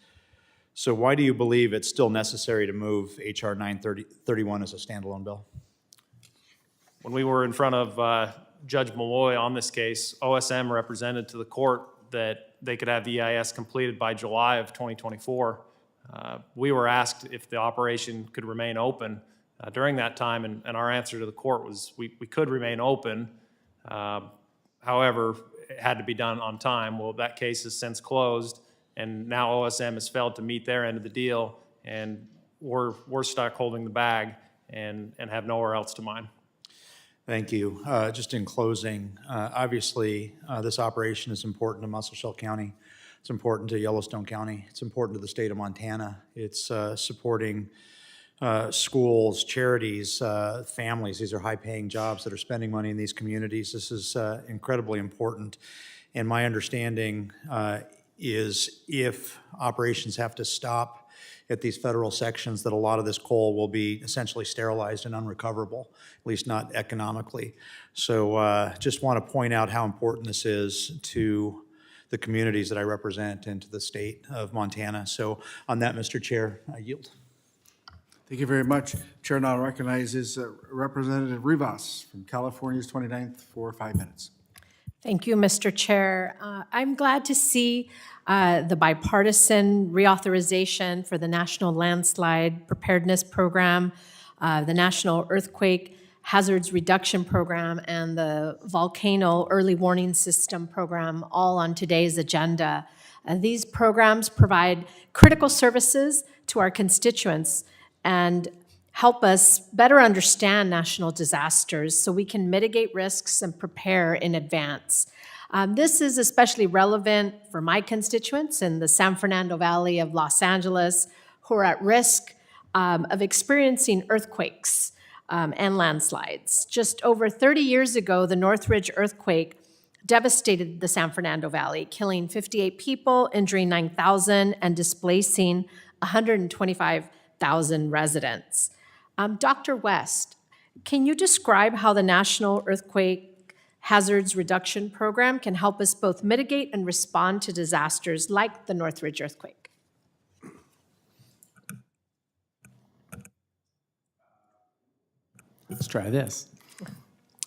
So why do you believe it's still necessary to move H.R. 931 as a standalone bill? When we were in front of Judge Malloy on this case, OSM represented to the court that they could have the EIS completed by July of 2024. We were asked if the operation could remain open during that time, and our answer to the court was we could remain open. However, it had to be done on time. Well, that case has since closed, and now OSM has failed to meet their end of the deal, and we're stuck holding the bag and have nowhere else to mine. Thank you. Just in closing, obviously, this operation is important to Muscle Shell County. It's important to Yellowstone County. It's important to the state of Montana. It's supporting schools, charities, families. These are high-paying jobs that are spending money in these communities. This is incredibly important. And my understanding is if operations have to stop at these federal sections, that a lot of this coal will be essentially sterilized and unrecoverable, at least not economically. So just want to point out how important this is to the communities that I represent and to the state of Montana. So on that, Mr. Chair, I yield. Thank you very much. Chair now recognizes Representative Rivas from California's 29th for 5 minutes. Thank you, Mr. Chair. I'm glad to see the bipartisan reauthorization for the National Landslide Preparedness Program. the National Earthquake Hazards Reduction Program and the Volcano Early Warning System Program, all on today's agenda. These programs provide critical services to our constituents and help us better understand national disasters so we can mitigate risks and prepare in advance. This is especially relevant for my constituents in the San Fernando Valley of Los Angeles who are at risk of experiencing earthquakes and landslides. Just over 30 years ago, the Northridge earthquake devastated the San Fernando Valley, killing 58 people, injuring 9,000, and displacing 125,000 residents. Dr. West, can you describe how the National Earthquake Hazards Reduction Program can help us both mitigate and respond to disasters like the Northridge earthquake? Let's try this.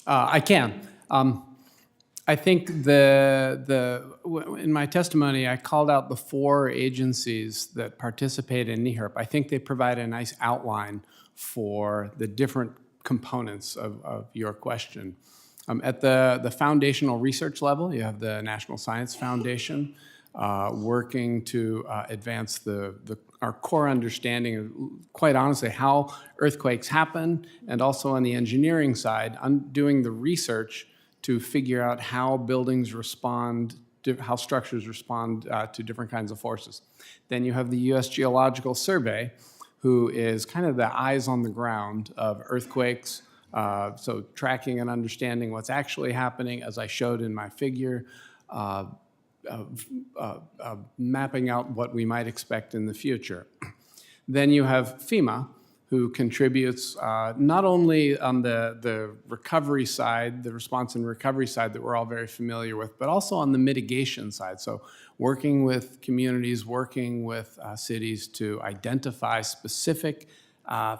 I can. I think in my testimony, I called out the 4 agencies that participate in NEHRP. I think they provide a nice outline for the different components of your question. At the foundational research level, you have the National Science Foundation working to advance our core understanding of, quite honestly, how earthquakes happen, and also on the engineering side, doing the research to figure out how buildings respond, how structures respond to different kinds of forces. Then you have the U.S. Geological Survey, who is kind of the eyes on the ground of earthquakes, so tracking and understanding what's actually happening, as I showed in my figure, mapping out what we might expect in the future. Then you have FEMA, who contributes not only on the recovery side, the response and recovery side that we're all very familiar with, but also on the mitigation side. So working with communities, working with cities to identify specific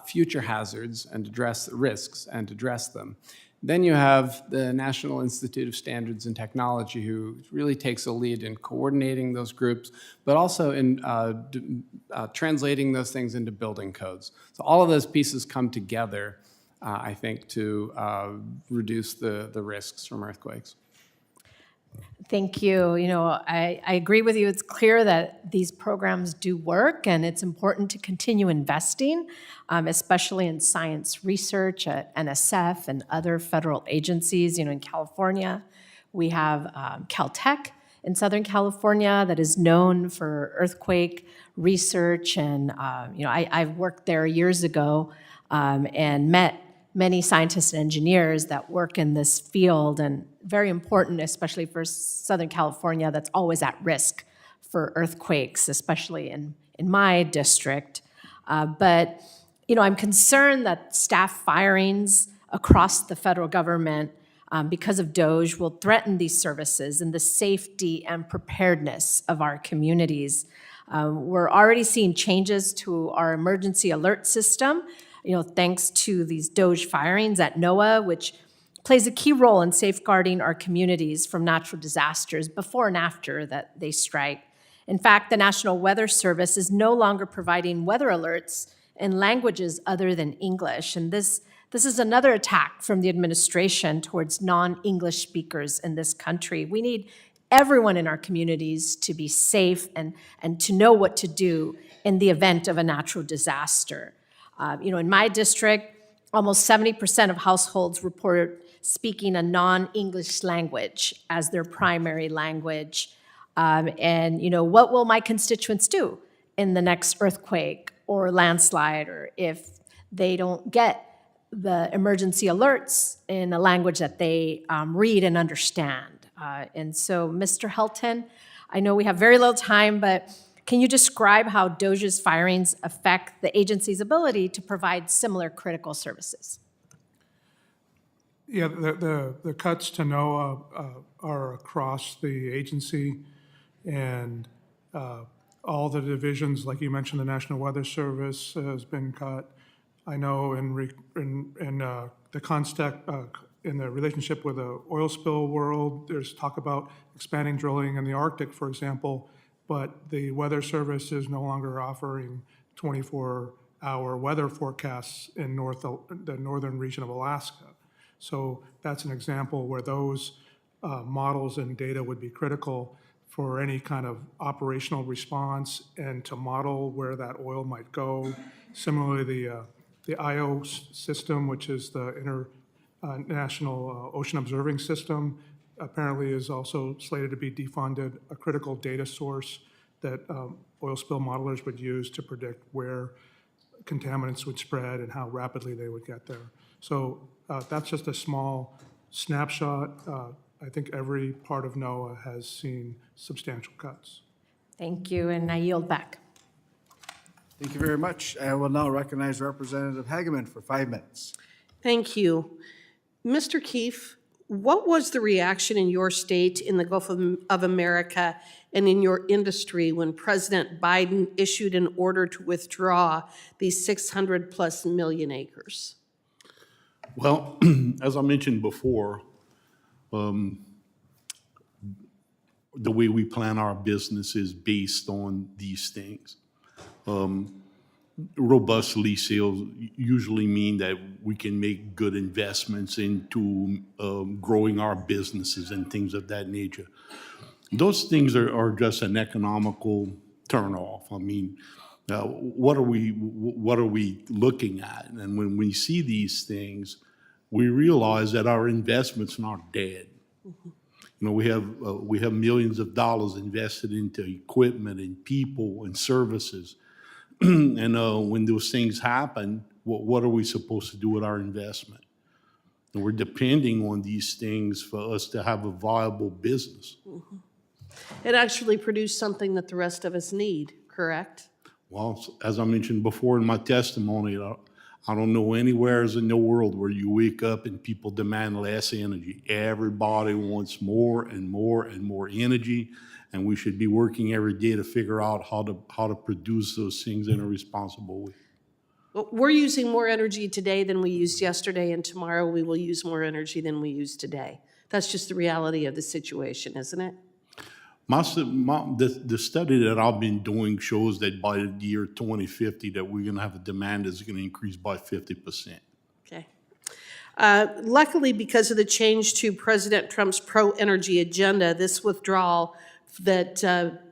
future hazards and address the risks and address them. Then you have the National Institute of Standards and Technology, who really takes a lead in coordinating those groups, but also in translating those things into building codes. So all of those pieces come together, I think, to reduce the risks from earthquakes. Thank you. You know, I agree with you. It's clear that these programs do work, and it's important to continue investing, especially in science research at NSF and other federal agencies. You know, in California, we have Caltech in Southern California that is known for earthquake research, and you know, I've worked there years ago and met many scientists and engineers that work in this field, and very important, especially for Southern California, that's always at risk for earthquakes, especially in my district. But, you know, I'm concerned that staff firings across the federal government because of DOGE will threaten these services and the safety and preparedness of our communities. We're already seeing changes to our emergency alert system, you know, thanks to these DOGE firings at NOAA, which plays a key role in safeguarding our communities from natural disasters before and after that they strike. In fact, the National Weather Service is no longer providing weather alerts in languages other than English, and this is another attack from the administration towards non-English speakers in this country. We need everyone in our communities to be safe and to know what to do in the event of a natural disaster. You know, in my district, almost 70% of households report speaking a non-English language as their primary language. And, you know, what will my constituents do in the next earthquake or landslide, or if they don't get the emergency alerts in a language that they read and understand? And so, Mr. Helton, I know we have very little time, but can you describe how DOGE's firings affect the agency's ability to provide similar critical services? Yeah, the cuts to NOAA are across the agency, and all the divisions, like you mentioned, the National Weather Service has been cut. I know in the context, in the relationship with the oil spill world, there's talk about expanding drilling in the Arctic, for example, but the Weather Service is no longer offering 24 our weather forecasts in the northern region of Alaska. So that's an example where those models and data would be critical for any kind of operational response and to model where that oil might go. Similarly, the IO system, which is the International Ocean Observing System, apparently is also slated to be defunded, a critical data source that oil spill modelers would use to predict where contaminants would spread and how rapidly they would get there. So that's just a small snapshot. I think every part of NOAA has seen substantial cuts. Thank you, and I yield back. Thank you very much. I will now recognize Representative Hageman for 5 minutes. Thank you. Mr. Keefe, what was the reaction in your state, in the Gulf of America, and in your industry when President Biden issued an order to withdraw these 600+ million acres? Well, as I mentioned before, the way we plan our business is based on these things. Robust lease sales usually mean that we can make good investments into growing our businesses and things of that nature. Those things are just an economical turnoff. I mean, what are we looking at? And when we see these things, we realize that our investment's not dead. Mm-hmm. You know, we have millions of dollars invested into equipment and people and services. And when those things happen, what are we supposed to do with our investment? And we're depending on these things for us to have a viable business. Mm-hmm. It actually produced something that the rest of us need, correct? Well, as I mentioned before in my testimony, I don't know anywhere in the world where you wake up and people demand less energy. Everybody wants more and more and more energy, and we should be working every day to figure out how to produce those things in a responsible way. Well, we're using more energy today than we used yesterday, and tomorrow we will use more energy than we use today. That's just the reality of the situation, isn't it? The study that I've been doing shows that by the year 2050 that we're going to have a demand that's going to increase by 50%. Okay. Luckily, because of the change to President Trump's pro-energy agenda, this withdrawal that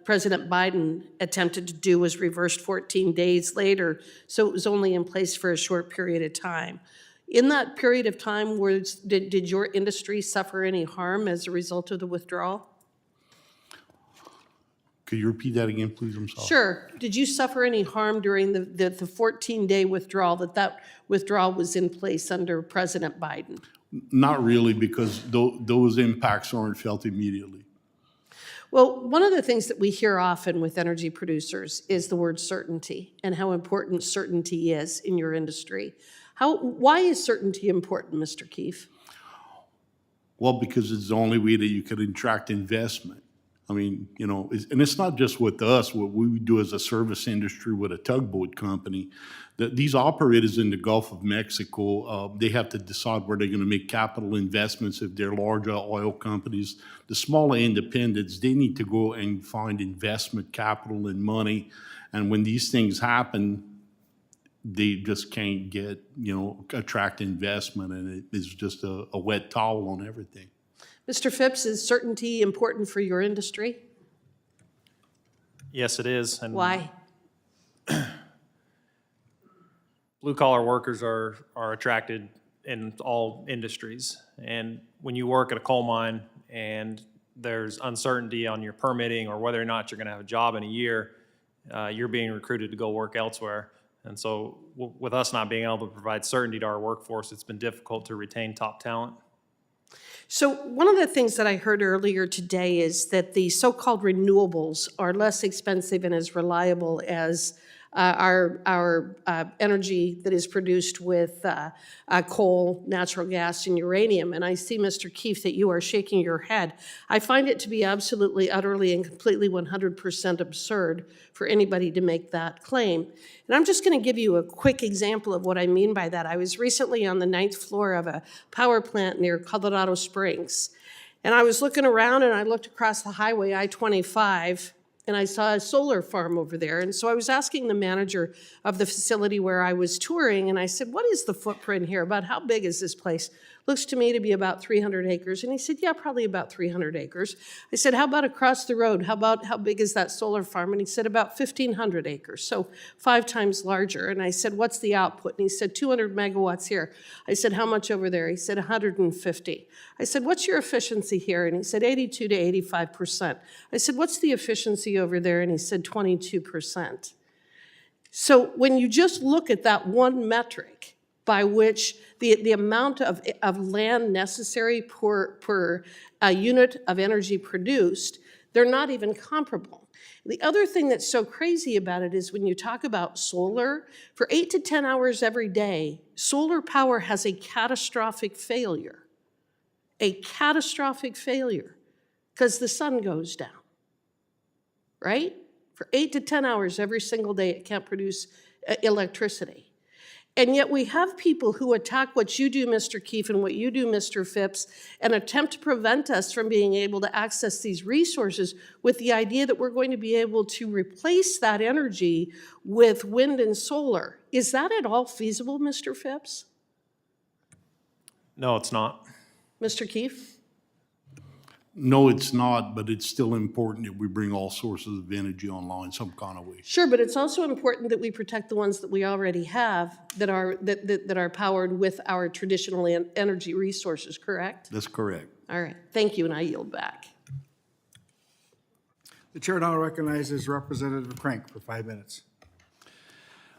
President Biden attempted to do was reversed 14 days later, so it was only in place for a short period of time. In that period of time, did your industry suffer any harm as a result of the withdrawal? Could you repeat that again, please? I'm sorry. Sure. Did you suffer any harm during the 14-day withdrawal, that withdrawal was in place under President Biden? Not really, because those impacts aren't felt immediately. Well, one of the things that we hear often with energy producers is the word certainty and how important certainty is in your industry. Why is certainty important, Mr. Keefe? Well, because it's the only way that you can attract investment. I mean, you know, and it's not just with us, what we do as a service industry with a tugboat company. These operators in the Gulf of Mexico, they have to decide where they're going to make capital investments if they're larger oil companies. The smaller independents, they need to go and find investment capital and money. And when these things happen, they just can't get, attract investment, and it's just a wet towel on everything. Mr. Phipps, is certainty important for your industry? Yes, it is. And Why? blue-collar workers are attracted in all industries. And when you work at a coal mine and there's uncertainty on your permitting or whether or not you're going to have a job in a year, you're being recruited to go work elsewhere. And so with us not being able to provide certainty to our workforce, it's been difficult to retain top talent. So one of the things that I heard earlier today is that the so-called renewables are less expensive and as reliable as our energy that is produced with coal, natural gas, and uranium. And I see, Mr. Keefe, that you are shaking your head. I find it to be absolutely, utterly, and completely 100% absurd for anybody to make that claim. And I'm just going to give you a quick example of what I mean by that. I was recently on the 9th floor of a power plant near Colorado Springs. And I was looking around and I looked across the highway, I-25, and I saw a solar farm over there. And so I was asking the manager of the facility where I was touring, and I said, what is the footprint here? About how big is this place? Looks to me to be about 300 acres. And he said, yeah, probably about 300 acres. I said, how about across the road? How big is that solar farm? And he said, about 1,500 acres, so 5 times larger. And I said, what's the output? And he said, 200 megawatts here. I said, how much over there? He said, 150. I said, what's your efficiency here? And he said, 82 to 85%. I said, what's the efficiency over there? And he said, 22%. So when you just look at that one metric, by which the amount of land necessary per unit of energy produced, they're not even comparable. The other thing that's so crazy about it is when you talk about solar, for 8 to 10 hours every day, solar power has a catastrophic failure. A catastrophic failure, because the sun goes down, right? For 8 to 10 hours every single day, it can't produce electricity. And yet we have people who attack what you do, Mr. Keefe, and what you do, Mr. Phipps, and attempt to prevent us from being able to access these resources with the idea that we're going to be able to replace that energy with wind and solar. Is that at all feasible, Mr. Phipps? No, it's not. Mr. Keefe? No, it's not, but it's still important that we bring all sources of energy online some kind of way. Sure, but it's also important that we protect the ones that we already have that are powered with our traditional energy resources, correct? That's correct. All right, thank you, and I yield back. The chair now recognizes Representative Crank for 5 minutes.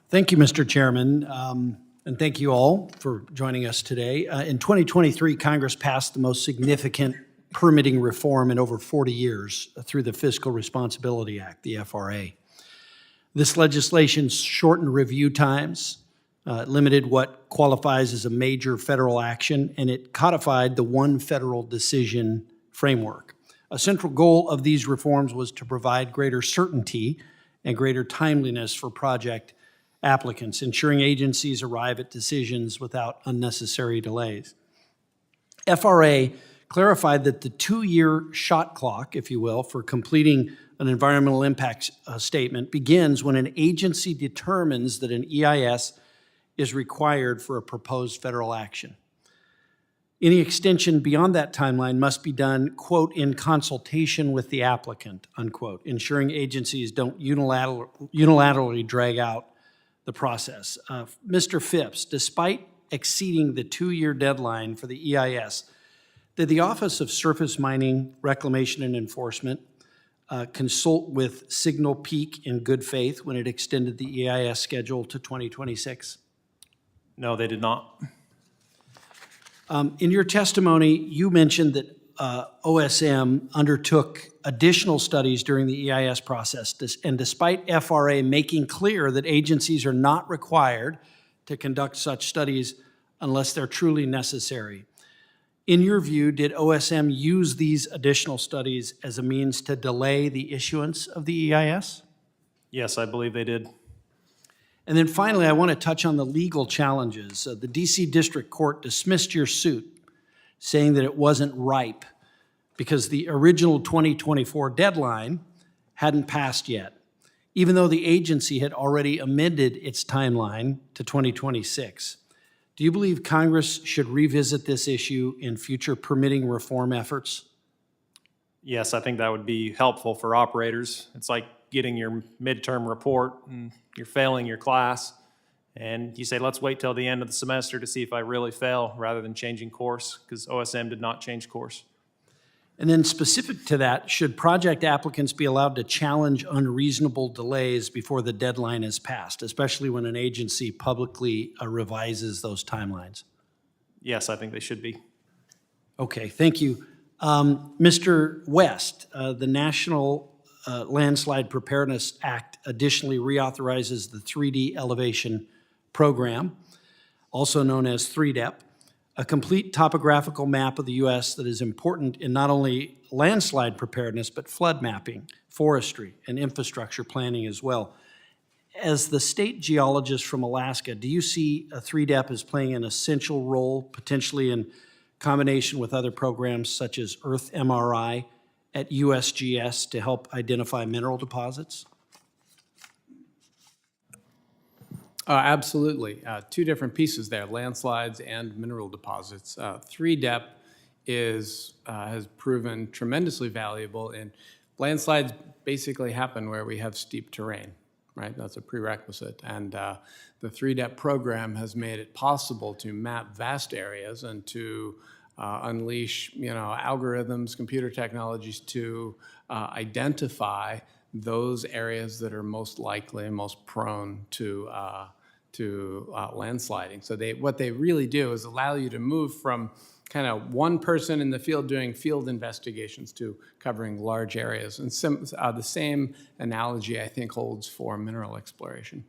Thank you, Mr. Chairman, and thank you all for joining us today. In 2023, Congress passed the most significant permitting reform in over 40 years through the Fiscal Responsibility Act, the FRA. This legislation shortened review times, limited what qualifies as a major federal action, and it codified the one federal decision framework. A central goal of these reforms was to provide greater certainty and greater timeliness for project applicants, ensuring agencies arrive at decisions without unnecessary delays. FRA clarified that the 2-year shot clock, if you will, for completing an environmental impact statement begins when an agency determines that an EIS is required for a proposed federal action. Any extension beyond that timeline must be done, quote, in consultation with the applicant, unquote, ensuring agencies don't unilaterally drag out the process. Mr. Phipps, despite exceeding the 2-year deadline for the EIS, did the Office of Surface Mining, Reclamation, and Enforcement consult with Signal Peak in good faith when it extended the EIS schedule to 2026? No, they did not. In your testimony, you mentioned that OSM undertook additional studies during the EIS process, and despite FRA making clear that agencies are not required to conduct such studies unless they're truly necessary. In your view, did OSM use these additional studies as a means to delay the issuance of the EIS? Yes, I believe they did. And then finally, I want to touch on the legal challenges. The DC District Court dismissed your suit, saying that it wasn't ripe because the original 2024 deadline hadn't passed yet, even though the agency had already amended its timeline to 2026. Do you believe Congress should revisit this issue in future permitting reform efforts? Yes, I think that would be helpful for operators. It's like getting your midterm report and you're failing your class, and you say, let's wait till the end of the semester to see if I really fail, rather than changing course, because OSM did not change course. And then specific to that, should project applicants be allowed to challenge unreasonable delays before the deadline is passed, especially when an agency publicly revises those timelines? Yes, I think they should be. Okay, thank you. Mr. West, the National Landslide Preparedness Act additionally reauthorizes the 3D elevation program, also known as 3DEP, a complete topographical map of the U.S. that is important in not only landslide preparedness, but flood mapping, forestry, and infrastructure planning as well. As the state geologist from Alaska, do you see a 3DEP as playing an essential role, potentially in combination with other programs such as Earth MRI at USGS to help identify mineral deposits? Absolutely. Two different pieces there, landslides and mineral deposits. 3DEP has proven tremendously valuable, and landslides basically happen where we have steep terrain, right? That's a prerequisite. And the 3DEP program has made it possible to map vast areas and to unleash, algorithms, computer technologies to identify those areas that are most likely and most prone to landsliding. So what they really do is allow you to move from kind of one person in the field doing field investigations to covering large areas. And the same analogy, I think, holds for mineral exploration.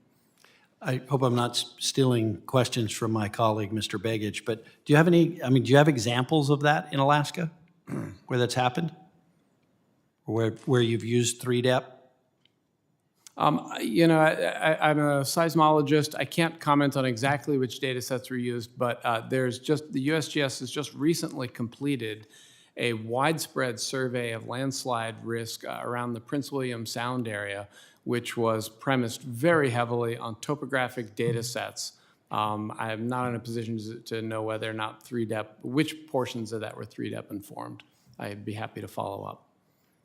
I hope I'm not stealing questions from my colleague, Mr. Begich, but do you have examples of that in Alaska where that's happened? Or where you've used 3DEP? I'm a seismologist. I can't comment on exactly which data sets were used, but the USGS has just recently completed a widespread survey of landslide risk around the Prince William Sound area, which was premised very heavily on topographic data sets. I am not in a position to know whether or not 3DEP, which portions of that were 3DEP informed. I'd be happy to follow up.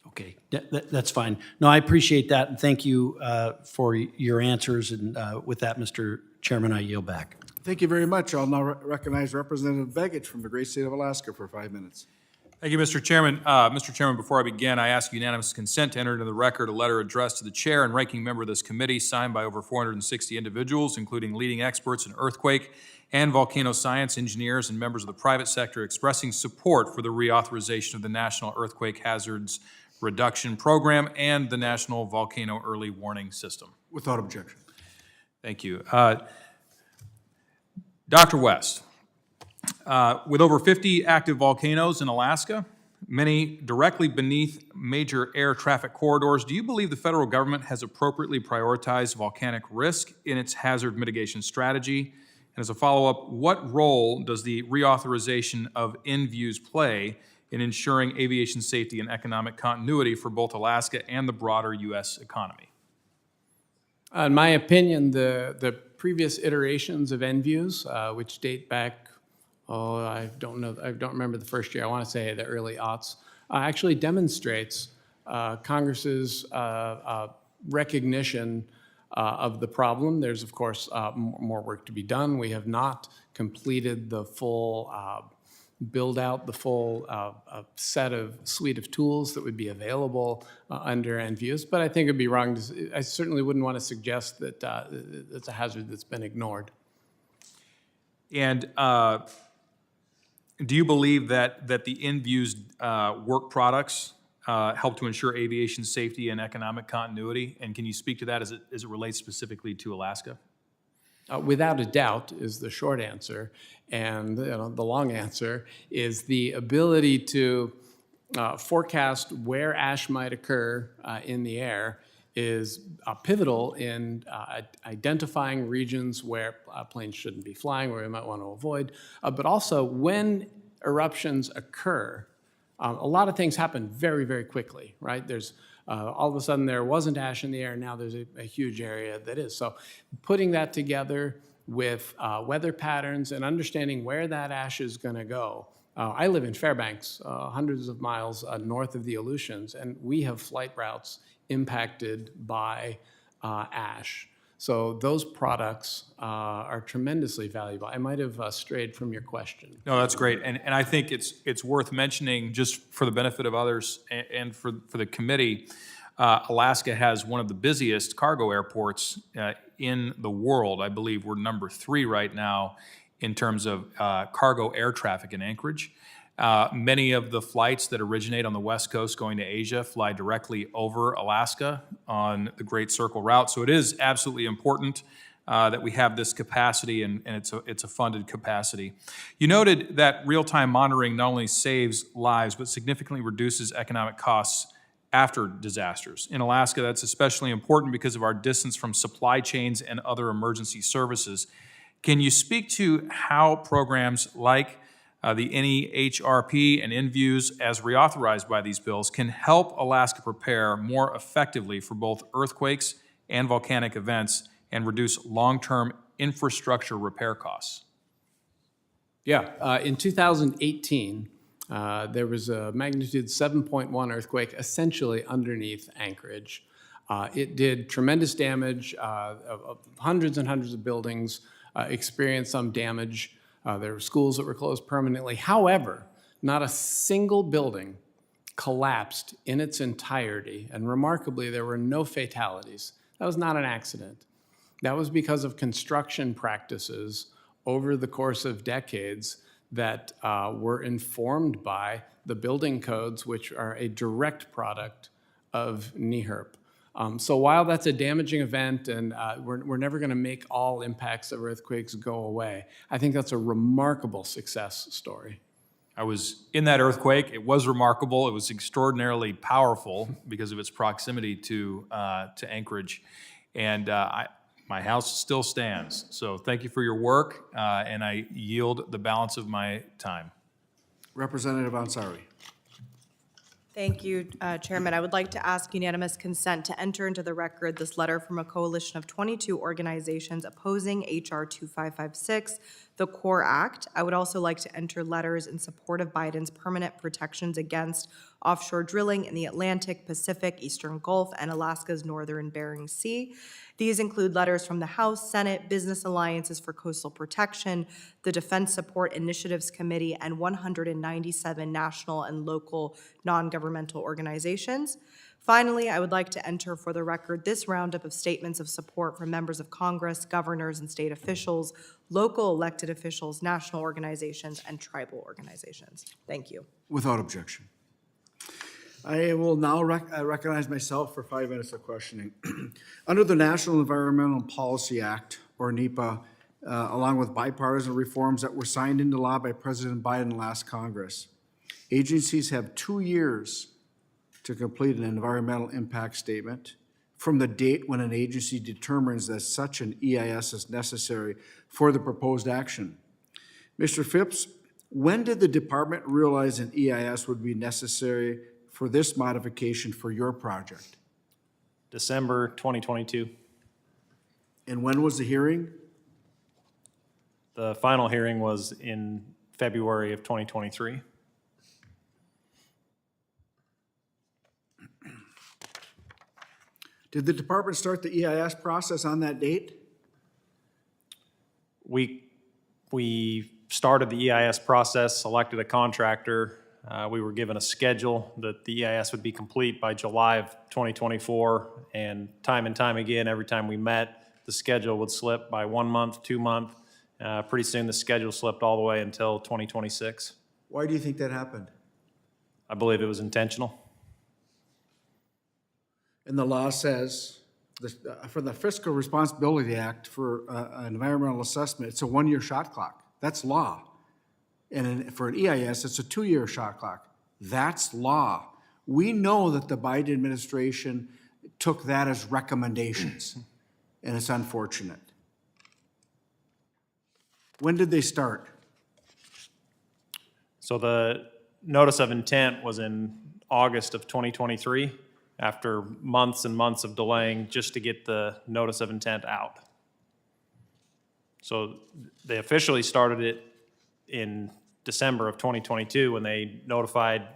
Okay, that's fine. No, I appreciate that, and thank you for your answers. And with that, Mr. Chairman, I yield back. Thank you very much. I'll now recognize Representative Begich from the great state of Alaska for 5 minutes. Thank you, Mr. Chairman. Mr. Chairman, before I begin, I ask unanimous consent to enter into the record a letter addressed to the chair and ranking member of this committee, signed by over 460 individuals, including leading experts in earthquake and volcano science, engineers, and members of the private sector, expressing support for the reauthorization of the National Earthquake Hazards Reduction Program and the National Volcano Early Warning System. Without objection. Thank you. Dr. West, with over 50 active volcanoes in Alaska, many directly beneath major air traffic corridors, do you believe the federal government has appropriately prioritized volcanic risk in its hazard mitigation strategy? And as a follow-up, what role does the reauthorization of NVUs play in ensuring aviation safety and economic continuity for both Alaska and the broader U.S. economy? In my opinion, the previous iterations of NVUs, which date back, I don't remember the first year, I want to say the early aughts, actually demonstrates Congress's recognition of the problem. There's, of course, more work to be done. We have not completed the full build out the full suite of tools that would be available under NVUs. But I think it'd be wrong I certainly wouldn't want to suggest that it's a hazard that's been ignored. And do you believe that the NVUs work products help to ensure aviation safety and economic continuity? And can you speak to that as it relates specifically to Alaska? Without a doubt is the short answer. And the long answer is the ability to forecast where ash might occur in the air is pivotal in identifying regions where planes shouldn't be flying, where we might want to avoid, but also when eruptions occur. A lot of things happen very, very quickly, right? There's all of a sudden there wasn't ash in the air, now there's a huge area that is. So putting that together with weather patterns and understanding where that ash is going to go. I live in Fairbanks, hundreds of miles north of the Aleutians, and we have flight routes impacted by ash. So those products are tremendously valuable. I might have strayed from your question. No, that's great. And I think it's worth mentioning, just for the benefit of others and for the committee, Alaska has one of the busiest cargo airports in the world. I believe we're number 3 right now in terms of cargo air traffic in Anchorage. Many of the flights that originate on the West Coast going to Asia fly directly over Alaska on the Great Circle route. So it is absolutely important that we have this capacity, and it's a funded capacity. You noted that real-time monitoring not only saves lives, but significantly reduces economic costs after disasters. In Alaska, that's especially important because of our distance from supply chains and other emergency services. Can you speak to how programs like The NEHRP and NVUs, as reauthorized by these bills, can help Alaska prepare more effectively for both earthquakes and volcanic events and reduce long-term infrastructure repair costs. Yeah, in 2018, there was a magnitude 7.1 earthquake essentially underneath Anchorage. It did tremendous damage. Of hundreds and hundreds of buildings experienced some damage. There were schools that were closed permanently. However, not a single building collapsed in its entirety, and remarkably, there were no fatalities. That was not an accident. That was because of construction practices over the course of decades that were informed by the building codes, which are a direct product of NEHRP. So while that's a damaging event and we're never going to make all impacts of earthquakes go away, I think that's a remarkable success story. I was in that earthquake. It was remarkable. It was extraordinarily powerful because of its proximity to Anchorage. And my house still stands. So thank you for your work, and I yield the balance of my time. Representative Ansari. Thank you, Chairman. I would like to ask unanimous consent to enter into the record this letter from a coalition of 22 organizations opposing H.R. 2556, the CORE Act. I would also like to enter letters in support of Biden's permanent protections against offshore drilling in the Atlantic, Pacific, Eastern Gulf, and Alaska's northern Bering Sea. These include letters from the House, Senate, Business Alliances for Coastal Protection, the Defense Support Initiatives Committee, and 197 national and local non-governmental organizations. Finally, I would like to enter for the record this roundup of statements of support from members of Congress, governors and state officials, local elected officials, national organizations, and tribal organizations. Thank you. Without objection. I will now recognize myself for 5 minutes of questioning. Under the National Environmental Policy Act, or NEPA, along with bipartisan reforms that were signed into law by President Biden last Congress, agencies have 2 years to complete an environmental impact statement from the date when an agency determines that such an EIS is necessary for the proposed action. Mr. Phipps, when did the department realize an EIS would be necessary for this modification for your project? December 2022. And when was the hearing? The final hearing was in February of 2023. Did the department start the EIS process on that date? We started the EIS process, selected a contractor. We were given a schedule that the EIS would be complete by July of 2024, and time again, every time we met, the schedule would slip by 1 month, 2 months. Pretty soon, the schedule slipped all the way until 2026. Why do you think that happened? I believe it was intentional. And the law says, for the Fiscal Responsibility Act, for an environmental assessment, it's a 1-year shot clock. That's law. And for an EIS, it's a 2-year shot clock. That's law. We know that the Biden administration took that as recommendations, and it's unfortunate. When did they start? So the notice of intent was in August of 2023, after months and months of delaying just to get the notice of intent out. So they officially started it in December of 2022 when they notified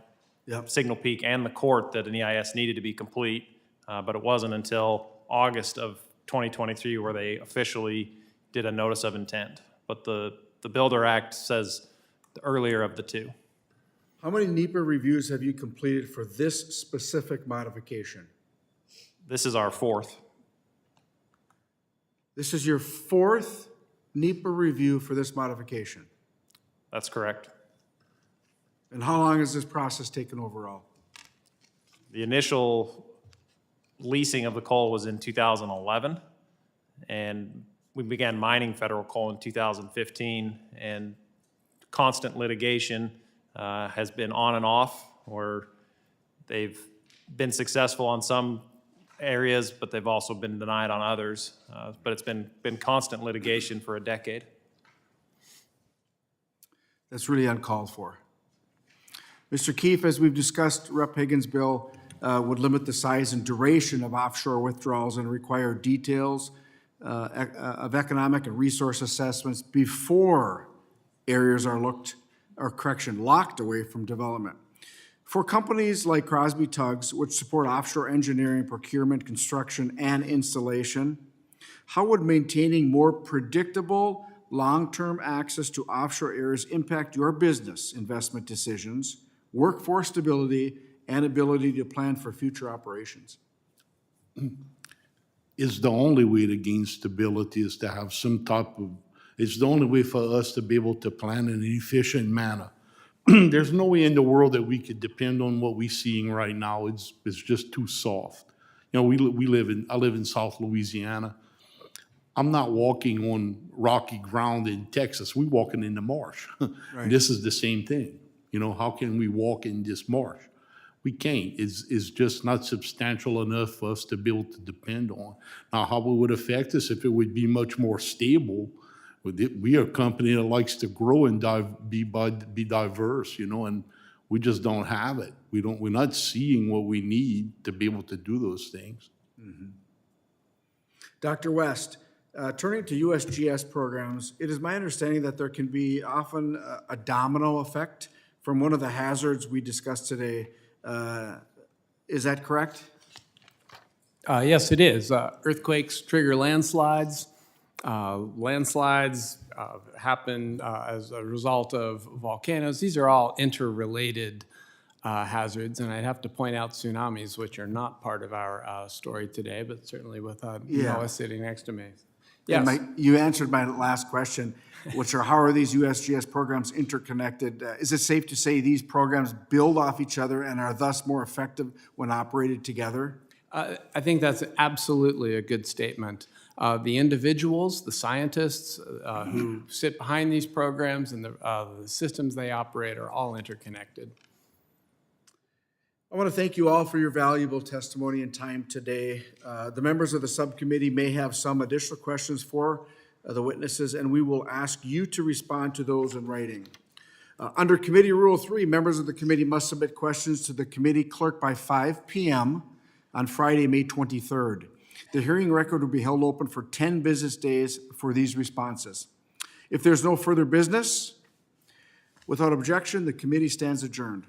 Signal Peak and the court that an EIS needed to be complete, but it wasn't until August of 2023 where they officially did a notice of intent. But the Builder Act says the earlier of the two. How many NEPA reviews have you completed for this specific modification? This is our fourth. This is your 4th NEPA review for this modification? That's correct. And how long has this process taken overall? The initial leasing of the coal was in 2011, and we began mining federal coal in 2015, and constant litigation has been on and off, where they've been successful on some areas, but they've also been denied on others. But it's been constant litigation for a decade. That's really uncalled for. Mr. Keefe, as we've discussed, Rep. Higgins' bill would limit the size and duration of offshore withdrawals and require details of economic and resource assessments before areas are locked away from development. For companies like Crosby Tugs, which support offshore engineering, procurement, construction, and installation, how would maintaining more predictable, long-term access to offshore areas impact your business investment decisions, workforce stability, and ability to plan for future operations? It's the only way to gain stability is to have some type of, it's the only way for us to be able to plan in an efficient manner. There's no way in the world that we could depend on what we're seeing right now. It's just too soft. You know, I live in South Louisiana. I'm not walking on rocky ground in Texas. We're walking in the marsh. Right. This is the same thing. You know, how can we walk in this marsh? We can't. It's just not substantial enough for us to be able to depend on. Now, how it would affect us if it would be much more stable? We are a company that likes to grow and be diverse, you know, and we just don't have it. We're not seeing what we need to be able to do those things. Mm-hmm. Dr. West, turning to USGS programs, it is my understanding that there can be often a domino effect from one of the hazards we discussed today. Is that correct? Yes, it is. Earthquakes trigger landslides. Landslides happen as a result of volcanoes. These are all interrelated hazards, and I'd have to point out tsunamis, which are not part of our story today, but certainly with Noah sitting next to me. Yes. You answered my last question, which are how are these USGS programs interconnected? Is it safe to say these programs build off each other and are thus more effective when operated together? I think that's absolutely a good statement. The individuals, the scientists who sit behind these programs and the systems they operate are all interconnected. I want to thank you all for your valuable testimony and time today. The members of the subcommittee may have some additional questions for the witnesses, and we will ask you to respond to those in writing. Under Committee Rule 3, members of the committee must submit questions to the committee clerk by 5 p.m. on Friday, May 23rd. The hearing record will be held open for 10 business days for these responses. If there's no further business, without objection, the committee stands adjourned.